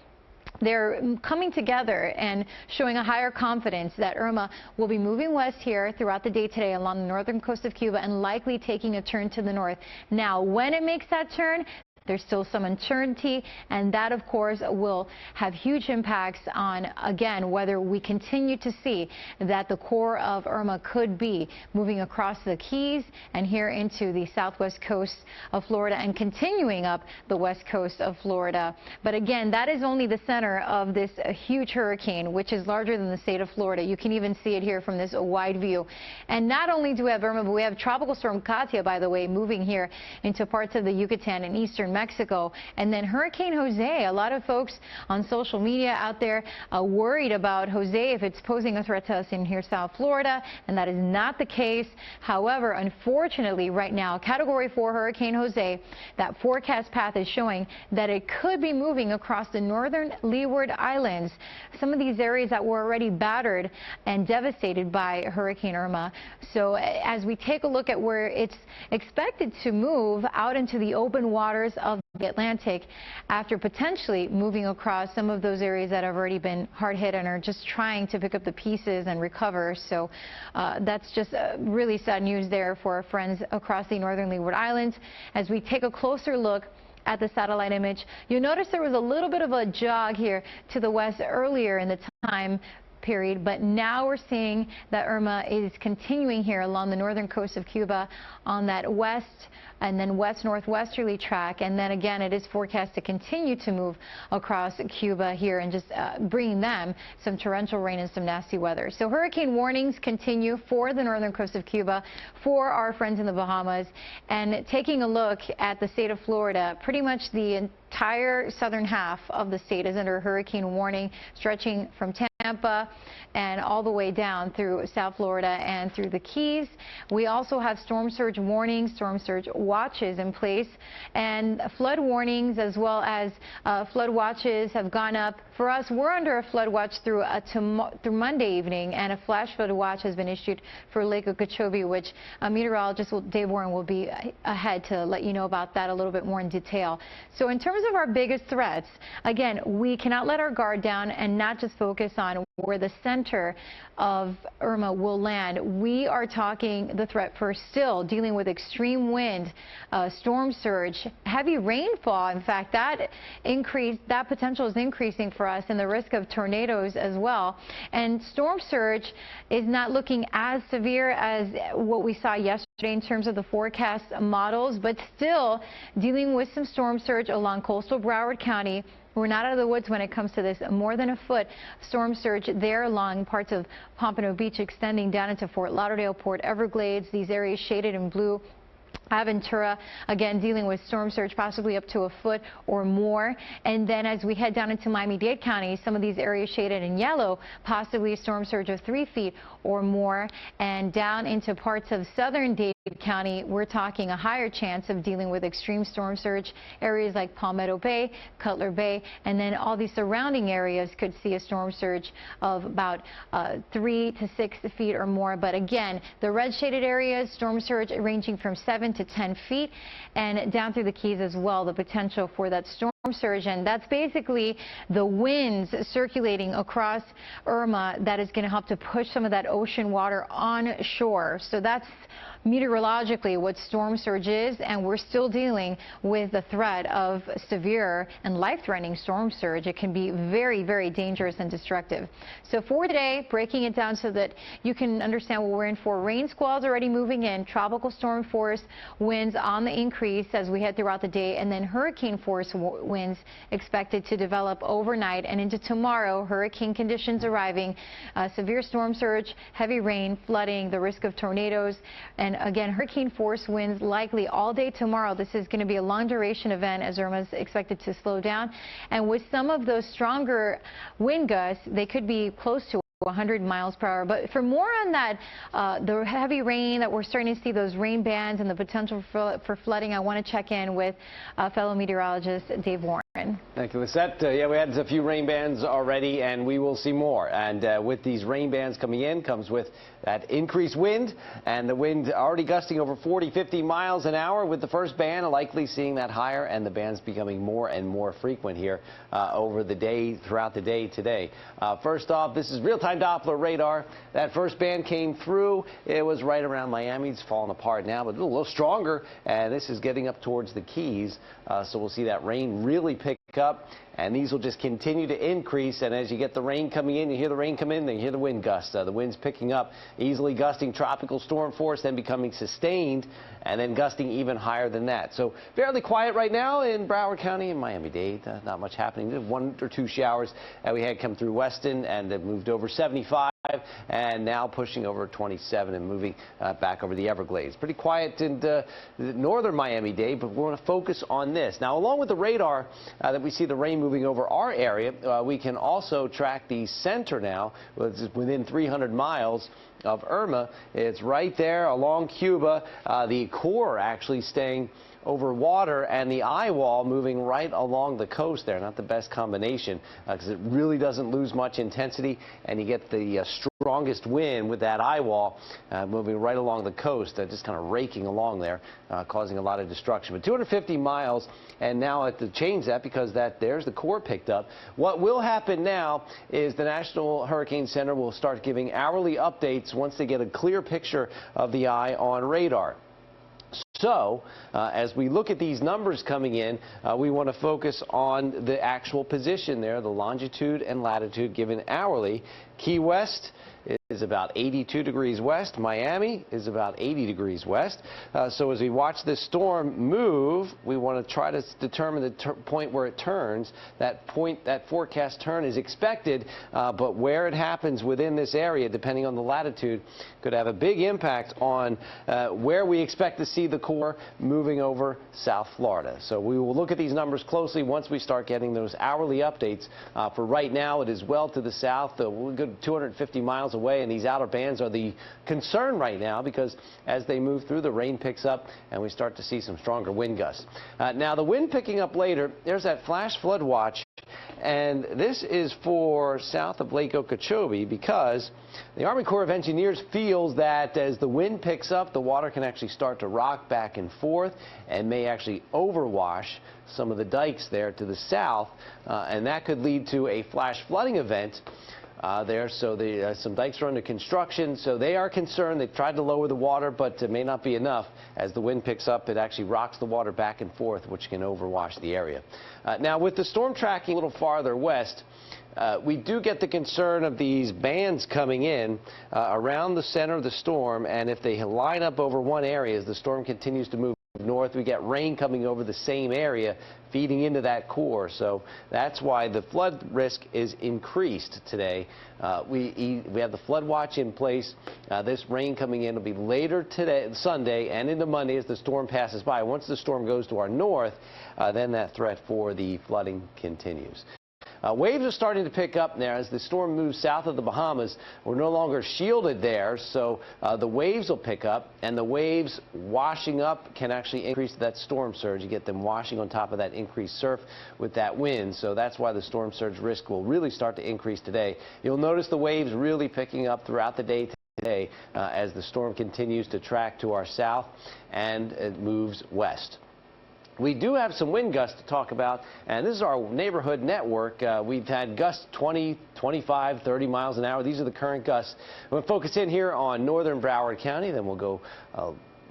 they're coming together and showing a higher confidence that Irma will be moving west here throughout the day today along the northern coast of Cuba and likely taking a turn to the north. Now, when it makes that turn, there's still some uncertainty, and that, of course, will have huge impacts on, again, whether we continue to see that the core of Irma could be moving across the Keys and here into the southwest coast of Florida and continuing up the west coast of Florida. But again, that is only the center of this huge hurricane, which is larger than the state of Florida. You can even see it here from this wide view. And not only do we have Irma, but we have Tropical Storm Katia, by the way, moving here into parts of the Yucatan and eastern Mexico. And then Hurricane Jose. A lot of folks on social media out there worried about Jose if it's posing a threat to us in here South Florida, and that is not the case. However, unfortunately, right now, Category 4 Hurricane Jose, that forecast path is showing that it could be moving across the northern Leeward Islands, some of these areas that were already battered and devastated by Hurricane Irma. So as we take a look at where it's expected to move out into the open waters of the Atlantic after potentially moving across some of those areas that have already been hard hit and are just trying to pick up the pieces and recover. So that's just really sad news there for our friends across the northern Leeward Islands. As we take a closer look at the satellite image, you'll notice there was a little bit of a jog here to the west earlier in the time period, but now we're seeing that Irma is continuing here along the northern coast of Cuba on that west and then west-northwesterly track, and then again it is forecast to continue to move across Cuba here and just bringing them some torrential rain and some nasty weather. So hurricane warnings continue for the northern coast of Cuba, for our friends in the Bahamas, and taking a look at the state of Florida, pretty much the entire southern half of the state is under hurricane warning, stretching from Tampa and all the way down through South Florida and through the Keys. We also have storm surge warnings, storm surge watches in place, and flood warnings as well as flood watches have gone up. For us, we're under a flood watch through Monday evening, and a flash flood watch has been issued for Lake Okeechobee, which meteorologist Dave Warren will be ahead to let you know about that a little bit more in detail. So in terms of our biggest threats, again, we cannot let our guard down and not just focus on where the center of Irma will land. We are talking the threat for still dealing with extreme wind, storm surge, heavy rainfall. In fact, that potential is increasing for us, and the risk of tornadoes as well. And storm surge is not looking as severe as what we saw yesterday in terms of the forecast models, but still dealing with some storm surge along coastal Broward County. We're not out of the woods when it comes to this. More than a foot storm surge there along parts of Pompano Beach, extending down into Fort Lauderdale, Port Everglades, these areas shaded in blue. Aventura, again, dealing with storm surge possibly up to a foot or more. And then as we head down into Miami-Dade County, some of these areas shaded in yellow, possibly a storm surge of 3 feet or more. And down into parts of southern Dade County, we're talking a higher chance of dealing with extreme storm surge. Areas like Palmetto Bay, Cutler Bay, and then all these surrounding areas could see a storm surge of about 3 to 6 feet or more. But again, the red shaded areas, storm surge ranging from 7 to 10 feet, and down through the Keys as well, the potential for that storm surge. And that's basically the winds circulating across Irma that is going to help to push some of that ocean water on shore. So that's meteorologically what storm surge is, and we're still dealing with the threat of severe and life-threatening storm surge. It can be very, very dangerous and destructive. So for today, breaking it down so that you can understand what we're in for: rain squalls already moving in, tropical storm force winds on the increase as we head throughout the day, and then hurricane force winds expected to develop overnight and into tomorrow. Hurricane conditions arriving, severe storm surge, heavy rain, flooding, the risk of tornadoes, and again, hurricane force winds likely all day tomorrow. This is going to be a long duration event as Irma is expected to slow down. And with some of those stronger wind gusts, they could be close to 100 miles per hour. But for more on that, the heavy rain that we're starting to see, those rain bands and the potential for flooding, I want to check in with fellow meteorologist Dave Warren. Thank you, Lisette. Yeah, we had a few rain bands already, and we will see more. And with these rain bands coming in comes with that increased wind, and the wind already gusting over 40, 50 miles an hour with the first band, likely seeing that higher, and the bands becoming more and more frequent here over the day, throughout the day today. First off, this is real-time Doppler radar. That first band came through. It was right around Miami. It's falling apart now, but a little stronger, and this is getting up towards the Keys. So we'll see that rain really pick up, and these will just continue to increase. And as you get the rain coming in, you hear the rain come in, then you hear the wind gust. The wind's picking up, easily gusting tropical storm force, then becoming sustained, and then gusting even higher than that. So fairly quiet right now in Broward County and Miami-Dade. Not much happening. 1 or 2 showers we had come through Weston, and it moved over 75. And now pushing over 27 and moving back over the Everglades. Pretty quiet in northern Miami-Dade, but we want to focus on this. Now, along with the radar that we see the rain moving over our area, we can also track the center now. It's within 300 miles of Irma. It's right there along Cuba. The core actually staying over water, and the eye wall moving right along the coast there. Not the best combination because it really doesn't lose much intensity, and you get the strongest wind with that eye wall moving right along the coast, just kind of raking along there, causing a lot of destruction. But 250 miles, and now I have to change that because there's the core picked up. What will happen now is the National Hurricane Center will start giving hourly updates once they get a clear picture of the eye on radar. So, as we look at these numbers coming in, we want to focus on the actual position there, the longitude and latitude given hourly. Key West is about 82 degrees west. Miami is about 80 degrees west. So as we watch this storm move, we want to try to determine the point where it turns. That forecast turn is expected, but where it happens within this area, depending on the latitude, could have a big impact on where we expect to see the core moving over South Florida. So we will look at these numbers closely once we start getting those hourly updates. For right now, it is well to the south. We're a good 250 miles away, and these outer bands are the concern right now because as they move through, the rain picks up and we start to see some stronger wind gusts. Now, the wind picking up later, there's that flash flood watch, and this is for south of Lake Okeechobee because the Army Corps of Engineers feels that as the wind picks up, the water can actually start to rock back and forth and may actually overwash some of the dikes there to the south, and that could lead to a flash flooding event there. So some dikes are under construction, so they are concerned. They've tried to lower the water, but it may not be enough. As the wind picks up, it actually rocks the water back and forth, which can overwash the area. Now, with the storm tracking a little farther west, we do get the concern of these bands coming in around the center of the storm, and if they line up over one area as the storm continues to move north, we get rain coming over the same area, feeding into that core. So that's why the flood risk is increased today. We have the flood watch in place. This rain coming in will be later today, Sunday, and into Monday as the storm passes by. Once the storm goes to our north, then that threat for the flooding continues. Waves are starting to pick up there as the storm moves south of the Bahamas. We're no longer shielded there, so the waves will pick up, and the waves washing up can actually increase that storm surge. You get them washing on top of that increased surf with that wind, so that's why the storm surge risk will really start to increase today. You'll notice the waves really picking up throughout the day today as the storm continues to track to our south and it moves west. We do have some wind gusts to talk about, and this is our neighborhood network. We've had gusts 20, 25, 30 miles an hour. These are the current gusts. We'll focus in here on northern Broward County, then we'll go,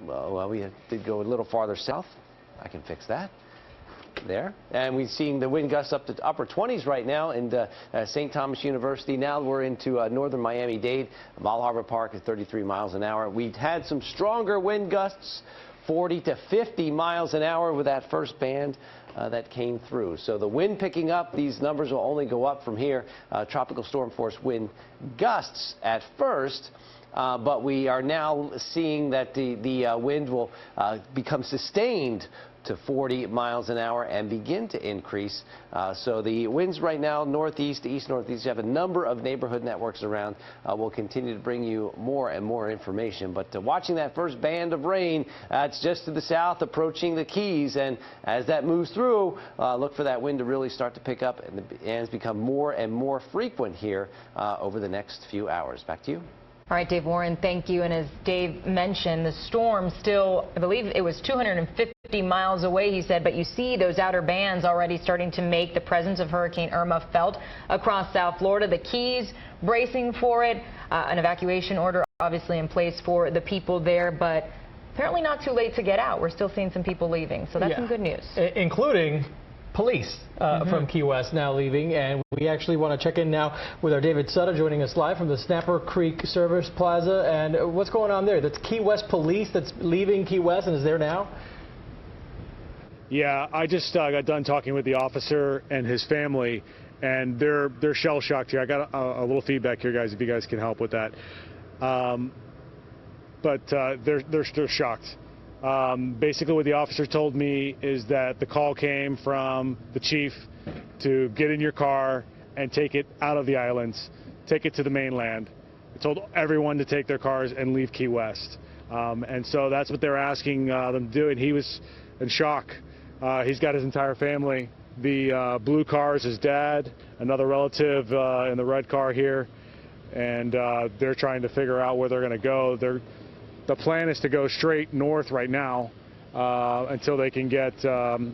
well, we did go a little farther south. I can fix that. There. And we've seen the wind gusts up to upper 20s right now in St. Thomas University. Now we're into northern Miami-Dade. Bal Harbour Park is 33 miles an hour. We've had some stronger wind gusts, 40 to 50 miles an hour with that first band that came through. So the wind picking up, these numbers will only go up from here. Tropical storm force wind gusts at first. But we are now seeing that the wind will become sustained to 40 miles an hour and begin to increase. So the winds right now, northeast to east-northeast, you have a number of neighborhood networks around. We'll continue to bring you more and more information. But watching that first band of rain, it's just to the south approaching the Keys. And as that moves through, look for that wind to really start to pick up and the bands become more and more frequent here over the next few hours. Back to you. All right, Dave Warren, thank you. And as Dave mentioned, the storm still, I believe it was 250 miles away, he said, but you see those outer bands already starting to make the presence of Hurricane Irma felt across South Florida. The Keys bracing for it, an evacuation order obviously in place for the people there, but apparently not too late to get out. We're still seeing some people leaving, so that's some good news. Including police from Key West now leaving, and we actually want to check in now with our David Sutter joining us live from the Snapper Creek Service Plaza. And what's going on there? That's Key West police that's leaving Key West and is there now? Yeah, I just got done talking with the officer and his family, and they're shell shocked here. I got a little feedback here, guys, if you guys can help with that. But they're shocked. Basically what the officer told me is that the call came from the chief to get in your car and take it out of the islands, take it to the mainland. He told everyone to take their cars and leave Key West. And so that's what they're asking them to do, and he was in shock. He's got his entire family. The blue car is his dad, another relative in the red car here, and they're trying to figure out where they're going to go. The plan is to go straight north right now until they can get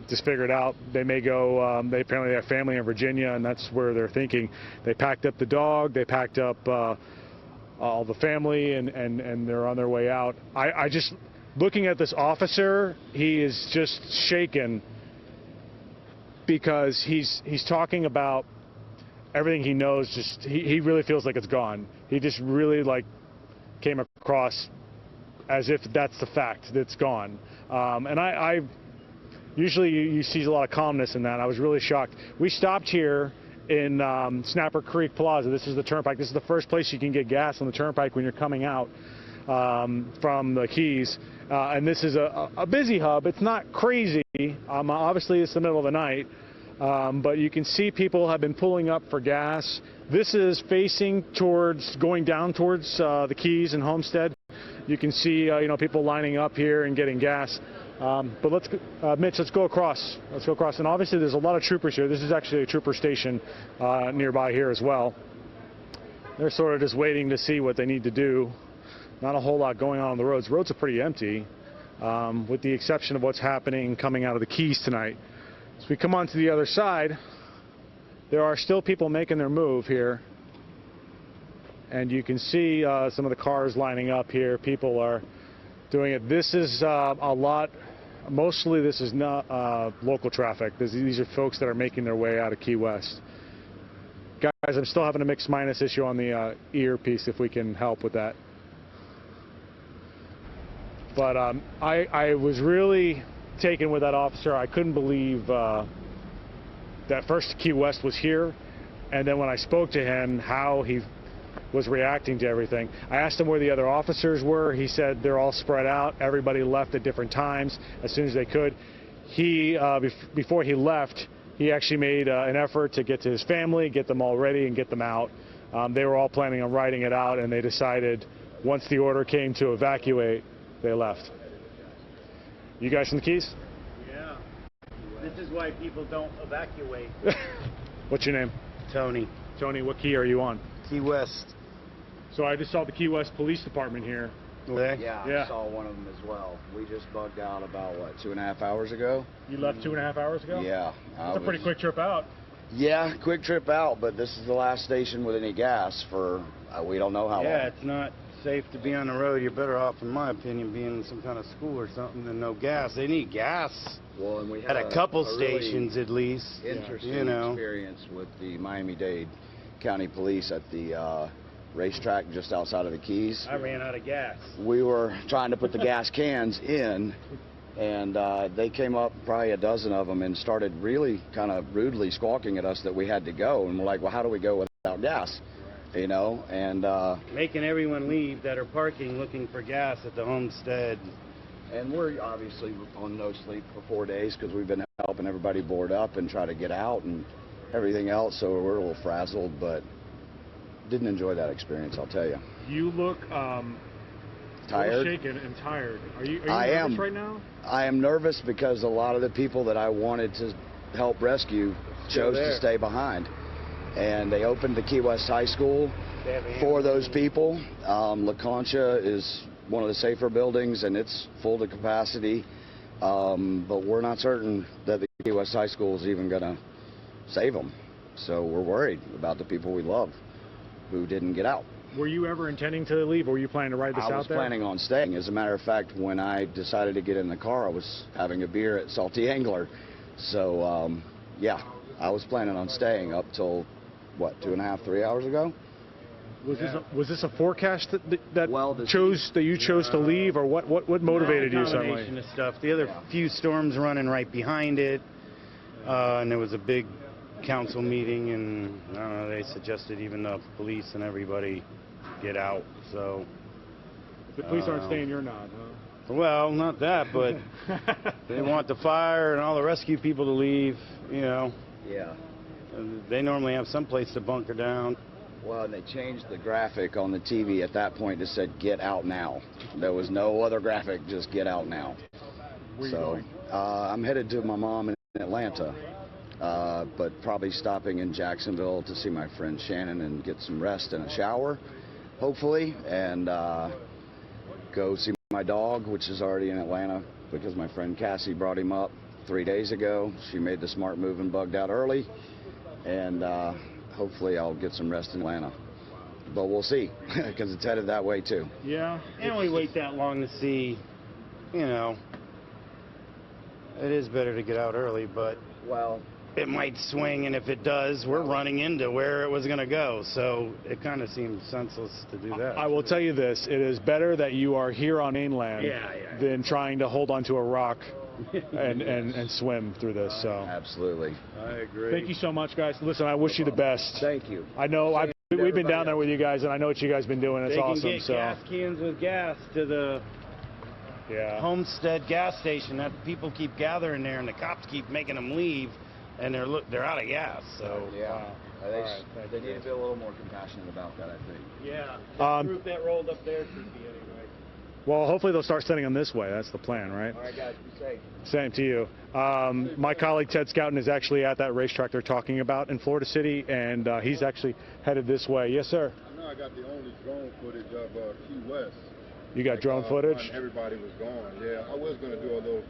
this figured out. They may go, they apparently have family in Virginia, and that's where they're thinking. They packed up the dog, they packed up all the family, and they're on their way out. I just, looking at this officer, he is just shaken because he's talking about everything he knows. Just he really feels like it's gone. He just really came across as if that's the fact, that it's gone. And I usually you see a lot of calmness in that. I was really shocked. We stopped here in Snapper Creek Plaza. This is the turnpike. This is the first place you can get gas on the turnpike when you're coming out from the Keys. And this is a busy hub. It's not crazy. Obviously, it's the middle of the night. But you can see people have been pulling up for gas. This is facing towards, going down towards the Keys and Homestead. You can see, people lining up here and getting gas. But let's, Mitch, let's go across. Let's go across. And obviously, there's a lot of troopers here. This is actually a trooper station nearby here as well. They're sort of just waiting to see what they need to do. Not a whole lot going on the roads. The roads are pretty empty, with the exception of what's happening coming out of the Keys tonight. As we come on to the other side, there are still people making their move here. And you can see some of the cars lining up here. People are doing it. This is a lot, mostly this is not local traffic. These are folks that are making their way out of Key West. Guys, I'm still having a mixed minus issue on the earpiece, if we can help with that. But I was really taken with that officer. I couldn't believe that first Key West was here, and then when I spoke to him, how he was reacting to everything. I asked him where the other officers were. He said they're all spread out. Everybody left at different times as soon as they could. He, before he left, he actually made an effort to get to his family, get them all ready, and get them out. They were all planning on riding it out, and they decided once the order came to evacuate, they left. You guys from the Keys? Yeah. This is why people don't evacuate. What's your name? Tony. Tony, what key are you on? Key West. So I just saw the Key West Police Department here. Yeah, I saw one of them as well. We just bugged out about, what, 2.5 hours ago? You left 2.5 hours ago? Yeah. It's a pretty quick trip out. Yeah, quick trip out, but this is the last station with any gas for, we don't know how long. Yeah, it's not safe to be on the road. You're better off, in my opinion, being in some kind of school or something than no gas. They need gas. Well, and we had at a couple really stations at least. Interesting experience with the Miami-Dade County Police at the racetrack just outside of the Keys. I ran out of gas. We were trying to put the gas cans in, and they came up, probably a dozen of them, and started really kind of rudely squawking at us that we had to go. And we're like, well, how do we go without gas? You know, and making everyone leave that are parking looking for gas at the Homestead And we're obviously on no sleep for 4 days because we've been helping everybody board up and try to get out and everything else. So we're a little frazzled, but didn't enjoy that experience, I'll tell you. You look tired, shaken and tired. Are you I nervous am right now? I am nervous because a lot of the people that I wanted to help rescue chose to stay behind, and they opened the Key West High School for those people. La Concha is one of the safer buildings, and it's full to capacity, but we're not certain that the Key West High School is even going to save them. So we're worried about the people we love who didn't get out. Were you ever intending to leave, or were you planning to ride this out there? I was planning on staying. As a matter of fact, when I decided to get in the car, I was having a beer at Salty Angler. So, yeah, I was planning on staying up till, what, 2.5, 3 hours ago? Was this a forecast that you chose to leave, or what motivated you suddenly? Combination of stuff. The other few storms running right behind it, and there was a big council meeting, and I don't know, they suggested even the police and everybody get out. So the police aren't staying, you're not, huh? Well, not that, but they want the fire and all the rescue people to leave, you know. Yeah. They normally have some place to bunker down. Well, and they changed the graphic on the TV at that point. It said, "Get out now." There was no other graphic, just "Get out now." Where are you going? I'm headed to my mom in Atlanta, but probably stopping in Jacksonville to see my friend Shannon and get some rest and a shower, hopefully, and go see my dog, which is already in Atlanta because my friend Cassie brought him up 3 days ago. She made the smart move and bugged out early, and hopefully I'll get some rest in Atlanta. But we'll see, because it's headed that way too. Yeah, and we wait that long to see, you know, it is better to get out early, but well, it might swing, and if it does, we're running into where it was going to go, so it kind of seems senseless to do that. I will tell you this, it is better that you are here on mainland than trying to hold onto a rock and swim through this. So absolutely, I agree. Thank you so much, guys. Listen, I wish you the best. Thank you. I know we've been down there with you guys, and I know what you guys been doing. It's awesome. They can get gas cans with gas to the Homestead gas station. That people keep gathering there, and the cops keep making them leave, and they're out of gas. So yeah, they need to be a little more compassionate about that, I think. Yeah, the group that rolled up there should be anyway. Well, hopefully they'll start sending them this way. That's the plan, right? All right, guys, be safe. Same to you. My colleague Ted Scouten is actually at that racetrack they're talking about in Florida City, and he's actually headed this way. Yes, sir. I know I got the only drone footage of Key West. You got drone footage? Everybody was gone. Yeah, I was going to do a little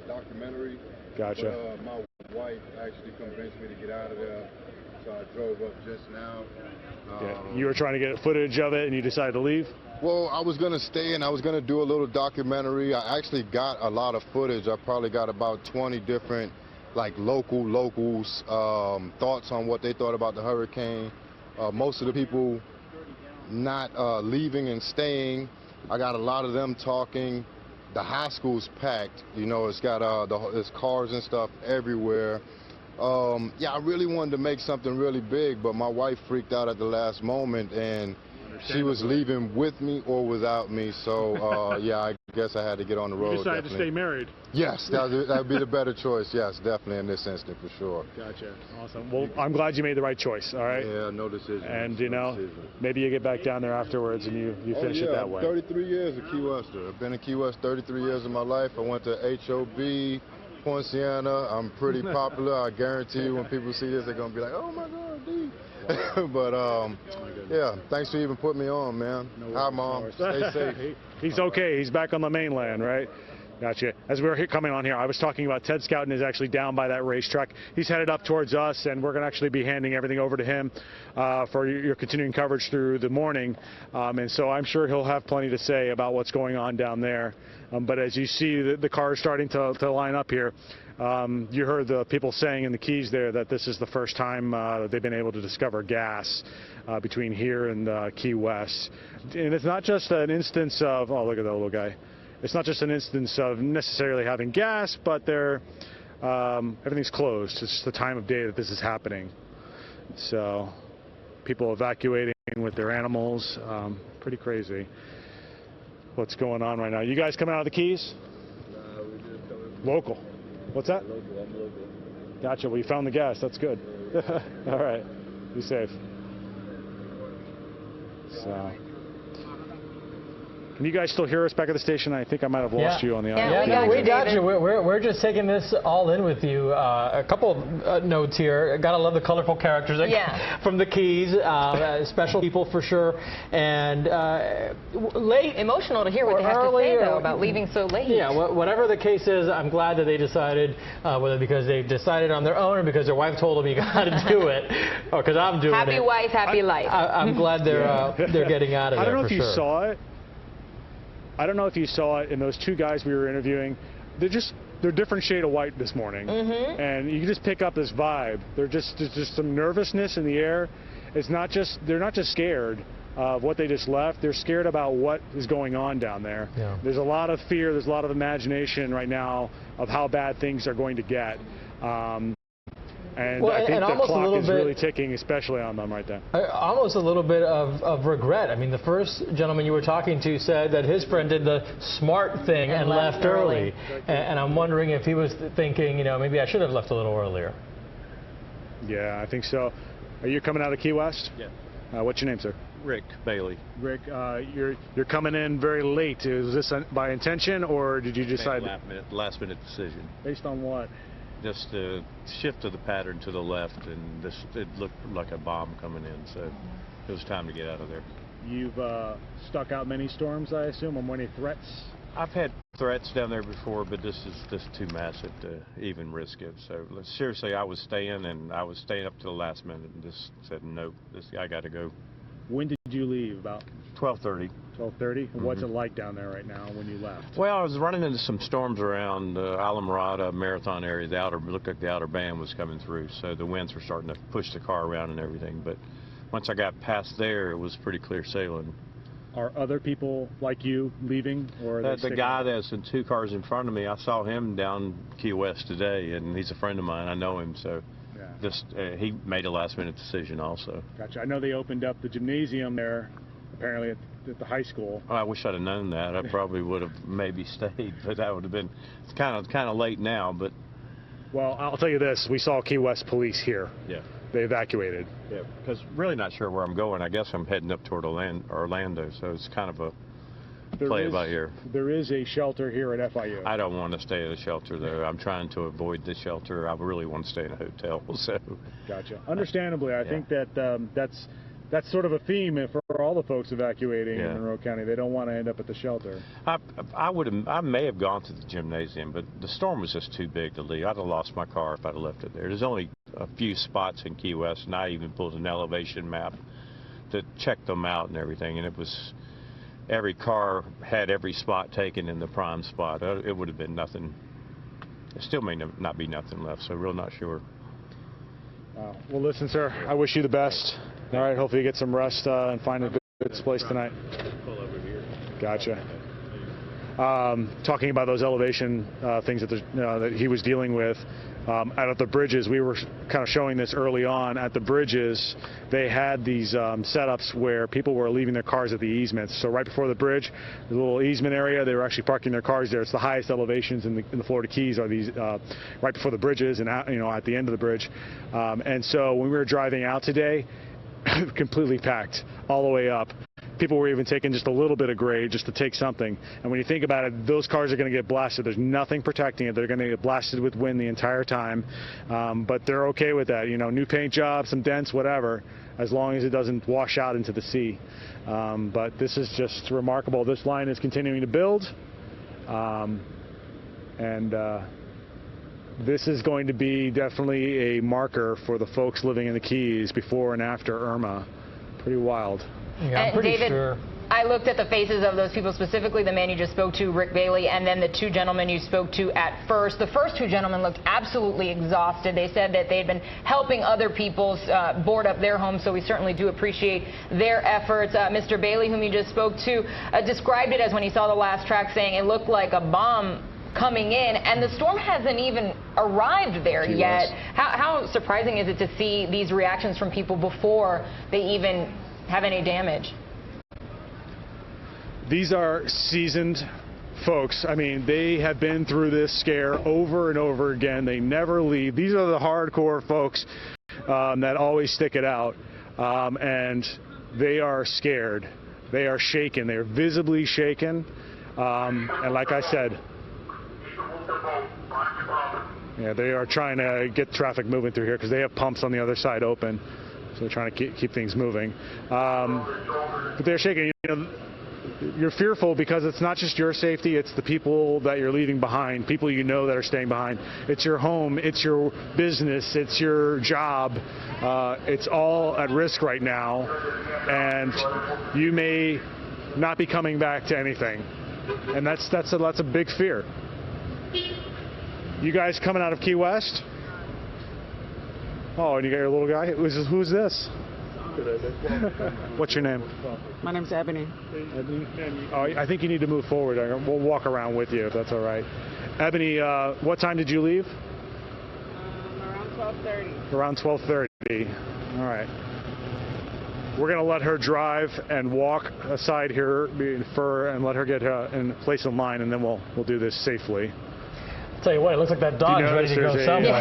documentary. Gotcha. But my wife actually convinced me to get out of there, so I drove up just now. You were trying to get footage of it, and you decided to leave? Well, I was going to stay, and I was going to do a little documentary. I actually got a lot of footage. I probably got about 20 different, like, locals' thoughts on what they thought about the hurricane. Most of the people not leaving and staying. I got a lot of them talking. The high school's packed. You know, it's got there's cars and stuff everywhere. Yeah, I really wanted to make something really big, but my wife freaked out at the last moment, and she was leaving with me or without me. So, yeah, I guess I had to get on the road. You decided to stay married? Yes, that would be the better choice. Yes, definitely in this instant, for sure. Gotcha. Awesome. Well, I'm glad you made the right choice, all right? Yeah, no decision. And, you know, maybe you get back down there afterwards and you finish it that way. 33 years of Key Wester. I've been in Key West 33 years of my life. I went to HOB, Poinciana. I'm pretty popular. I guarantee you when people see this, they're going to be like, oh, my God, D. But, yeah, thanks for even putting me on, man. Hi, Mom. Stay safe. He's okay. He's back on the mainland, right? Gotcha. As we were coming on here, I was talking about Ted Scouten is actually down by that racetrack. He's headed up towards us, and we're going to actually be handing everything over to him for your continuing coverage through the morning. And so I'm sure he'll have plenty to say about what's going on down there. But as you see the cars starting to line up here, you heard the people saying in the Keys there that this is the first time they've been able to discover gas between here and Key West. And it's not just an instance of, oh, look at that little guy. It's not just an instance of necessarily having gas, but everything's closed. It's just the time of day that this is happening. So people evacuating with their animals, pretty crazy what's going on right now. You guys coming out of the Keys? Local. What's that? Local. I'm local. Gotcha. Well, you found the gas. That's good. All right. Be safe. So. Can you guys still hear us back at the station? I think I might have lost you on the audio. Yeah, we got you. We're just taking this all in with you. A couple notes here. Gotta love the colorful characters from the Keys. Special people for sure. And late. Emotional to hear what they have to say, though, about leaving so late. Yeah, whatever the case is, I'm glad that they decided, whether because they decided on their own or because their wife told them you got to do it, or because I'm doing it. Happy wife, happy life. I'm glad they're getting out of there. I don't know if you sure. saw it. I don't know if you saw it in those two guys we were interviewing. They're different shade of white this morning, and you can just pick up this vibe. There's just some nervousness in the air. It's not just they're not just scared of what they just left. They're scared about what is going on down there. Yeah. There's a lot of fear. There's a lot of imagination right now of how bad things are going to get. And I think the clock is really ticking, especially on them right there. Almost a little bit of regret. I mean, the first gentleman you were talking to said that his friend did the smart thing and left early. And I'm wondering if he was thinking, maybe I should have left a little earlier. Yeah, I think so. Are you coming out of Key West? Yeah. What's your name, sir? Rick Bailey. Rick, you're coming in very late. Is this by intention, or did you decide? Last minute decision. Based on what? Just a shift of the pattern to the left, and it looked like a bomb coming in, so it was time to get out of there. You've stuck out many storms, I assume, or many threats? I've had threats down there before, but this is too massive to even risk it. So seriously, I was staying up to the last minute, and just said, nope, I got to go. When did you leave? About 12:30. 12:30. What's it like down there right now when you left? Well, I was running into some storms around Alamorada, Marathon area. Looked like the outer band was coming through, so the winds were starting to push the car around and everything. But once I got past there, it was pretty clear sailing. Are other people like you leaving, or the guy that's in two cars in front of me? I saw him down Key West today, and he's a friend of mine. I know him, so. He made a last-minute decision also. Gotcha. I know they opened up the gymnasium there, apparently at the high school. Oh, I wish I'd have known that. I probably would have maybe stayed, but that would have been. It's kind of late now, but. Well, I'll tell you this: we saw Key West police here. Yeah. They evacuated. Yeah. Because really not sure where I'm going. I guess I'm heading up toward Orlando, so it's kind of a. Play about here. There is a shelter here at FIU. I don't want to stay at a shelter, though. I'm trying to avoid the shelter. I really want to stay in a hotel. So. Gotcha. Understandably, I think that that's sort of a theme for all the folks evacuating in Monroe County. They don't want to end up at the shelter. I may have gone to the gymnasium, but the storm was just too big to leave. I'd have lost my car if I'd have left it there. There's only a few spots in Key West, and I even pulled an elevation map to check them out and everything, and it was. Every car had every spot taken in the prime spot. It would have been nothing. It still may not be nothing left, so real not sure. Well, listen, sir, I wish you the best. All right, hopefully you get some rest and find a good place tonight. Pull over here. Gotcha. Talking about those elevation things that he was dealing with. Out at the bridges, we were kind of showing this early on. At the bridges, they had these setups where people were leaving their cars at the easements. So right before the bridge, the little easement area, they were actually parking their cars there. It's the highest elevations in the Florida Keys are these right before the bridges and at the end of the bridge. And so when we were driving out today, completely packed all the way up. People were even taking just a little bit of grade just to take something. And when you think about it, those cars are going to get blasted. There's nothing protecting it. They're going to get blasted with wind the entire time. But they're okay with that. New paint job, some dents, whatever, as long as it doesn't wash out into the sea. But this is just remarkable. This line is continuing to build. This is going to be definitely a marker for the folks living in the Keys before and after Irma. Pretty wild. Yeah, I'm pretty David, sure. I looked at the faces of those people, specifically the man you just spoke to, Rick Bailey, and then the two gentlemen you spoke to at first. The first two gentlemen looked absolutely exhausted. They said that they had been helping other people board up their homes, so we certainly do appreciate their efforts. Mr. Bailey, whom you just spoke to, described it as when he saw the last track, saying it looked like a bomb coming in, and the storm hasn't even arrived there yet. How surprising is it to see these reactions from people before they even have any damage? These are seasoned folks, I mean, they have been through this scare over and over again. They never leave. These are the hardcore folks that always stick it out, and they are scared. They are shaken. They are visibly shaken, and like I said, yeah, they are trying to get traffic moving through here because they have pumps on the other side open, so they're trying to keep things moving. But they're shaking. You know, you're fearful because it's not just your safety, it's the people that you're leaving behind, people you know that are staying behind. It's your home, it's your business, it's your job. It's all at risk right now, and you may not be coming back to anything. And that's a big fear. You guys coming out of Key West? Oh, and you got your little guy? Who's this? What's your name? My name's Ebony. Ebony? Oh, I think you need to move forward. We'll walk around with you if that's all right. Ebony, what time did you leave? Around 12:30. Around 12:30. All right. We're going to let her drive and walk aside here and let her get in place in line, and then we'll do this safely. Tell you what, it looks like that dog's ready to go somewhere.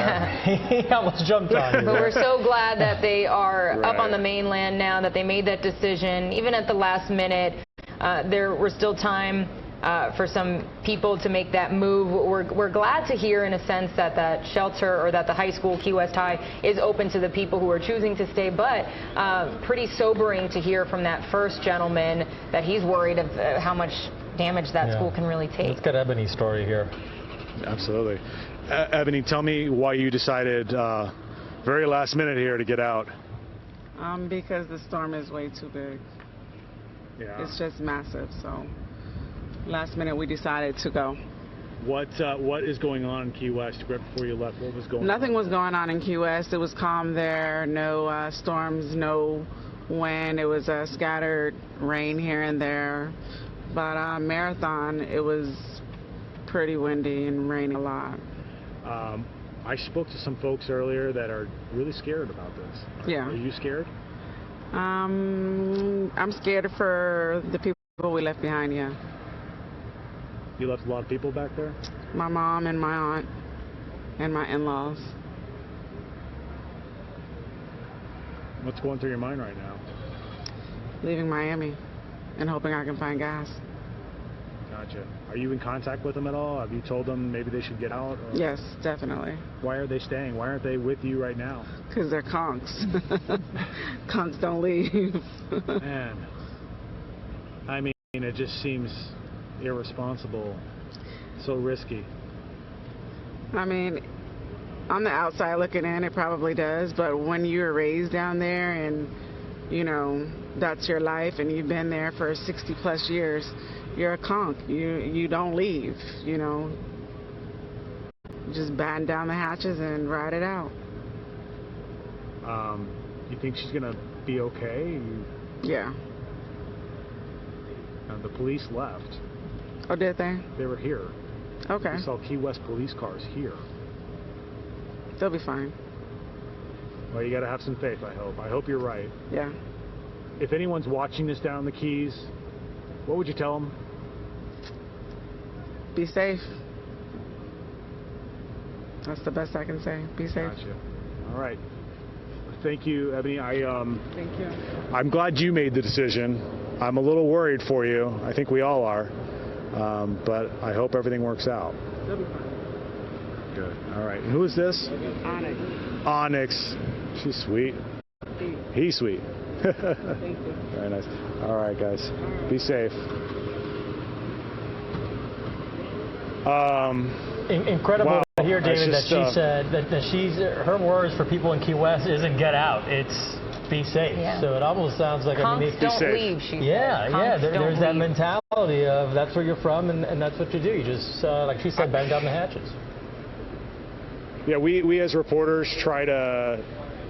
Yeah. He almost jumped on you. But we're so glad that they are Right. up on the mainland now, that they made that decision. Even at the last minute, there was still time for some people to make that move. We're glad to hear, in a sense, that that shelter or that the high school, Key West High, is open to the people who are choosing to stay. But pretty sobering to hear from that first gentleman that he's worried of how much damage that school can really take. Let's get Ebony's story here. Absolutely. Ebony, tell me why you decided very last minute here to get out. Because the storm is way too big. Yeah. It's just massive, so last minute we decided to go. What is going on in Key West? Right before you left, what was going on? Nothing was going on in Key West. It was calm there. No storms, no wind. It was scattered rain here and there. But Marathon, it was pretty windy and raining a lot. I spoke to some folks earlier that are really scared about this. Yeah. Are you scared? I'm scared for the people we left behind, yeah. You left a lot of people back there? My mom and my aunt and my in-laws. What's going through your mind right now? Leaving Miami and hoping I can find gas. Gotcha. Are you in contact with them at all? Have you told them maybe they should get out? Or? Yes, definitely. Why are they staying? Why aren't they with you right now? Because they're conks. Conks don't leave. Man, I mean, it just seems irresponsible, so risky. I mean, on the outside looking in, it probably does, but when you were raised down there and, you know, that's your life and you've been there for 60 plus years, you're a conk. You don't leave, you know. You just batten down the hatches and ride it out. You think she's going to be okay? Yeah. The police left. Oh, did they? They were here. Okay. We saw Key West police cars here. They'll be fine. Well, you got to have some faith, I hope. I hope you're right. Yeah. If anyone's watching this down in the Keys, what would you tell them? Be safe. That's the best I can say. Be safe. Gotcha. All right. Thank you, Ebony. Thank you. I'm glad you made the decision. I'm a little worried for you. I think we all are. But I hope everything works out. They'll be fine. Good. All right. And who is this? Onyx. Onyx. She's sweet. He's sweet. Thank you. Very nice. All right, guys. Be safe. Incredible wow. to hear, David, Just, that she said that her words for people in Key West isn't get out, it's be safe. Yeah. So it almost sounds like Conks don't leave, she said. Yeah, there's that leave. mentality of that's where you're from and that's what you do. You just, like she said, bang down the hatches. Yeah, we as reporters try to,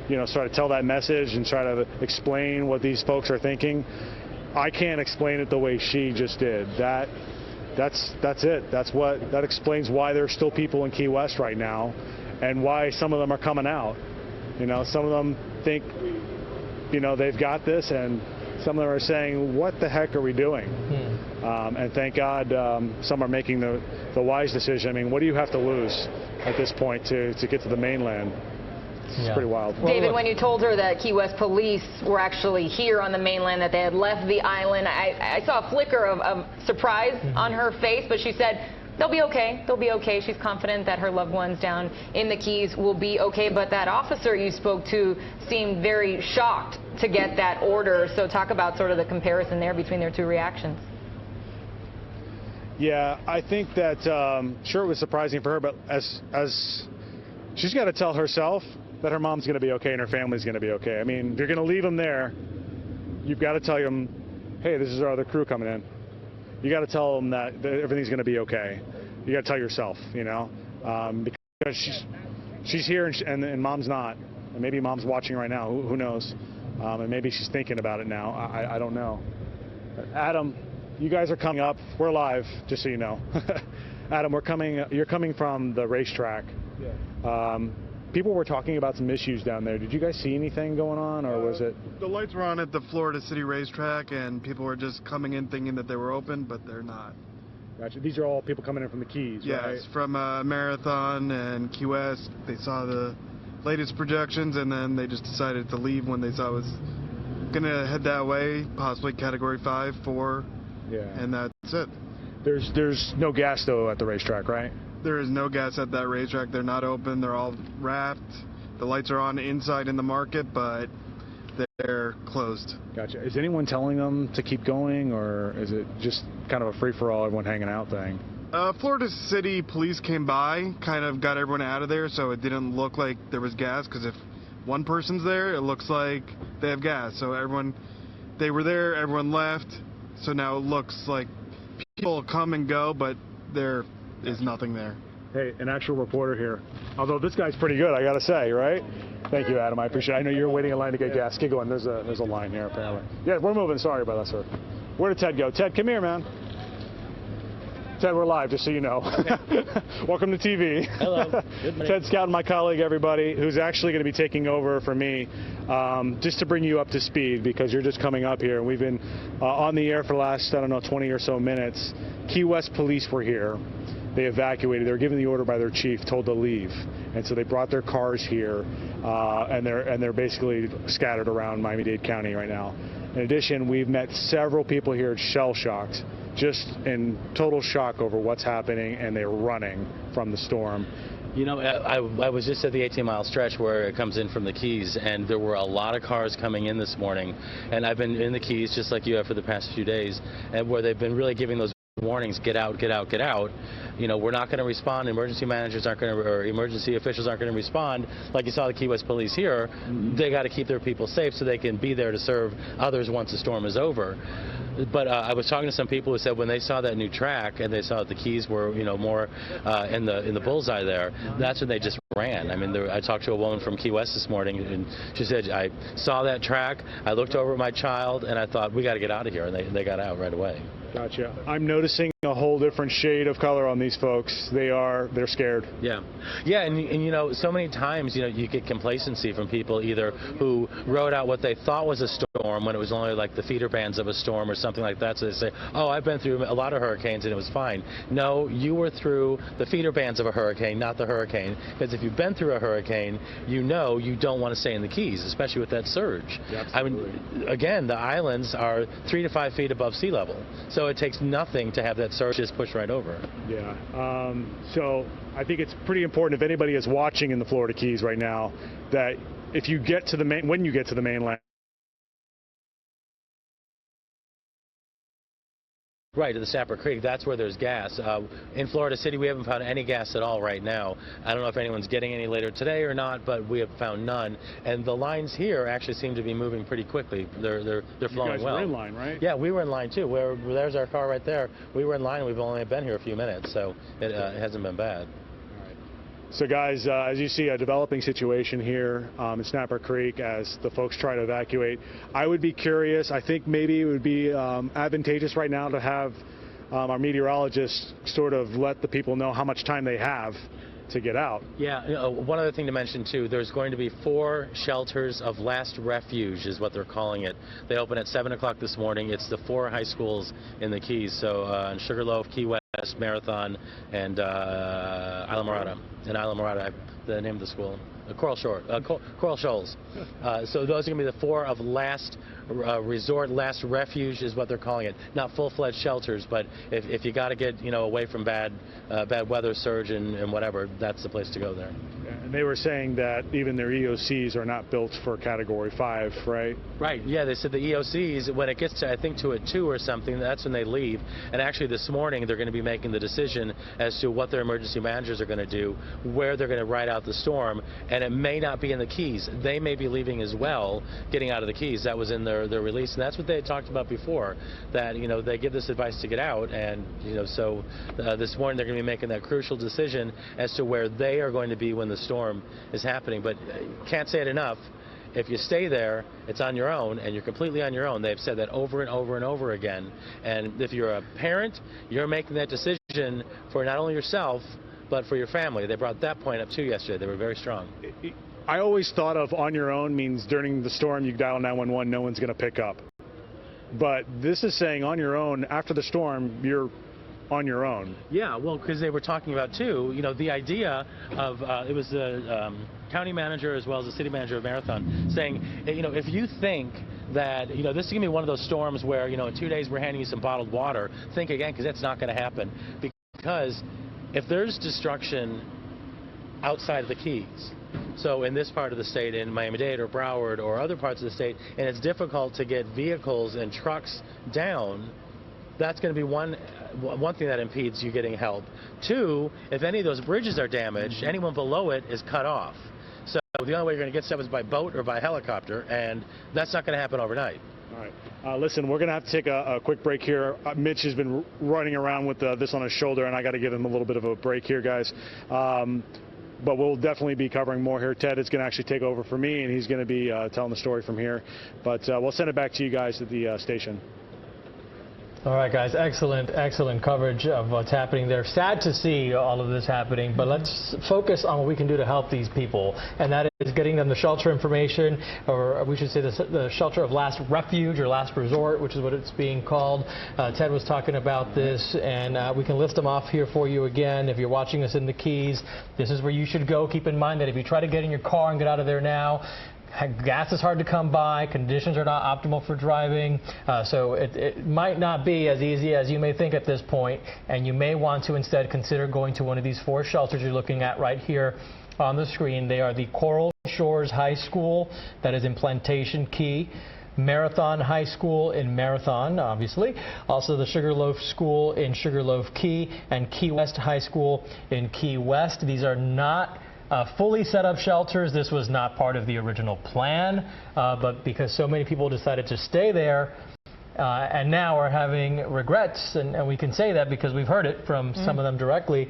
try to tell that message and try to explain what these folks are thinking. I can't explain it the way she just did. That's it. That explains why there's still people in Key West right now, and why some of them are coming out. Some of them think, they've got this, and Some of them are saying, what the heck are we doing? And thank God some are making the wise decision. I mean, what do you have to lose at this point to get to the mainland? It's pretty wild. David, when you told her that Key West police were actually here on the mainland, that they had left the island, I saw a flicker of surprise on her face, but she said, they'll be okay. They'll be okay. She's confident that her loved ones down in the Keys will be okay. But that officer you spoke to seemed very shocked to get that order. So talk about sort of the comparison there between their two reactions. Yeah, I think that sure it was surprising for her, but as she's got to tell herself that her mom's going to be okay and her family's going to be okay. I mean, if you're going to leave them there, you've got to tell them, hey, this is our other crew coming in. You got to tell them that everything's going to be okay. You got to tell yourself, you know, because she's here and mom's not. And maybe mom's watching right now. Who knows? And maybe she's thinking about it now. I don't know. Adam, you guys are coming up. We're live, just so you know. Adam, you're coming from the racetrack. Yeah. People were talking about some issues down there. Did you guys see anything going on, or was it? The lights were on at the Florida City racetrack, and people were just coming in thinking that they were open, but they're not. Gotcha. These are all people coming in from the Keys, right? Yes, from Marathon and Key West. They saw the latest projections, and then they just decided to leave when they saw it was going to head that way, possibly Category 5, 4, and that's it. There's no gas, though, at the racetrack, right? There is no gas at that racetrack. They're not open. They're all wrapped. The lights are on inside in the market, but they're closed. Gotcha. Is anyone telling them to keep going, or is it just kind of a free-for-all, everyone hanging out thing? Florida City police came by, kind of got everyone out of there, so it didn't look like there was gas, because if one person's there, it looks like they have gas. So they were there, everyone left, so now it looks like people come and go, but there is nothing there. Hey, an actual reporter here. Although this guy's pretty good, I gotta say, right? Thank you, Adam. I appreciate it. I know you're waiting in line to get gas. Keep going. There's a line here, apparently. Yeah, we're moving. Sorry about that, sir. Where did Ted go? Ted, come here, man. Ted, we're live, just so you know. Welcome to TV. Hello. Good morning. Ted Scout, my colleague, everybody, who's actually going to be taking over for me, just to bring you up to speed, because you're just coming up here. And we've been on the air for the last, 20 or so minutes. Key West police were here. They evacuated. They were given the order by their chief, told to leave, and so they brought their cars here, and they're basically scattered around Miami-Dade County right now. In addition, we've met several people here shell-shocked, just in total shock over what's happening, and they're running from the storm. You know, I was just at the 18-mile stretch where it comes in from the Keys, and there were a lot of cars coming in this morning, and I've been in the Keys just like you have for the past few days, and where they've been really giving those warnings, get out, get out, get out. You know, we're not going to respond. Emergency managers aren't going to, or emergency officials aren't going to respond. Like you saw the Key West police here, they got to keep their people safe so they can be there to serve others once the storm is over. But I was talking to some people who said when they saw that new track and they saw that the Keys were, you know, more in the bullseye there, that's when they just ran. I mean, I talked to a woman from Key West this morning, and she said, I saw that track, I looked over at my child, and I thought, we got to get out of here, and they got out right away. Gotcha. I'm noticing a whole different shade of color on these folks. They're scared. Yeah. Yeah, and you know, so many times, you know, you get complacency from people either who wrote out what they thought was a storm when it was only like the feeder bands of a storm or something like that. So they say, oh, I've been through a lot of hurricanes and it was fine. No, you were through the feeder bands of a hurricane, not the hurricane. Because if you've been through a hurricane, you know you don't want to stay in the Keys, especially with that surge. Yeah, I mean, again, the islands are 3 to 5 feet above sea level. So it takes nothing to have that surge just push right over. Yeah. So I think it's pretty important if anybody is watching in the Florida Keys right now that if you get to the when you get to the mainland. Right, to the Sapper Creek, that's where there's gas. In Florida City, we haven't found any gas at all right now. I don't know if anyone's getting any later today or not, but we have found none. And the lines here actually seem to be moving pretty quickly. They're flowing well. You guys were in line, right? Yeah, we were in line too. There's our car right there. We were in line, and we've only been here a few minutes, so it hasn't been bad. So guys, as you see, a developing situation here in Sapper Creek as the folks try to evacuate. I would be curious. I think maybe it would be advantageous right now to have our meteorologists sort of let the people know how much time they have to get out. Yeah, one other thing to mention too, there's going to be 4 shelters of last refuge is what they're calling it. They open at 7 o'clock this morning. It's the 4 high schools in the Keys, so in Sugarloaf, Key West, Marathon, and Isla Morada. In Isla Morada, the name of the school. Coral Shoals. So those are going to be the 4 of last resort, last refuge is what they're calling it. Not full-fledged shelters, but if you got to get away from bad weather surge and whatever, that's the place to go there. And they were saying that even their EOCs are not built for Category 5, right? Right. Yeah, they said the EOCs, when it gets to, I think, to a 2 or something, that's when they leave. And actually this morning they're going to be making the decision as to what their emergency managers are going to do, where they're going to ride out the storm, and it may not be in the Keys. They may be leaving as well, getting out of the Keys. That was in their release, and that's what they had talked about before, that they give this advice to get out, and so this morning they're going to be making that crucial decision as to where they are going to be when the storm is happening. But can't say it enough, if you stay there, it's on your own, and you're completely on your own. They've said that over and over and over again. And if you're a parent, you're making that decision for not only yourself, but for your family. They brought that point up too yesterday. They were very strong. I always thought of on your own means during the storm you dial 911, no one's going to pick up. But this is saying on your own, after the storm, you're on your own. Yeah, well, because they were talking about too, the idea of, it was the county manager as well as the city manager of Marathon saying, if you think that, this is going to be one of those storms where, in 2 days we're handing you some bottled water, think again, because that's not going to happen. Because if there's destruction outside of the Keys, so in this part of the state, in Miami-Dade or Broward or other parts of the state, and it's difficult to get vehicles and trucks down, that's going to be one thing that impedes you getting help. 2, if any of those bridges are damaged, anyone below it is cut off. So the only way you're going to get stuff is by boat or by helicopter, and that's not going to happen overnight. All right. Listen, we're going to have to take a quick break here. Mitch has been running around with this on his shoulder, and I got to give him a little bit of a break here, guys. But we'll definitely be covering more here. Ted is going to actually take over for me, and he's going to be telling the story from here. But we'll send it back to you guys at the station. All right, guys, excellent coverage of what's happening there. Sad to see all of this happening, but let's focus on what we can do to help these people, and that is getting them the shelter information, or we should say the shelter of last refuge or last resort, which is what it's being called. Ted was talking about this, and we can list them off here for you again. If you're watching us in the Keys, this is where you should go. Keep in mind that if you try to get in your car and get out of there now, gas is hard to come by, conditions are not optimal for driving, so it might not be as easy as you may think at this point, and you may want to instead consider going to one of these 4 shelters you're looking at right here on the screen. They are the Coral Shores High School, that is in Plantation Key, Marathon High School in Marathon, obviously, also the Sugarloaf School in Sugarloaf Key, and Key West High School in Key West. These are not fully set up shelters. This was not part of the original plan, but because so many people decided to stay there and now are having regrets, and we can say that because we've heard it from some of them directly,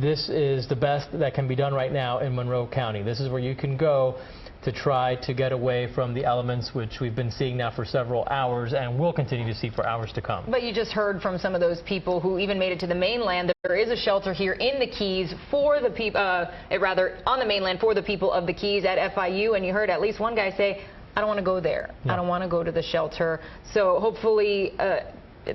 this is the best that can be done right now in Monroe County. This is where you can go to try to get away from the elements which we've been seeing now for several hours and will continue to see for hours to come. But you just heard from some of those people who even made it to the mainland. There is a shelter here in the Keys for the people, rather on the mainland for the people of the Keys at FIU, and you heard at least one guy say, I don't want to go there. No. I don't want to go to the shelter. So hopefully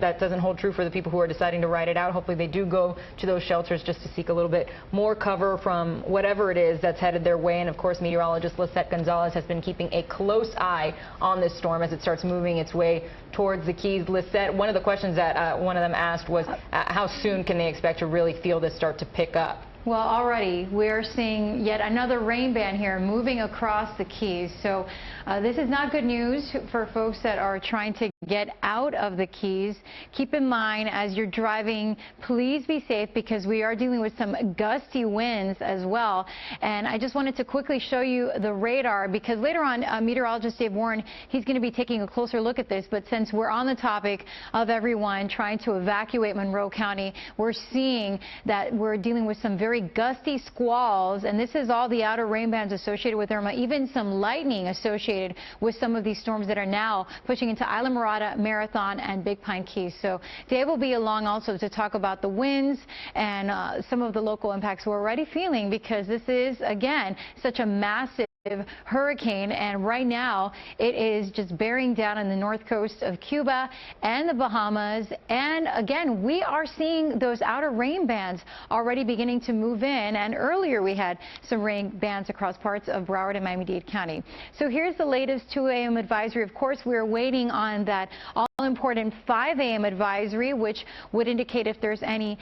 that doesn't hold true for the people who are deciding to ride it out. Hopefully they do go to those shelters just to seek a little bit more cover from whatever it is that's headed their way. And of course, meteorologist Lisette Gonzalez has been keeping a close eye on this storm as it starts moving its way towards the Keys. Lisette, one of the questions that one of them asked was how soon can they expect to really feel this start to pick up? Well, already we're seeing yet another rain band here moving across the Keys. So this is not good news for folks that are trying to get out of the Keys. Keep in mind as you're driving, please be safe because we are dealing with some gusty winds as well. And I just wanted to quickly show you the radar because later on meteorologist Dave Warren, he's going to be taking a closer look at this. But since we're on the topic of everyone trying to evacuate Monroe County, we're seeing that we're dealing with some very very gusty squalls, and this is all the outer rain bands associated with Irma, even some lightning associated with some of these storms that are now pushing into Isla Mirada, Marathon, and Big Pine Keys. So Dave will be along also to talk about the winds and some of the local impacts we're already feeling, because this is, again, such a massive hurricane, and right now it is just bearing down on the north coast of Cuba and the Bahamas. And again, we are seeing those outer rain bands already beginning to move in, and earlier we had some rain bands across parts of Broward and Miami-Dade County. So here's the latest 2 a.m. advisory. Of course, we're waiting on that all-important 5 a.m. advisory, which would indicate if there's any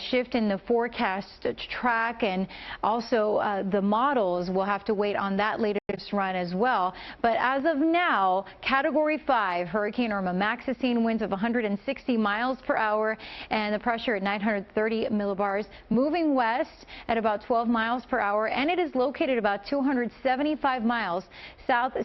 shift in the forecast track, and also the models will have to wait on that latest run as well. But as of now, Category 5 Hurricane Irma, max sustained winds of 160 miles per hour and the pressure at 930 millibars, moving west at about 12 miles per hour, and it is located about 275 miles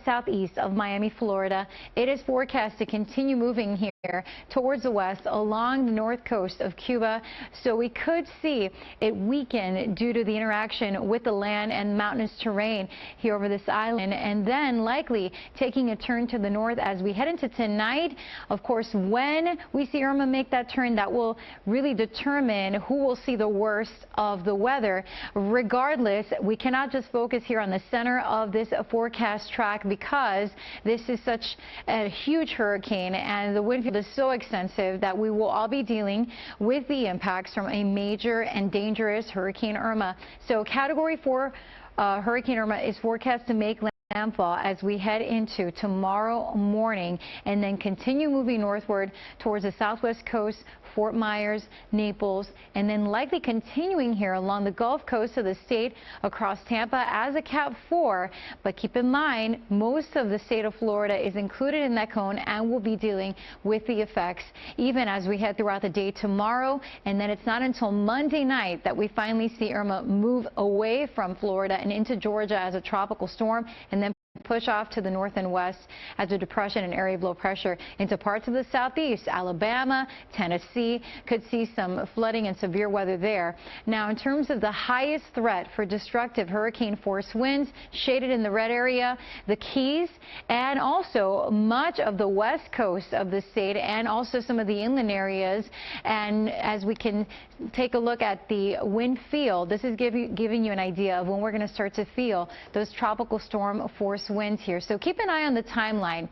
southeast of Miami, Florida. It is forecast to continue moving here towards the west along the north coast of Cuba, so we could see it weaken due to the interaction with the land and mountainous terrain here over this island, and then likely taking a turn to the north as we head into tonight. Of course, when we see Irma make that turn, that will really determine who will see the worst of the weather. Regardless, we cannot just focus here on the center of this forecast track, because this is such a huge hurricane and the wind field is so extensive that we will all be dealing with the impacts from a major and dangerous Hurricane Irma. So Category 4 Hurricane Irma is forecast to make landfall as we head into tomorrow morning, and then continue moving northward towards the southwest coast, Fort Myers, Naples, and then likely continuing here along the Gulf Coast of the state across Tampa as a Cat 4. But keep in mind, most of the state of Florida is included in that cone and will be dealing with the effects even as we head throughout the day tomorrow. And then it's not until Monday night that we finally see Irma move away from Florida and into Georgia as a tropical storm, and then push off to the north and west as a depression and area of low pressure into parts of the southeast. Alabama, Tennessee could see some flooding and severe weather there. Now, in terms of the highest threat for destructive hurricane force winds, shaded in the red area, the Keys, and also much of the west coast of the state, and also some of the inland areas. And as we can take a look at the wind field, this is giving you an idea of when we're going to start to feel those tropical storm force winds here. So keep an eye on the timeline.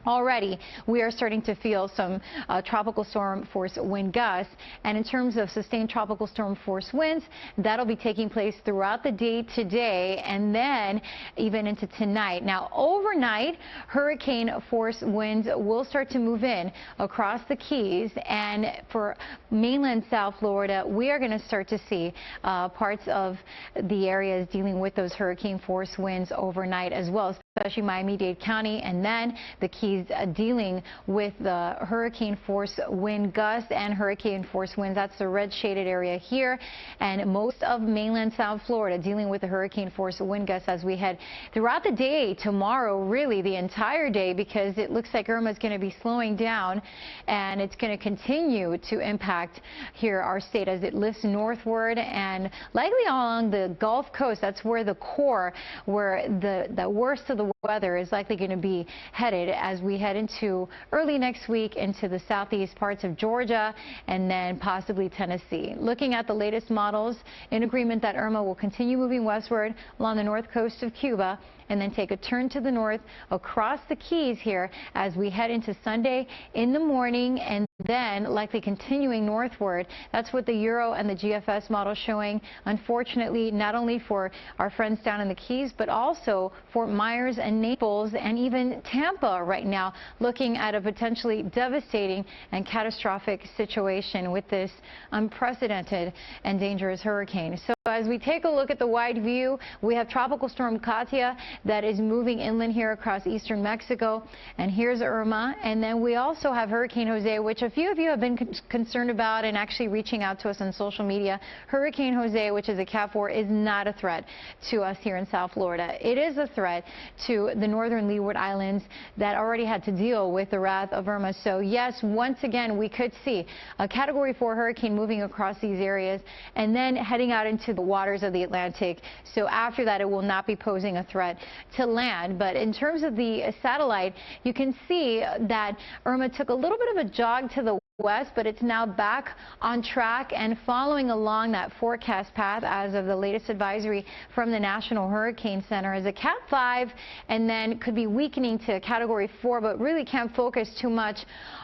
Already, we are starting to feel some tropical storm force wind gusts, and in terms of sustained tropical storm force winds, that'll be taking place throughout the day today and then even into tonight. Now, overnight, hurricane force winds will start to move in across the Keys, and for mainland South Florida, we are going to start to see parts of the areas dealing with those hurricane force winds overnight as well, especially Miami-Dade County, and then the Keys dealing with the hurricane force wind gusts and hurricane force winds. That's the red shaded area here, and most of mainland South Florida dealing with the hurricane force wind gusts as we head throughout the day tomorrow, really the entire day, because it looks like Irma is going to be slowing down and it's going to continue to impact here our state as it lifts northward and likely along the Gulf Coast. That's where the core, where the worst of the weather is likely going to be headed as we head into early next week into the southeast parts of Georgia and then possibly Tennessee. Looking at the latest models, in agreement that Irma will continue moving westward along the north coast of Cuba and then take a turn to the north across the Keys here as we head into Sunday in the morning, and then likely continuing northward. That's what the Euro and the GFS model showing, unfortunately, not only for our friends down in the Keys, but also Fort Myers and Naples and even Tampa right now, looking at a potentially devastating and catastrophic situation with this unprecedented and dangerous hurricane. So as we take a look at the wide view, we have Tropical Storm Katia that is moving inland here across eastern Mexico, and here's Irma, and then we also have Hurricane Jose, which a few of you have been concerned about and actually reaching out to us on social media. Hurricane Jose, which is a Cat 4, is not a threat to us here in South Florida. It is a threat to the northern Leeward Islands that already had to deal with the wrath of Irma. So yes, once again, we could see a Category 4 hurricane moving across these areas and then heading out into the waters of the Atlantic. So after that, it will not be posing a threat to land. But in terms of the satellite, you can see that Irma took a little bit of a jog to the west, but it's now back on track and following along that forecast path as of the latest advisory from the National Hurricane Center as a Cat 5, and then could be weakening to Category 4, but really can't focus too much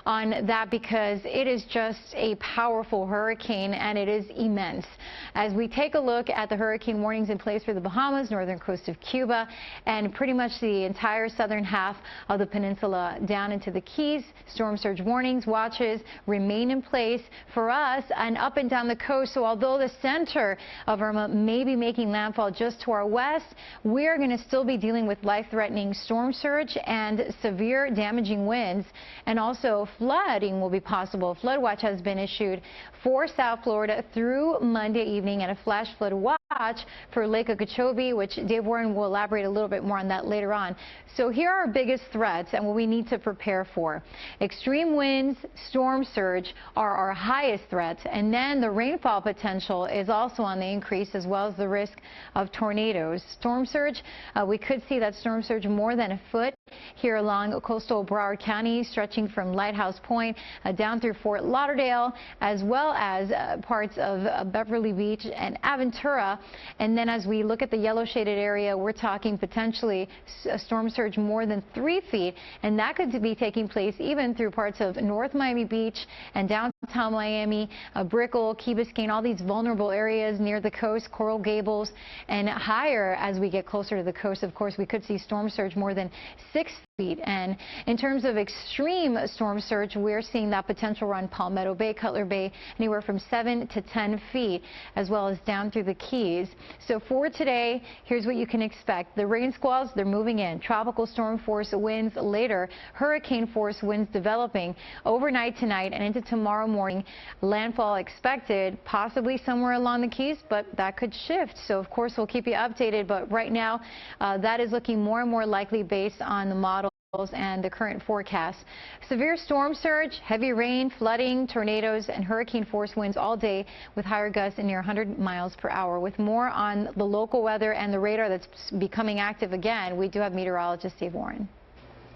on that because it is just a powerful hurricane and it is immense. As we take a look at the hurricane warnings in place for the Bahamas, northern coast of Cuba, and pretty much the entire southern half of the peninsula down into the Keys, storm surge warnings, watches remain in place for us and up and down the coast. So although the center of Irma may be making landfall just to our west, we are going to still be dealing with life-threatening storm surge and severe damaging winds, and also flooding will be possible. Flood watch has been issued for South Florida through Monday evening, and a flash flood watch for Lake Okeechobee, which Dave Warren will elaborate a little bit more on that later on. So here are our biggest threats and what we need to prepare for. Extreme winds, storm surge are our highest threats, and then the rainfall potential is also on the increase, as well as the risk of tornadoes. Storm surge, we could see that storm surge more than a foot here along coastal Broward County, stretching from Lighthouse Point down through Fort Lauderdale, as well as parts of Beverly Beach and Aventura. And then as we look at the yellow shaded area, we're talking potentially a storm surge more than 3 feet, and that could be taking place even through parts of North Miami Beach and downtown Miami, Brickell, Key Biscayne, all these vulnerable areas near the coast, Coral Gables, and higher as we get closer to the coast. Of course, we could see storm surge more than 6 feet. And in terms of extreme storm surge, we're seeing that potential run Palmetto Bay, Cutler Bay, anywhere from 7 to 10 feet, as well as down through the Keys. So for today, here's what you can expect. The rain squalls, they're moving in. Tropical storm force winds later. Hurricane force winds developing overnight tonight and into tomorrow morning. Landfall expected possibly somewhere along the Keys, but that could shift. So of course, we'll keep you updated. But right now, that is looking more and more likely based on the model and the current forecast. Severe storm surge, heavy rain, flooding, tornadoes, and hurricane force winds all day with higher gusts near 100 miles per hour. With more on the local weather and the radar that's becoming active again, we do have meteorologist Dave Warren.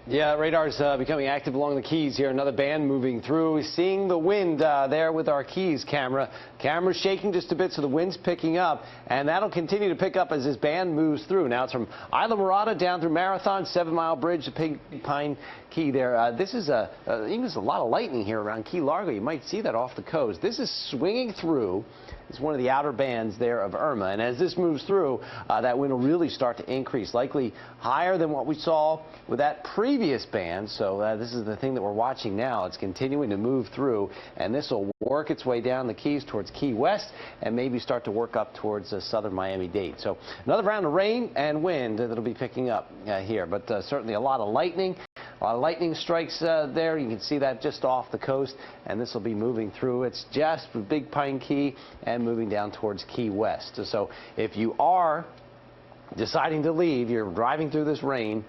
Yeah, radar's becoming active along the Keys here. Another band moving through. Seeing the wind there with our Keys camera. Camera's shaking just a bit, so the wind's picking up, and that'll continue to pick up as this band moves through. Now it's from Isla Morada down through Marathon, 7 Mile Bridge to Pig Pine Key there. This is even there's a lot of lightning here around Key Largo. You might see that off the coast. This is swinging through. It's one of the outer bands there of Irma, and as this moves through, that wind will really start to increase, likely higher than what we saw with that previous band. So this is the thing that we're watching now. It's continuing to move through, and this will work its way down the Keys towards Key West and maybe start to work up towards southern Miami-Dade. So another round of rain and wind that'll be picking up here, but certainly a lot of lightning. A lot of lightning strikes there. You can see that just off the coast, and this will be moving through. It's just for Big Pine Key and moving down towards Key West. So if you are deciding to leave, you're driving through this rain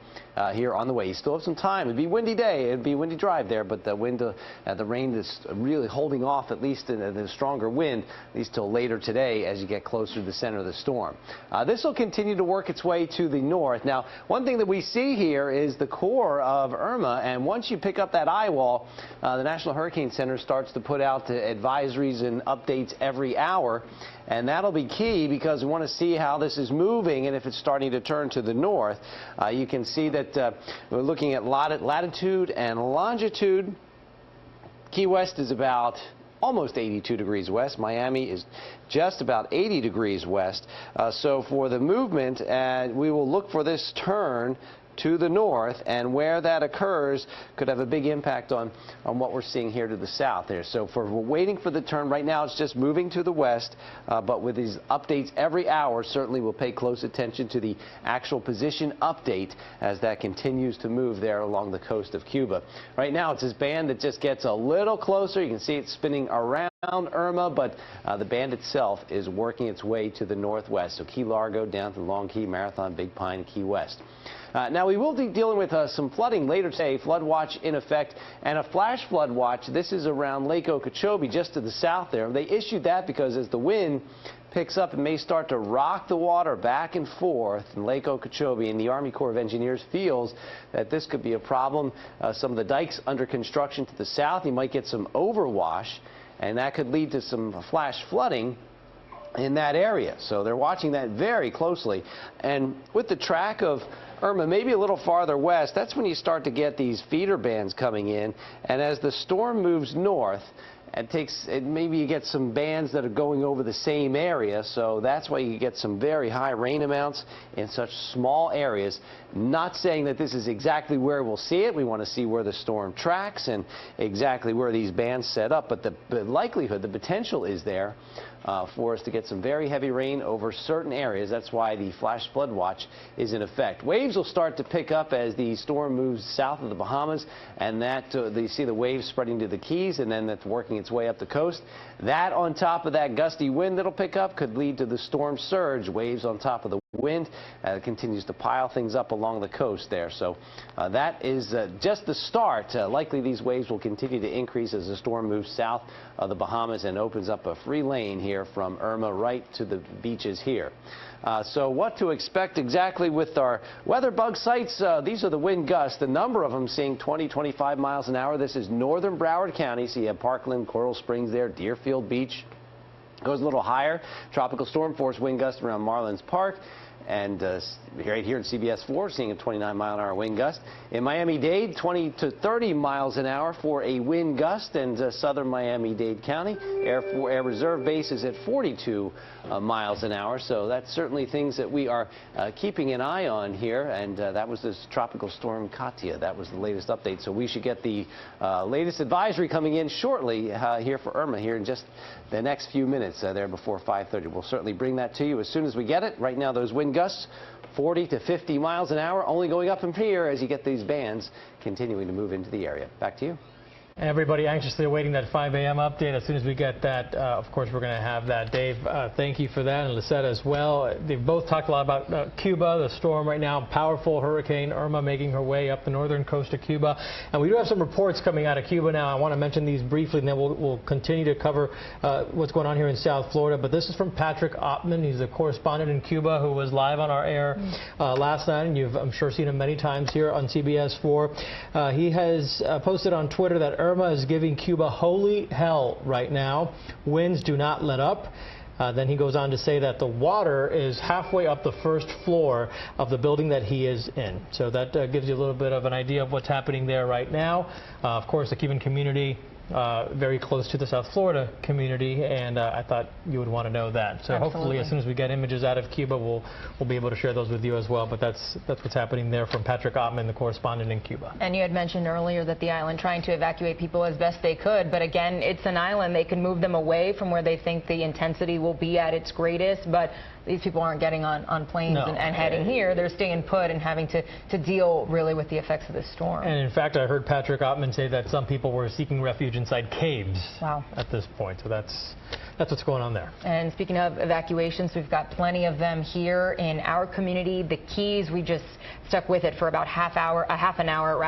here on the way, you still have some time. It'd be a windy day, it'd be a windy drive there, but the wind, the rain is really holding off, at least in the stronger wind, at least till later today as you get closer to the center of the storm. This will continue to work its way to the north. Now, one thing that we see here is the core of Irma, and once you pick up that eye wall, the National Hurricane Center starts to put out advisories and updates every hour. And that'll be key because we want to see how this is moving and if it's starting to turn to the north. You can see that we're looking at latitude and longitude. Key West is about almost 82 degrees west. Miami is just about 80 degrees west. So for the movement, we will look for this turn to the north, and where that occurs could have a big impact on what we're seeing here to the south there. So we're waiting for the turn. Right now it's just moving to the west, but with these updates every hour, certainly we'll pay close attention to the actual position update as that continues to move there along the coast of Cuba. Right now it's this band that just gets a little closer. You can see it spinning around Irma, but the band itself is working its way to the northwest. So Key Largo down to Long Key, Marathon, Big Pine, Key West. Now we will be dealing with some flooding later today. Flood watch in effect and a flash flood watch. This is around Lake Okeechobee, just to the south there. They issued that because as the wind picks up, it may start to rock the water back and forth in Lake Okeechobee, and the Army Corps of Engineers feels that this could be a problem. Some of the dikes under construction to the south, you might get some overwash, and that could lead to some flash flooding in that area. So they're watching that very closely. And with the track of Irma maybe a little farther west, that's when you start to get these feeder bands coming in. And as the storm moves north, maybe you get some bands that are going over the same area, so that's why you get some very high rain amounts in such small areas. Not saying that this is exactly where we'll see it. We want to see where the storm tracks and exactly where these bands set up, but the likelihood, the potential is there for us to get some very heavy rain over certain areas. That's why the flash flood watch is in effect. Waves will start to pick up as the storm moves south of the Bahamas, and you see the waves spreading to the Keys, and then that's working its way up the coast. That on top of that gusty wind that'll pick up could lead to the storm surge. Waves on top of the wind continues to pile things up along the coast there. So that is just the start. Likely these waves will continue to increase as the storm moves south of the Bahamas and opens up a free lane here from Irma right to the beaches here. So what to expect exactly with our weather bug sites? These are the wind gusts. The number of them seeing 20-25 miles an hour. This is northern Broward County. So you have Parkland, Coral Springs there, Deerfield Beach. Goes a little higher. Tropical storm force wind gust around Marlins Park. And right here in CBS 4, seeing a 29-mile-an-hour wind gust. In Miami-Dade, 20 to 30 miles an hour for a wind gust. And southern Miami-Dade County, Air Reserve Base is at 42 miles an hour. So that's certainly things that we are keeping an eye on here. And that was this tropical storm Katia. That was the latest update. So we should get the latest advisory coming in shortly here for Irma here in just the next few minutes there before 5:30. We'll certainly bring that to you as soon as we get it. Right now, those wind gusts 40 to 50 miles an hour, only going up from here as you get these bands continuing to move into the area. Back to you. Everybody anxiously awaiting that 5 a.m. update. As soon as we get that, of course, we're going to have that. Dave, thank you for that, and Lisette as well. They've both talked a lot about Cuba, the storm right now, powerful Hurricane Irma making her way up the northern coast of Cuba. And we do have some reports coming out of Cuba now. I want to mention these briefly, and then we'll continue to cover what's going on here in South Florida. But this is from Patrick Ottman. He's a correspondent in Cuba who was live on our air last night, and you've, I'm sure, seen him many times here on CBS 4. He has posted on Twitter that Irma is giving Cuba holy hell right now. Winds do not let up. Then he goes on to say that the water is halfway up the first floor of the building that he is in. So that gives you a little bit of an idea of what's happening there right now. Of course, the Cuban community very close to the South Florida community, and I thought you would want to know that. So Absolutely. Hopefully, as soon as we get images out of Cuba, we'll be able to share those with you as well. But that's what's happening there from Patrick Ottman, the correspondent in Cuba. And you had mentioned earlier that the island trying to evacuate people as best they could, but again, it's an island. They can move them away from where they think the intensity will be at its greatest, but these people aren't getting on planes and heading here. They're staying put and having to deal really with the effects of this storm. And in fact, I heard Patrick Ottman say that some people were seeking refuge inside caves at this point. So that's what's going on there. And speaking of evacuations, we've got plenty of them here in our community. The Keys, we just stuck with it for about half an hour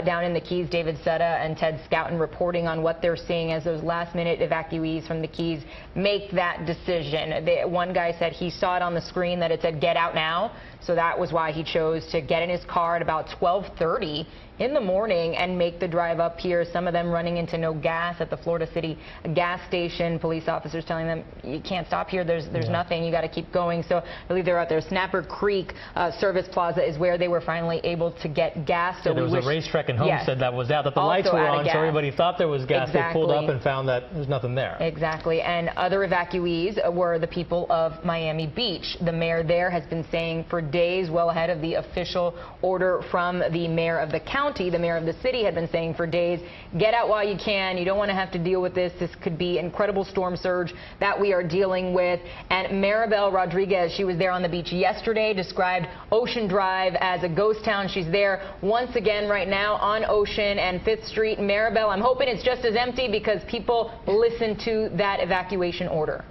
down in the Keys. David Setta and Ted Scouten reporting on what they're seeing as those last-minute evacuees from the Keys make that decision. One guy said he saw it on the screen that it said "Get out now," so that was why he chose to get in his car at about 12:30 in the morning and make the drive up here. Some of them running into no gas at the Florida City gas station. Police officers telling them, you can't stop here. There's nothing. You got to keep going. So I believe they're out there. Snapper Creek Service Plaza is where they were finally able to get gas. So there was a racetrack in Homestead that was out, that the lights were on, so everybody thought there was gas. They pulled up and found that there's nothing there. Exactly. And other evacuees were the people of Miami Beach. The mayor there has been saying for days, well ahead of the official order from the mayor of the county, the mayor of the city had been saying for days, get out while you can. You don't want to have to deal with this. This could be incredible storm surge that we are dealing with. And Maribel Rodriguez, she was there on the beach yesterday, described Ocean Drive as a ghost town. She's there once again right now on Ocean and 5th Street. Maribel, I'm hoping it's just as empty because people listen to that evacuation order.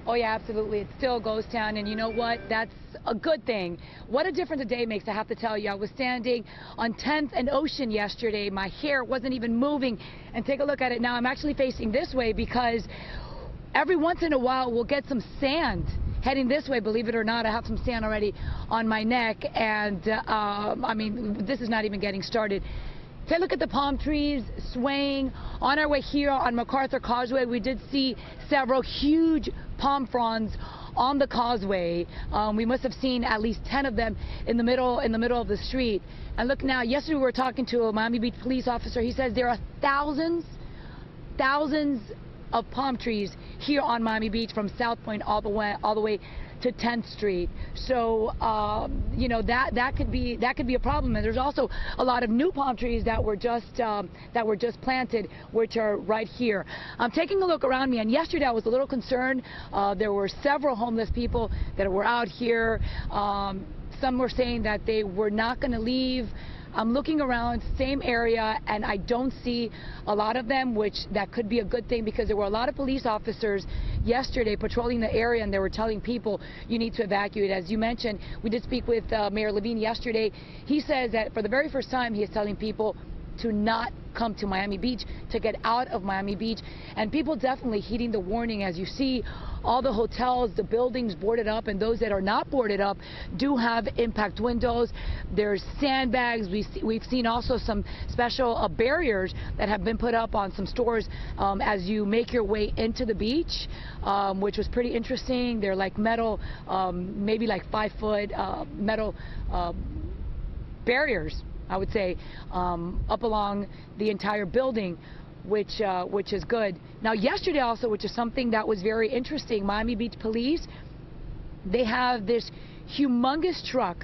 Oh, yeah, absolutely. It's still a ghost town, and you know what? That's a good thing. What a difference a day makes, I have to tell you. I was standing on 10th and Ocean yesterday. My hair wasn't even moving. And take a look at it now. I'm actually facing this way because every once in a while we'll get some sand heading this way. Believe it or not, I have some sand already on my neck, and I mean, this is not even getting started. Take a look at the palm trees swaying. On our way here on MacArthur Causeway, we did see several huge palm fronds on the causeway. We must have seen at least 10 of them in the middle of the street. And look now, yesterday we were talking to a Miami Beach police officer. He says there are thousands of palm trees here on Miami Beach from South Point all the way to 10th Street. So you know, that could be a problem. And there's also a lot of new palm trees that were just planted, which are right here. I'm taking a look around me, and yesterday I was a little concerned. There were several homeless people that were out here. Some were saying that they were not going to leave. I'm looking around, same area, and I don't see a lot of them, which that could be a good thing because there were a lot of police officers yesterday patrolling the area, and they were telling people you need to evacuate. As you mentioned, we did speak with Mayor Levine yesterday. He says that for the very first time he is telling people to not come to Miami Beach, to get out of Miami Beach, and people definitely heeding the warning. As you see, all the hotels, the buildings boarded up, and those that are not boarded up do have impact windows. There's sandbags. We've seen also some special barriers that have been put up on some stores as you make your way into the beach, which was pretty interesting. They're like metal, maybe like 5-foot metal barriers, I would say, up along the entire building, which is good. Now, yesterday also, which is something that was very interesting, Miami Beach Police, they have this humongous truck,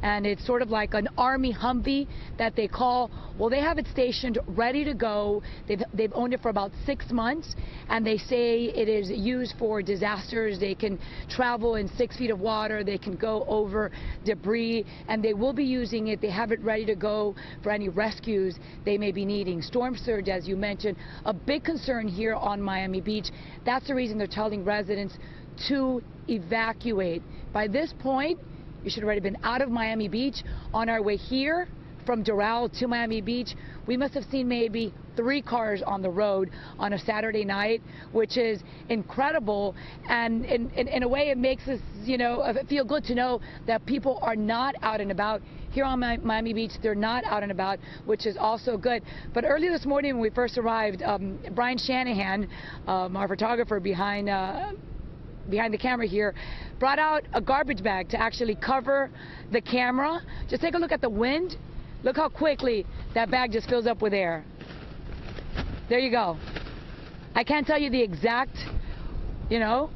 and it's sort of like an Army Humvee that they call. Well, they have it stationed ready to go. They've owned it for about 6 months, and they say it is used for disasters. They can travel in 6 feet of water. They can go over debris, and they will be using it. They have it ready to go for any rescues they may be needing. Storm surge, as you mentioned, a big concern here on Miami Beach. That's the reason they're telling residents to evacuate. By this point, you should have already been out of Miami Beach. On our way here from Doral to Miami Beach, we must have seen maybe 3 cars on the road on a Saturday night, which is incredible. And in a way, it makes us, you know, feel good to know that people are not out and about. Here on Miami Beach, they're not out and about, which is also good. But early this morning when we first arrived, Brian Shanahan, our photographer behind the camera here, brought out a garbage bag to actually cover the camera. Just take a look at the wind. Look how quickly that bag just fills up with air. There you go. I can't tell you the exact, you know,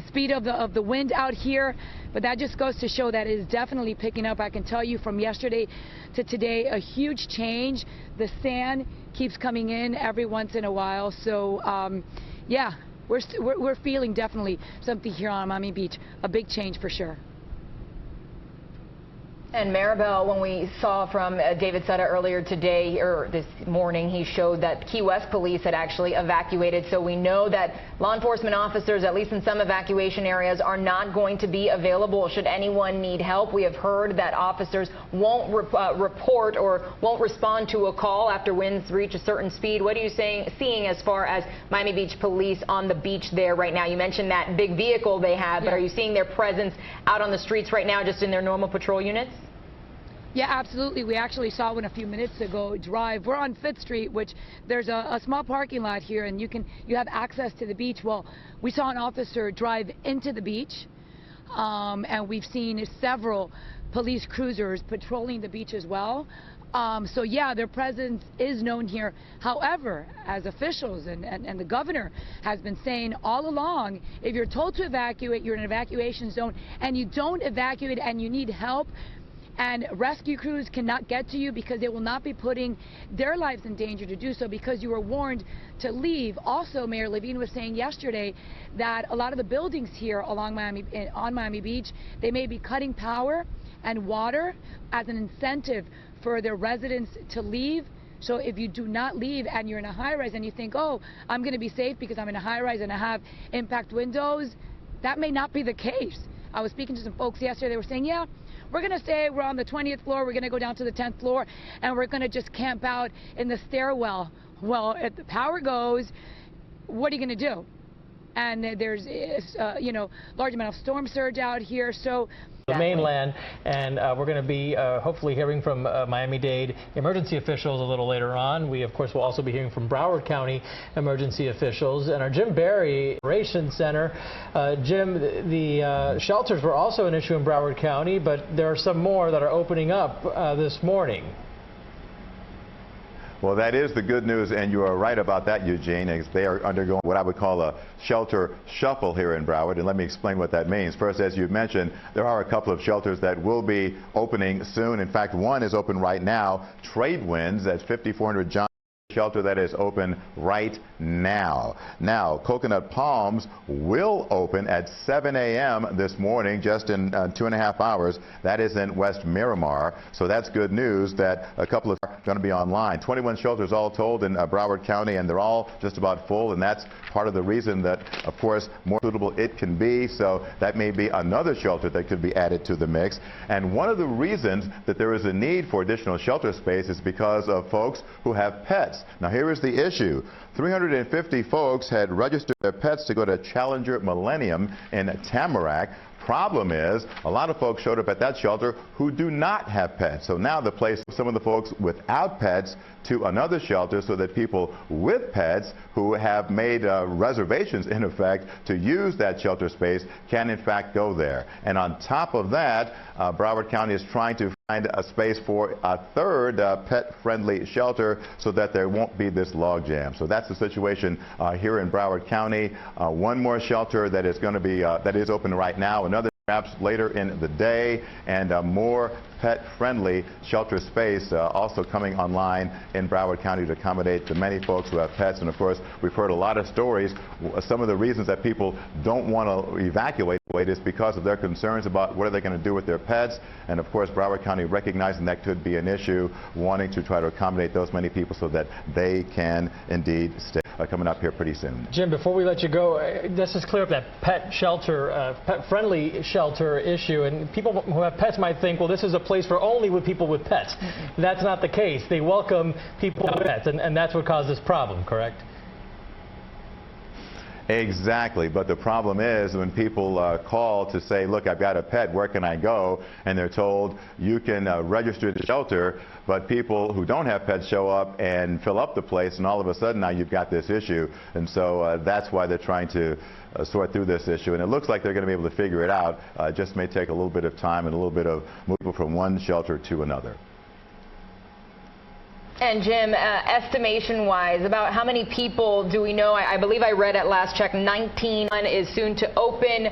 speed of the wind out here, but that just goes to show that it is definitely picking up. I can tell you from yesterday to today, a huge change. The sand keeps coming in every once in a while. So, yeah. We're feeling definitely something here on Miami Beach, a big change for sure. And Maribel, when we saw from David Sutta earlier today, or this morning, he showed that Key West police had actually evacuated. So we know that law enforcement officers, at least in some evacuation areas, are not going to be available should anyone need help. We have heard that officers won't report or won't respond to a call after winds reach a certain speed. What are you seeing as far as Miami Beach police on the beach there right now? You mentioned that big vehicle they have, but are you seeing their presence out on the streets right now just in their normal patrol units? Yeah, absolutely. We actually saw one a few minutes ago drive. We're on 5th Street, which there's a small parking lot here, and you have access to the beach. Well, we saw an officer drive into the beach, and we've seen several police cruisers patrolling the beach as well. So yeah, their presence is known here. However, as officials and the governor has been saying all along, if you're told to evacuate, you're in an evacuation zone, and you don't evacuate and you need help, and rescue crews cannot get to you because they will not be putting their lives in danger to do so because you were warned to leave. Also, Mayor Levine was saying yesterday that a lot of the buildings here along Miami Beach, they may be cutting power and water as an incentive for their residents to leave. So if you do not leave and you're in a high-rise and you think, oh, I'm going to be safe because I'm in a high-rise and I have impact windows, that may not be the case. I was speaking to some folks yesterday. They were saying, yeah, we're going to stay, we're on the 20th floor, we're going to go down to the 10th floor, and we're going to just camp out in the stairwell. Well, if the power goes, what are you going to do? And there's, large amount of storm surge out here, so the mainland, and we're going to be hopefully hearing from Miami-Dade emergency officials a little later on. We, of course, will also be hearing from Broward County emergency officials. And our Jim Barry Operations Center. Jim, the shelters were also an issue in Broward County, but there are some more that are opening up this morning. Well, that is the good news, and you are right about that, Eugene, as they are undergoing what I would call a shelter shuffle here in Broward, and let me explain what that means. First, as you mentioned, there are a couple of shelters that will be opening soon. In fact, one is open right now, Trade Winds, that's 5400 John shelter that is open right now. Now, Coconut Palms will open at 7 a.m. this morning, just in 2.5 hours. That is in West Miramar. So that's good news that a couple of are going to be online. 21 shelters all told in Broward County, and they're all just about full, and that's part of the reason that, of course, more suitable it can be. So that may be another shelter that could be added to the mix. And one of the reasons that there is a need for additional shelter space is because of folks who have pets. Now, here is the issue. 350 folks had registered their pets to go to Challenger Millennium in Tamarack. Problem is, a lot of folks showed up at that shelter who do not have pets. So now the place some of the folks without pets to another shelter so that people with pets who have made reservations, in effect, to use that shelter space can, in fact, go there. And on top of that, Broward County is trying to find a space for a third pet-friendly shelter so that there won't be this logjam. So that's the situation here in Broward County. One more shelter that is going to be that is open right now. Another perhaps later in the day, and more pet-friendly shelter space also coming online in Broward County to accommodate the many folks who have pets. And of course, we've heard a lot of stories. Some of the reasons that people don't want to evacuate is because of their concerns about what are they going to do with their pets. And of course, Broward County recognizing that could be an issue, wanting to try to accommodate those many people so that they can indeed stay. Coming up here pretty soon. Jim, before we let you go, let's just clear up that pet shelter, pet-friendly shelter issue. And people who have pets might think, well, this is a place for only with people with pets. That's not the case. They welcome people with pets, and that's what caused this problem, correct? Exactly, but the problem is when people call to say, look, I've got a pet, where can I go? And they're told you can register at the shelter, but people who don't have pets show up and fill up the place, and all of a sudden now you've got this issue. And so that's why they're trying to sort through this issue, and it looks like they're going to be able to figure it out. It just may take a little bit of time and a little bit of moving from one shelter to another. And Jim, estimation-wise, about how many people do we know? I believe I read at last check 19 is soon to open.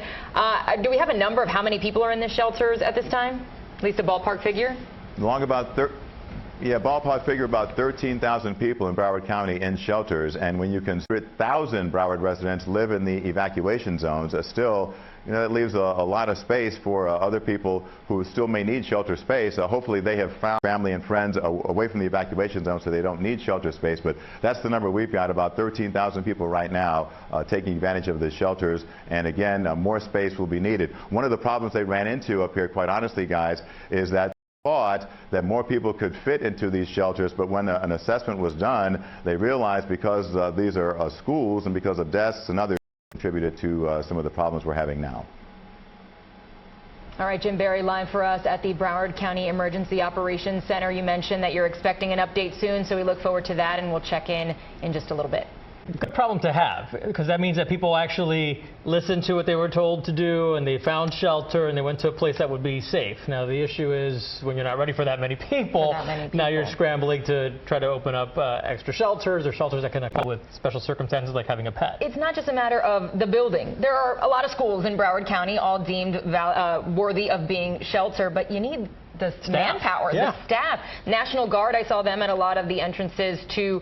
Do we have a number of how many people are in the shelters at this time? At least a ballpark figure? Ballpark figure about 13,000 people in Broward County in shelters, and when you consider 1,000 Broward residents live in the evacuation zones, still, that leaves a lot of space for other people who still may need shelter space. Hopefully they have found family and friends away from the evacuation zone so they don't need shelter space, but that's the number we've got, about 13,000 people right now taking advantage of the shelters, and again, more space will be needed. One of the problems they ran into up here, quite honestly, guys, is that thought that more people could fit into these shelters, but when an assessment was done, they realized because these are schools and because of desks and others contributed to some of the problems we're having now. All right, Jim Barry live for us at the Broward County Emergency Operations Center. You mentioned that you're expecting an update soon, so we look forward to that, and we'll check in just a little bit. Good problem to have, because that means that people actually listened to what they were told to do, and they found shelter, and they went to a place that would be safe. Now, the issue is when you're not ready for that many people, now you're scrambling to try to open up extra shelters, or shelters that can accommodate with special circumstances like having a pet. It's not just a matter of the building. There are a lot of schools in Broward County, all deemed worthy of being shelter, but you need the manpower, the staff. National Guard, I saw them at a lot of the entrances to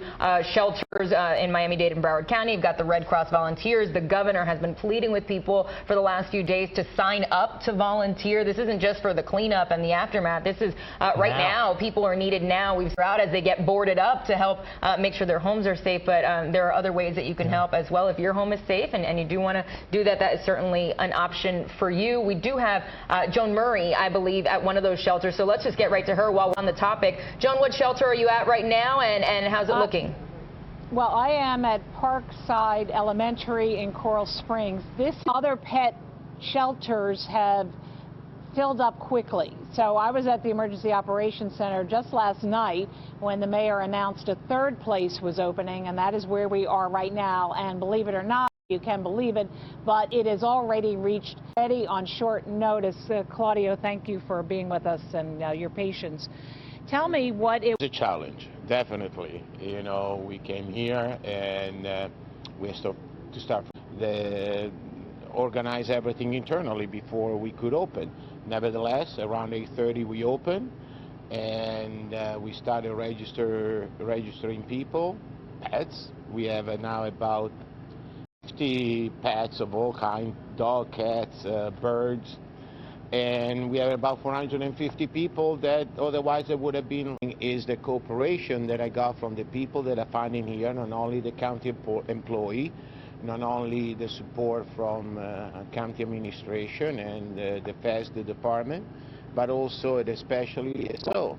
shelters in Miami-Dade and Broward County. You've got the Red Cross volunteers. The governor has been pleading with people for the last few days to sign up to volunteer. This isn't just for the cleanup and the aftermath. This is right now. People are needed now. We've out as they get boarded up to help make sure their homes are safe, but there are other ways that you can help as well. If your home is safe and you do want to do that, that is certainly an option for you. We do have Joan Murray, I believe, at one of those shelters. So let's just get right to her while we're on the topic. Joan, what shelter are you at right now, and how's it looking? Well, I am at Parkside Elementary in Coral Springs. This other pet shelters have filled up quickly. So I was at the Emergency Operations Center just last night when the mayor announced a third place was opening, and that is where we are right now. And believe it or not, you can believe it, but it is already reached on short notice. Claudio, thank you for being with us and your patience. Tell me what it was. It's a challenge, definitely. You know, we came here and we have to start organize everything internally before we could open. Nevertheless, around 8:30 we opened, and we started registering people, pets. We have now about 50 pets of all kinds, dog, cats, birds, and we have about 450 people that otherwise there would have been. Is the cooperation that I got from the people that are finding here, not only the county employee, not only the support from county administration and the FESD department, but also and especially so.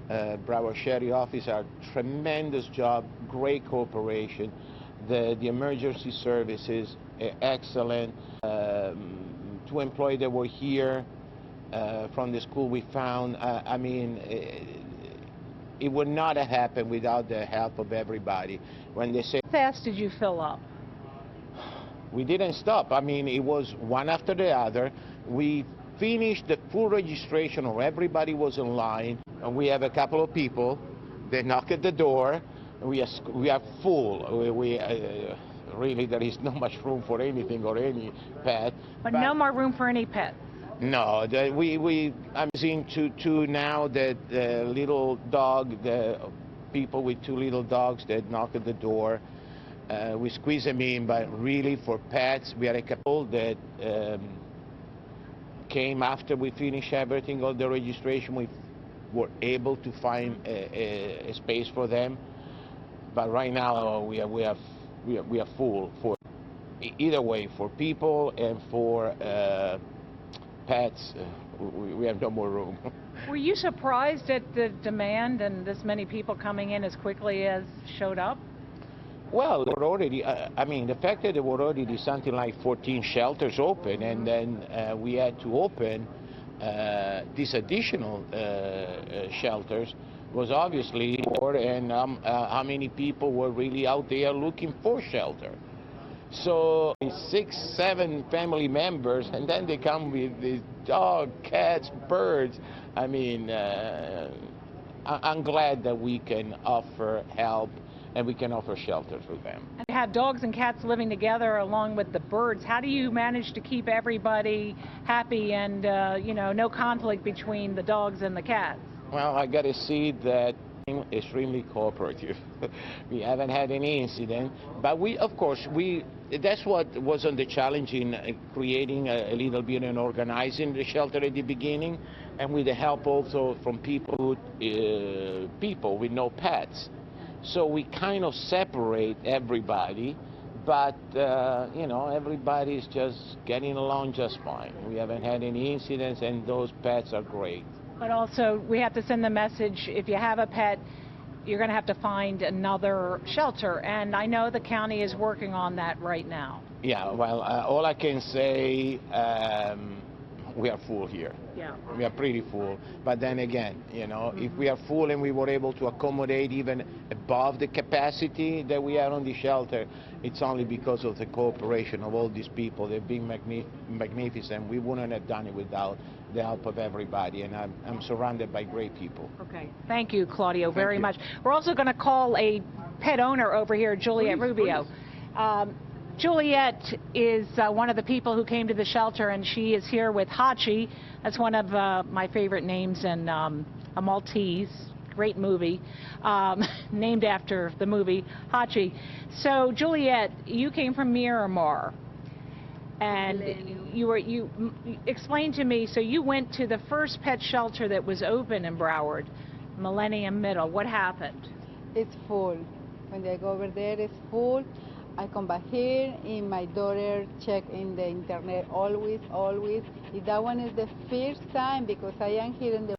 Broward Sheriff Office are tremendous job, great cooperation. The emergency services, excellent. 2 employees that were here from the school we found. I mean, it would not have happened without the help of everybody. When they say, how fast did you fill up? We didn't stop. I mean, it was one after the other. We finished the full registration, or everybody was in line. And we have a couple of people. They knock at the door. We are full. Really, there is not much room for anything or any pet. But no more room for any pet. No, I'm seeing two now that the little dog, the people with 2 little dogs that knock at the door. We squeeze them in, but really for pets, we had a couple that came after we finished everything, all the registration. We were able to find a space for them. But right now we are full for either way, for people and for pets. We have no more room. Were you surprised at the demand and this many people coming in as quickly as showed up? Well, we're already. I mean, the fact that there were already something like 14 shelters open, and then we had to open these additional shelters. Was obviously more, and how many people were really out there looking for shelter. So 6, 7 family members, and then they come with these dogs, cats, birds. I mean, I'm glad that we can offer help and we can offer shelter for them. And you have dogs and cats living together along with the birds. How do you manage to keep everybody happy and, you know, no conflict between the dogs and the cats? Well, I got to see that extremely cooperative. We haven't had any incident, but of course, that's what was on the challenge in creating a little bit and organizing the shelter at the beginning, and with the help also from people with no pets. So we kind of separate everybody, but you know, everybody's just getting along just fine. We haven't had any incidents, and those pets are great. But also, we have to send the message, if you have a pet, you're going to have to find another shelter. And I know the county is working on that right now. Yeah, well, all I can say, we are full here. Yeah. We are pretty full. But then again, you know, if we are full and we were able to accommodate even above the capacity that we are on the shelter, it's only because of the cooperation of all these people. They've been magnificent. We wouldn't have done it without the help of everybody, and I'm surrounded by great people. Okay. Thank you, Claudio, very much. We're also going to call a pet owner over here, Juliet Rubio. Juliet is one of the people who came to the shelter, and she is here with Hachi. That's one of my favorite names, and a Maltese. Great movie, named after the movie Hachi. So, Juliet, you came from Miramar, and you explained to me. So, you went to the first pet shelter that was open in Broward, Millennium Middle. What happened? It's full. When I go over there, it's full. I come back here, and my daughter check in the internet always. If that one is the first time, because I am here in the